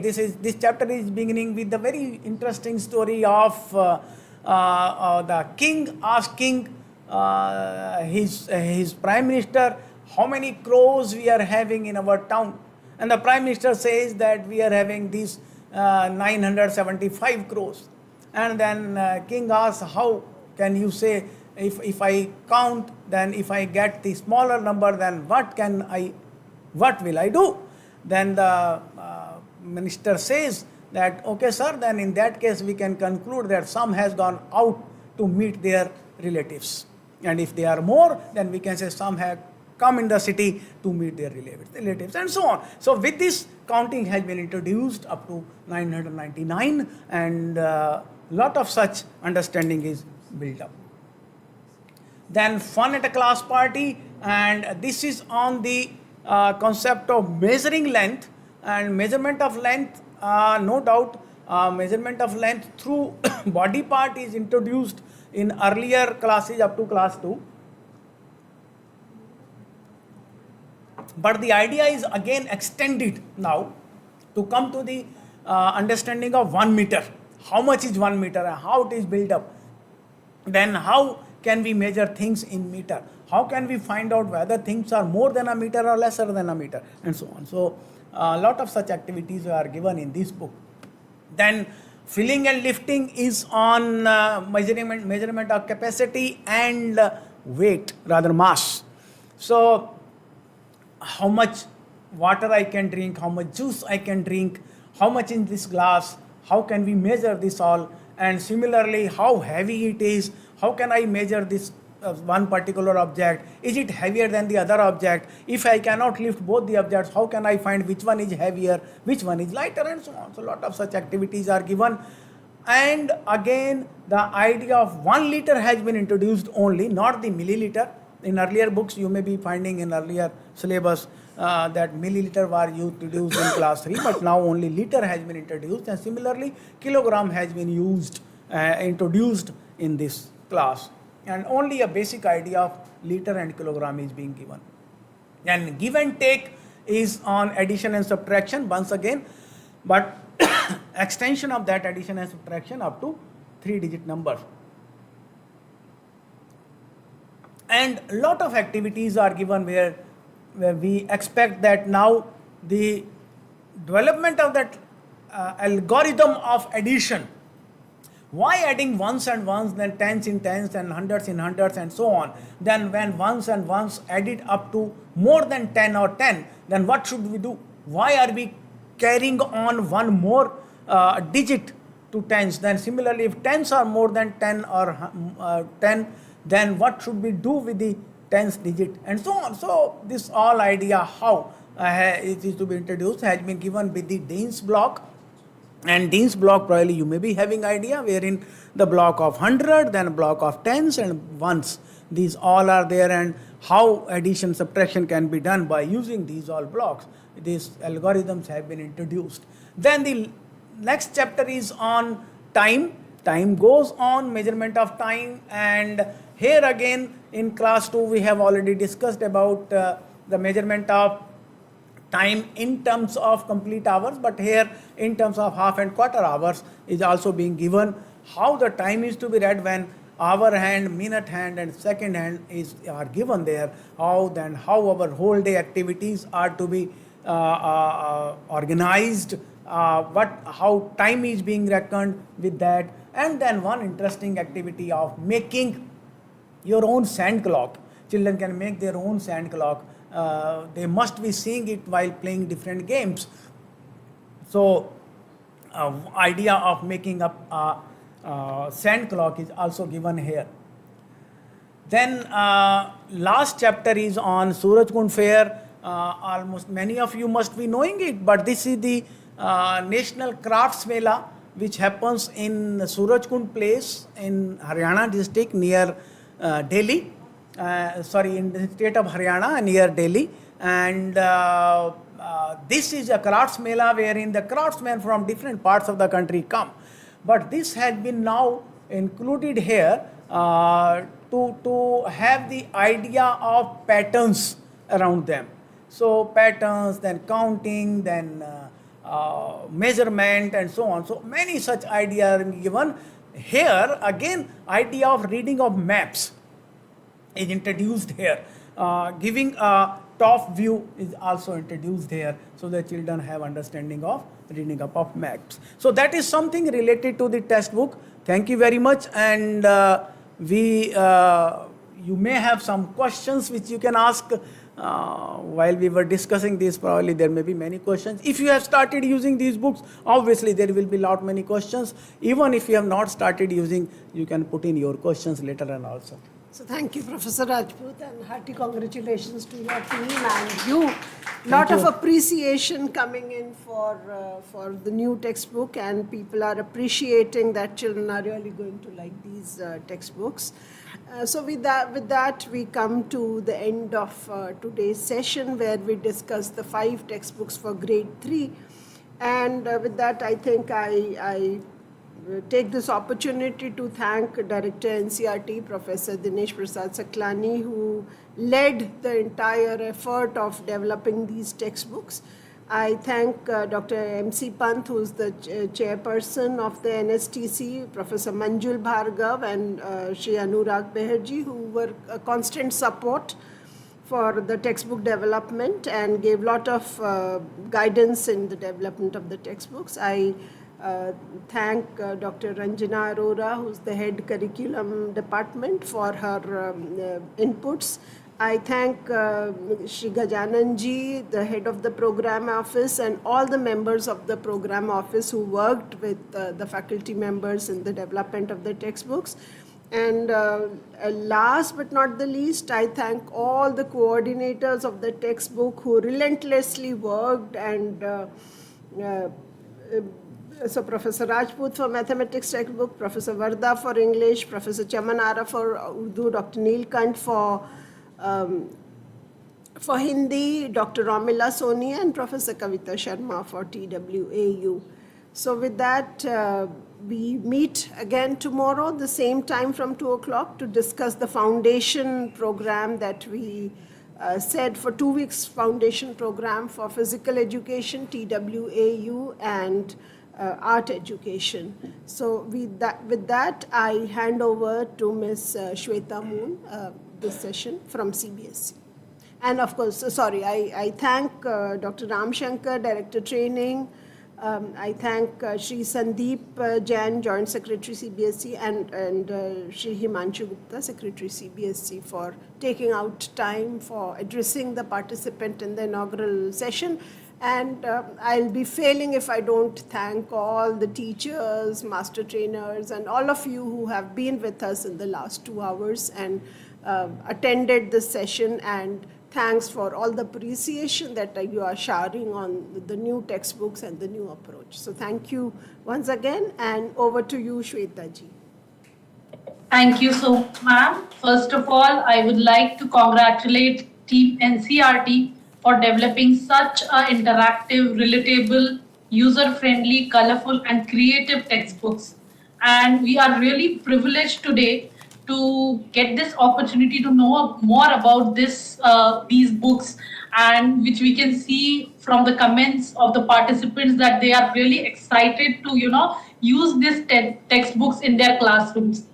this chapter is beginning with the very interesting story of the king asking his prime minister, how many crows we are having in our town, and the prime minister says that we are having these 975 crows, and then king asks, how can you say, if I count, then if I get the smaller number, then what will I do? Then the minister says that, okay sir, then in that case we can conclude that some has gone out to meet their relatives, and if they are more, then we can say some have come in the city to meet their relatives, and so on. So with this, counting has been introduced up to 999, and lot of such understanding is built up. Then fun at a class party, and this is on the concept of measuring length, and measurement of length, no doubt measurement of length through body part is introduced in earlier classes up to class 2. But the idea is again extended now to come to the understanding of 1 meter. How much is 1 meter and how it is built up. Then how can we measure things in meter? How can we find out whether things are more than a meter or lesser than a meter, and so on. So a lot of such activities are given in this book. Then filling and lifting is on measurement of capacity and weight, rather mass. So how much water I can drink, how much juice I can drink, how much in this glass, how can we measure this all, and similarly how heavy it is, how can I measure this one particular object? Is it heavier than the other object? If I cannot lift both the objects, how can I find which one is heavier, which one is lighter, and so on. So a lot of such activities are given. And again, the idea of 1 liter has been introduced only, not the milliliter. In earlier books, you may be finding in earlier syllabus that milliliter were introduced in class 3, but now only liter has been introduced, and similarly kilogram has been introduced in this class, and only a basic idea of liter and kilogram is being given. And give and take is on addition and subtraction once again, but extension of that addition and subtraction up to 3-digit numbers. And a lot of activities are given where we expect that now the development of that algorithm of addition. Why adding ones and ones, then tens in tens and hundreds in hundreds and so on? Then when ones and ones added up to more than 10 or 10, then what should we do? Why are we carrying on one more digit to tens? Then similarly, if tens are more than 10 or 10, then what should we do with the tens digit and so on? So this all idea how it is to be introduced has been given with the Dean's block. And Dean's block probably you may be having idea, wherein the block of 100, then a block of tens and ones. These all are there, and how addition subtraction can be done by using these all blocks. These algorithms have been introduced. Then the next chapter is on time. Time goes on, measurement of time, and here again in class 2 we have already discussed about the measurement of time in terms of complete hours, but here in terms of half and quarter hours is also being given. How the time is to be read when hour hand, minute hand and second hand are given there. How our whole day activities are to be organized, how time is being reckoned with that. And then one interesting activity of making your own sand clock. Children can make their own sand clock. They must be seeing it while playing different games. So idea of making up a sand clock is also given here. Then last chapter is on Surajkund Fair. Almost many of you must be knowing it, but this is the National Crafts Mela which happens in Surajkund place in Haryana district near Delhi. In the state of Haryana near Delhi, and this is a crafts mela wherein the craftsmen from different parts of the country come. But this has been now included here to have the idea of patterns around them. So patterns, then counting, then measurement and so on. So many such ideas are given. Here again idea of reading of maps is introduced here. Giving a top view is also introduced here, so the children have understanding of reading up of maps. So that is something related to the textbook. Thank you very much, and you may have some questions which you can ask while we were discussing this. Probably there may be many questions. If you have started using these books, obviously there will be many questions. Even if you have not started using, you can put in your questions later on also. So thank you, Professor Rajput, and hearty congratulations to your team and you. Lot of appreciation coming in for the new textbook, and people are appreciating that children are really going to like these textbooks. So with that we come to the end of today's session, where we discuss the 5 textbooks for grade 3. And with that, I think I take this opportunity to thank Director NCERT, Professor Dinesh Prasad Saklani, who led the entire effort of developing these textbooks. I thank Dr. MC Pant, who is the chairperson of the NSTC, Professor Manjul Bhargav and Shri Anurag Beherji, who were a constant support for the textbook development and gave a lot of guidance in the development of the textbooks. I thank Dr. Ranjana Arora, who's the head curriculum department, for her inputs. I thank Shri Gajanan ji, the head of the program office, and all the members of the program office who worked with the faculty members in the development of the textbooks. And last but not the least, I thank all the coordinators of the textbook who relentlessly worked, and so Professor Rajput for mathematics textbook, Professor Varda for English, Professor Chamanara for Urdu, Dr. Neelkant for Hindi, Dr. Romila Soni, and Professor Kavita Sharma for TWAU. So with that, we meet again tomorrow, the same time from 2 o'clock, to discuss the foundation program that we said for 2 weeks, foundation program for physical education, TWAU, and art education. So with that, I hand over to Ms. Shweta Moon this session from CBSE. And of course, I thank Dr. Ram Shankar, Director Training. I thank Shri Sandeep Jain, Joint Secretary CBSE, and Shri Himanshu Gupta, Secretary CBSE, for taking out time for addressing the participant in the inaugural session. And I'll be failing if I don't thank all the teachers, master trainers, and all of you who have been with us in the last 2 hours and attended this session. And thanks for all the appreciation that you are showering on the new textbooks and the new approach. So thank you once again, and over to you, Shweta ji. Thank you so much, ma'am. First of all, I would like to congratulate Team NCERT for developing such interactive, relatable, user-friendly, colorful, and creative textbooks. And we are really privileged today to get this opportunity to know more about these books, and which we can see from the comments of the participants that they are really excited to use these textbooks in their classrooms.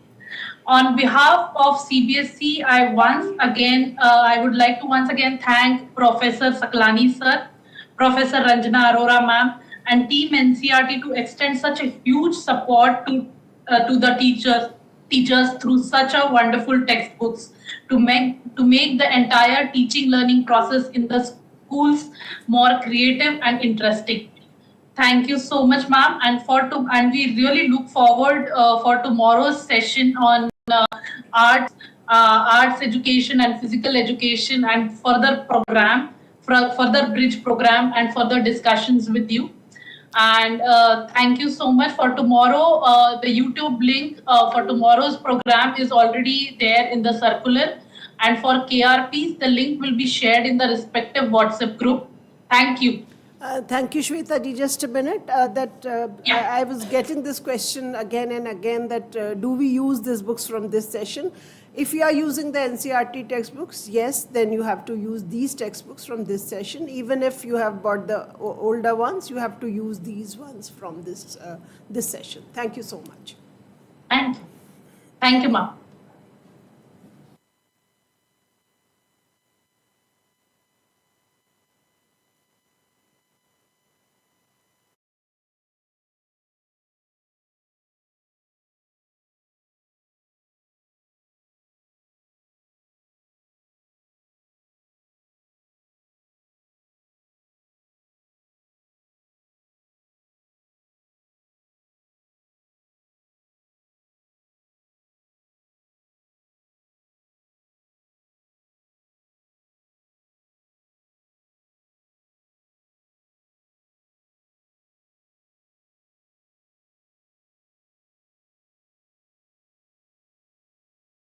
On behalf of CBSE, I would like to once again thank Professor Saklani sir, Professor Ranjana Arora ma'am, and Team NCERT to extend such a huge support to the teachers through such a wonderful textbooks to make the entire teaching learning process in the schools more creative and interesting. Thank you so much, ma'am, and we really look forward for tomorrow's session on arts education and physical education, and further bridge program and further discussions with you. And thank you so much. For tomorrow, the YouTube link for tomorrow's program is already there in the circular, and for KRPs, the link will be shared in the respective WhatsApp group. Thank you. Thank you, Shweta ji. Just a minute. I was getting this question again and again, that do we use these books from this session? If you are using the NCERT textbooks, yes, then you have to use these textbooks from this session. Even if you have bought the older ones, you have to use these ones from this session. Thank you so much. Thank you, ma'am.